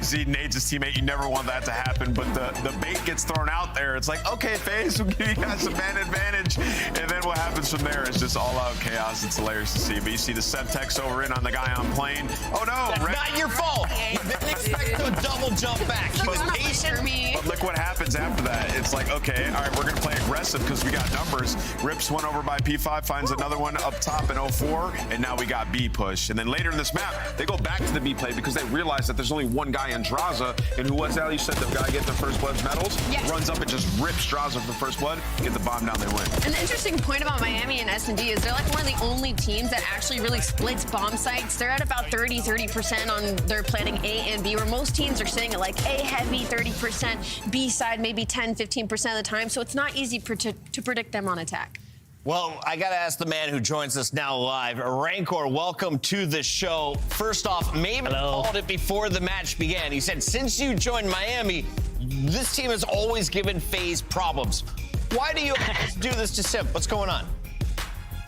See, Nade's his teammate. You never want that to happen, but the bait gets thrown out there. It's like, okay, FaZe, we'll give you guys a man advantage. And then what happens from there is just all-out chaos. It's hilarious to see. But you see the Semtex over in on the guy on plane. Oh, no. That's not your fault. You didn't expect to double jump back. He was patient. But look what happens after that. It's like, okay, all right, we're going to play aggressive because we got numbers. Rips one over by P5, finds another one up top in 04, and now we got B push. And then later in this map, they go back to the B play because they realize that there's only one guy in Draza, and who was that? You said the guy getting the first blood's Metals? Yes. Runs up and just rips Draza for the first blood, get the bomb down, they win. And the interesting point about Miami and S&D is they're like one of the only teams that actually really splits bomb sites. They're at about 30% on their planning A and B, where most teams are sitting at like A heavy 30%, B side maybe 10-15% of the time. So it's not easy to predict them on attack. Well, I got to ask the man who joins us now live. Rancor, welcome to the show. First off, Maven called it before the match began. He said, since you joined Miami, this team has always given FaZe problems. Why do you do this to Simp? What's going on?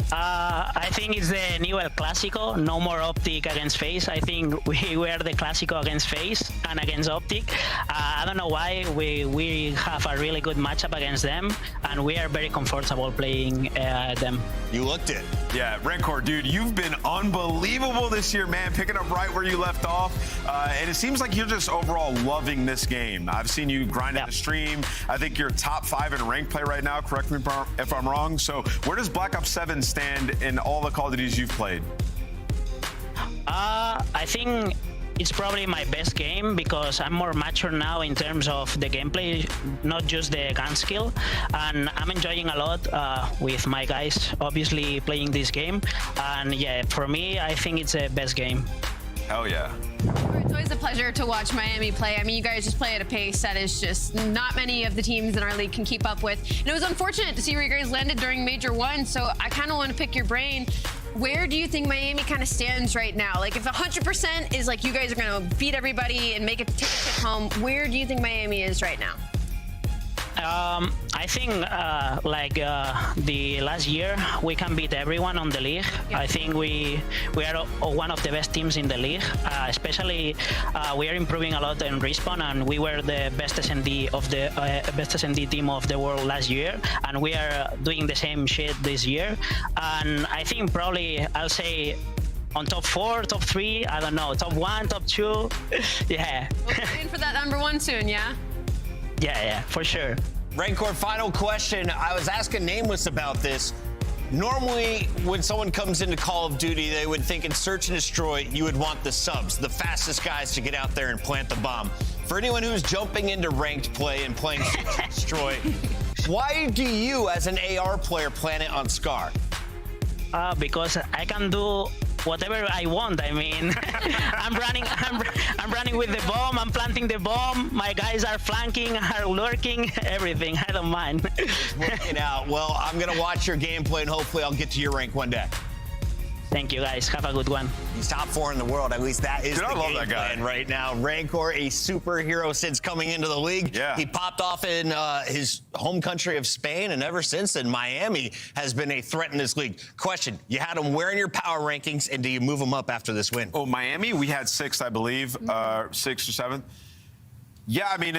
I think it's the new El Clásico. No more Optic against FaZe. I think we were the Clásico against FaZe and against Optic. I don't know why. We have a really good matchup against them, and we are very comfortable playing them. You looked it. Yeah, Rancor, dude, you've been unbelievable this year, man, picking up right where you left off. And it seems like you're just overall loving this game. I've seen you grind the stream. I think you're top 5 in rank play right now. Correct me if I'm wrong. So where does Black Ops 7 stand in all the Call of Duties you've played? I think it's probably my best game because I'm more mature now in terms of the gameplay, not just the gun skill. And I'm enjoying a lot with my guys, obviously, playing this game. And yeah, for me, I think it's the best game. Hell yeah. It's always a pleasure to watch Miami play. I mean, you guys just play at a pace that is just not many of the teams in our league can keep up with. And it was unfortunate to see where you guys landed during Major 1, so I kind of want to pick your brain. Where do you think Miami kind of stands right now? Like, if 100% is like you guys are going to beat everybody and make a ticket home, where do you think Miami is right now? I think the last year we can beat everyone on the league. Yeah. I think we are one of the best teams in the league. Especially we are improving a lot in respawn, and we were the best SND of the best SND team of the world last year, and we are doing the same shit this year. And I think probably I'll say on top 4, top 3, I don't know, top 1, top 2. Yeah. We'll be waiting for that number 1 soon, yeah? Yeah, for sure. Rancor, final question. I was asking Nameless about this. Normally, when someone comes into Call of Duty, they would think in Search and Destroy, you would want the subs, the fastest guys to get out there and plant the bomb. For anyone who's jumping into ranked play and playing Search and Destroy, why do you, as an AR player, plant it on Scar? Because I can do whatever I want. I mean, I'm running with the bomb. I'm planting the bomb. My guys are flanking, are lurking, everything. I don't mind. Working out. Well, I'm gonna watch your gameplay, and hopefully, I'll get to your rank one day. Thank you, guys. Have a good one. He's top 4 in the world. At least that is the game plan right now. Rancor, a superhero since coming into the league. Yeah. He popped off in his home country of Spain, and ever since then, Miami has been a threat in this league. Question, you had him where in your power rankings, and do you move him up after this win? Oh, Miami, we had 6th, I believe, 6th or 7th. Yeah, I mean,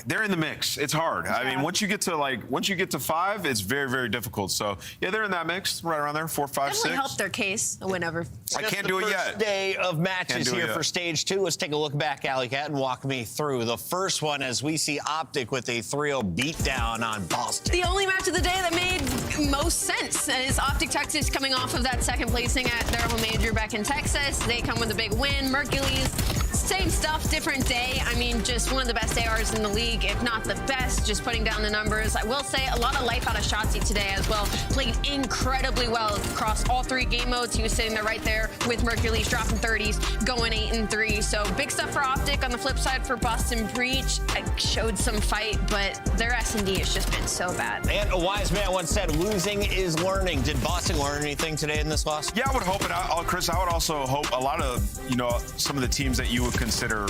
they're in the mix. It's hard. Yeah. I mean, once you get to 5, it's very, very difficult. So yeah, they're in that mix, right around there, 4, 5, 6. Definitely help their case whenever. I can't do it yet. First day of matches here for stage 2. Let's take a look back, Alley Cat, and walk me through the first one as we see Optic with a 3-0 beatdown on Boston. The only match of the day that made most sense is Optic Texas coming off of that second placing at their home major back in Texas. They come with a big win. Mercules, same stuff, different day. I mean, just one of the best ARs in the league, if not the best, just putting down the numbers. I will say a lot of life out of Shotzi today as well. Played incredibly well across all 3 game modes. He was sitting there right there with Mercules dropping 30s, going 8-3. So big stuff for Optic. On the flip side for Boston Breach, I showed some fight, but their S&D has just been so bad. And a wise man once said, losing is learning. Did Boston learn anything today in this loss? Yeah, I would hope it. Chris, I would also hope a lot of, some of the teams that you would consider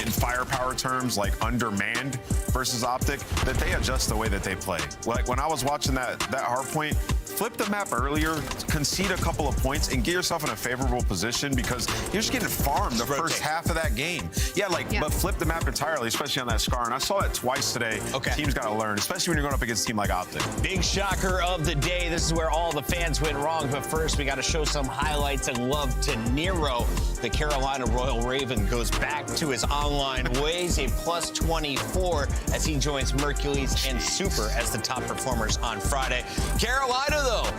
in firepower terms, like undermanned versus Optic, that they adjust the way that they play. Like when I was watching that hard point, flip the map earlier, concede a couple of points, and get yourself in a favorable position because you're just getting farmed the first half of that game. Yeah, but flip the map entirely, especially on that Scar. And I saw it twice today. Okay. Teams got to learn, especially when you're going up against a team like Optic. Big shocker of the day. This is where all the fans went wrong. But first, we got to show some highlights and love to Nero. The Carolina Royal Raven goes back to his online ways, a plus 24 as he joins Mercules and Super as the top performers on Friday. Carolina, though,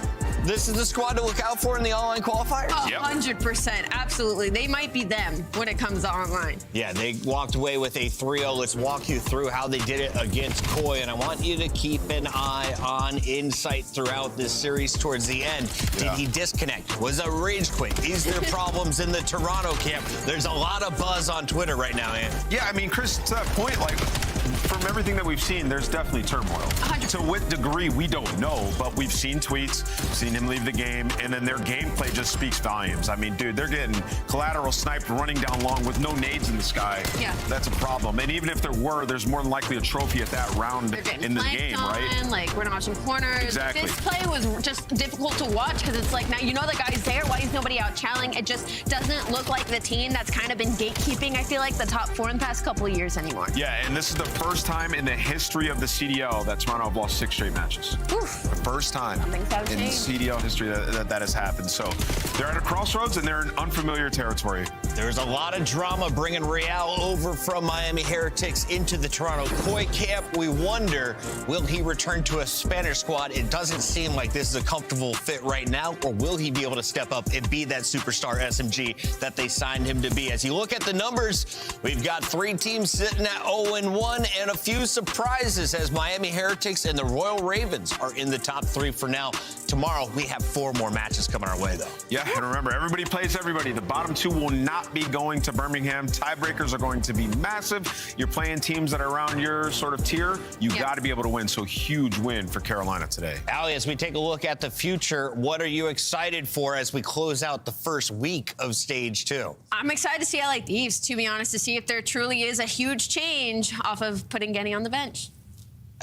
this is the squad to look out for in the online qualifiers? 100%. Absolutely. They might be them when it comes to online. Yeah, they walked away with a 3-0. Let's walk you through how they did it against Koi. And I want you to keep an eye on Insight throughout this series towards the end. Did he disconnect? Was a rage quit? Is there problems in the Toronto camp? There's a lot of buzz on Twitter right now, Ant. Yeah, I mean, Chris, to that point, from everything that we've seen, there's definitely turmoil. 100%. To what degree, we don't know, but we've seen tweets, seen him leave the game, and then their gameplay just speaks volumes. I mean, dude, they're getting collateral sniped running down long with no nades in the sky. Yeah. That's a problem. And even if there were, there's more than likely a trophy at that round in the game, right? Like, we're not watching corners. Exactly. This play was just difficult to watch because it's like, now you know the guy's there. Why is nobody out challenging? It just doesn't look like the team that's kind of been gatekeeping, I feel like, the top 4 in the past couple of years anymore. Yeah, and this is the first time in the history of the CDL that Toronto have lost 6 straight matches. Oof. The first time in CDL history that has happened. So they're at a crossroads and they're in unfamiliar territory. There's a lot of drama bringing Real over from Miami Heretics into the Toronto Koi camp. We wonder, will he return to a Spanish squad? It doesn't seem like this is a comfortable fit right now, or will he be able to step up and be that superstar SMG that they signed him to be? As you look at the numbers, we've got 3 teams sitting at 0-1 and a few surprises as Miami Heretics and the Royal Ravens are in the top 3 for now. Tomorrow, we have 4 more matches coming our way, though. Yeah, and remember, everybody plays everybody. The bottom 2 will not be going to Birmingham. Tiebreakers are going to be massive. You're playing teams that are around your sort of tier. You got to be able to win. So huge win for Carolina today. Allie, as we take a look at the future, what are you excited for as we close out the first week of Stage 2? I'm excited to see LA Thieves, to be honest, to see if there truly is a huge change off of putting Genny on the bench.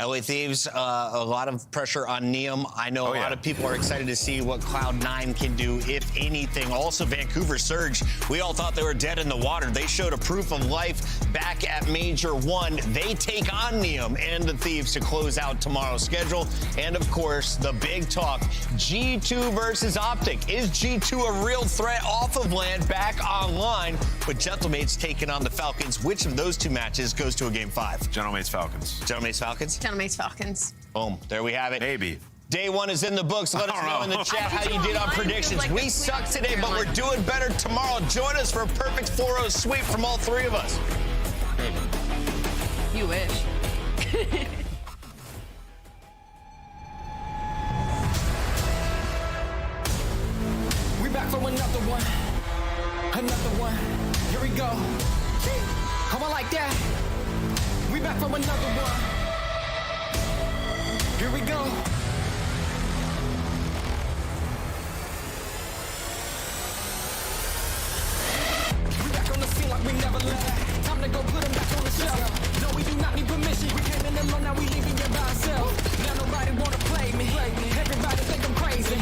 LA Thieves, a lot of pressure on Neum. I know a lot of people are excited to see what Cloud9 can do, if anything. Also, Vancouver Surge, we all thought they were dead in the water. They showed a proof of life back at Major 1. They take on Neum and the Thieves to close out tomorrow's schedule. And, of course, the big talk, G2 versus Optic. Is G2 a real threat off of land back online? With Gentlemates taking on the Falcons. Which of those 2 matches goes to a Game 5? Gentlemates Falcons. Gentlemates Falcons? Gentlemates Falcons. Boom. There we have it. Maybe. Day 1 is in the books. Let us know in the chat how you did on predictions. We suck today, but we're doing better tomorrow. Join us for a perfect 4-0 sweep from all 3 of us. You wish. We back for another one. Another one. Here we go. Come on like that. We back for another one. Here we go. We back on the scene like we never left. Time to go put them back on the shelf. No, we do not need permission. We came in alone, now we leaving here by ourselves. Now nobody wanna play me. Everybody think I'm crazy.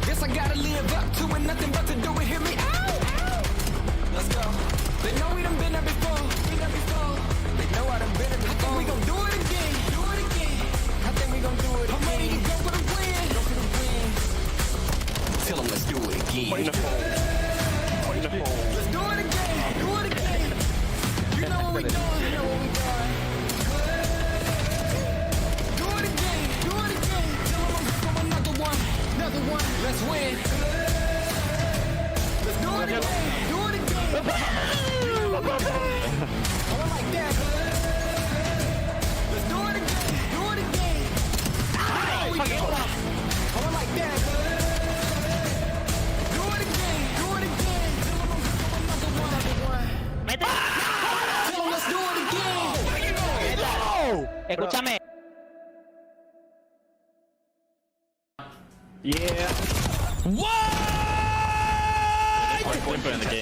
Guess I gotta live up to it, nothing but to do it. Hear me out. Let's go. They know we done been there before. We done before. They know I done been there before. I think we gon' do it again. Do it again. I think we gon' do it again. I'm ready to go for the win. Go for the win. Tell them let's do it again. Point the phone. Point the phone. Let's do it again. Do it again. You know what we doing. You know what we doing. Do it again. Do it again. Tell them I'm for another one. Another one. Let's win. Let's do it again. Do it again. I like that. Let's do it again. Do it again. I like that. Do it again. Do it again. Another one. Tell them let's do it again. Escúchame. Yeah.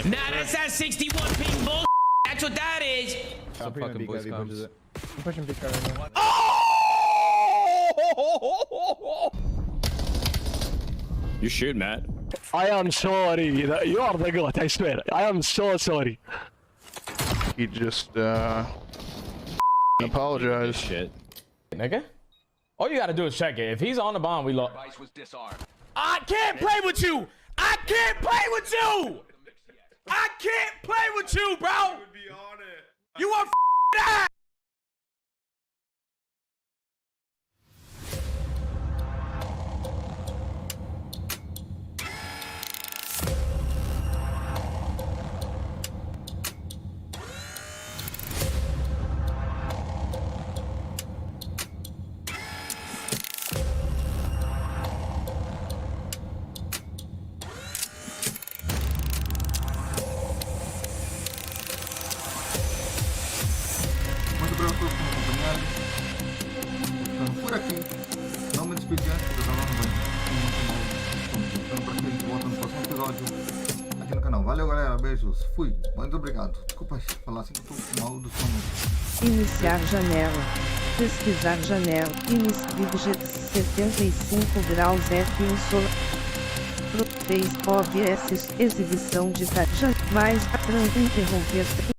Nah, that's that 61 ping bull. That's what that is. I'm fucking voice comms. I'm pushing big card right now. Oh! You shoot, Matt. I am sorry. You are the goat, I swear. I am so sorry. He just apologize. Shit. Nigga? All you gotta do is check it. If he's on the bomb, we lost. I can't play with you! I can't play with you! I can't play with you, bro! You are that! Por aqui, não me despedir antes de dar um banho. Então, para aqueles que voltam no próximo episódio aqui no canal. Valeu, galera. Beijos. Fui. Muito obrigado. Desculpa falar assim que eu tô mal do sono. Iniciar janela. Pesquisar janela. Iniciar 75 graus F1 solar. Face OBS. Exibição de caixa. Mais. Interromper.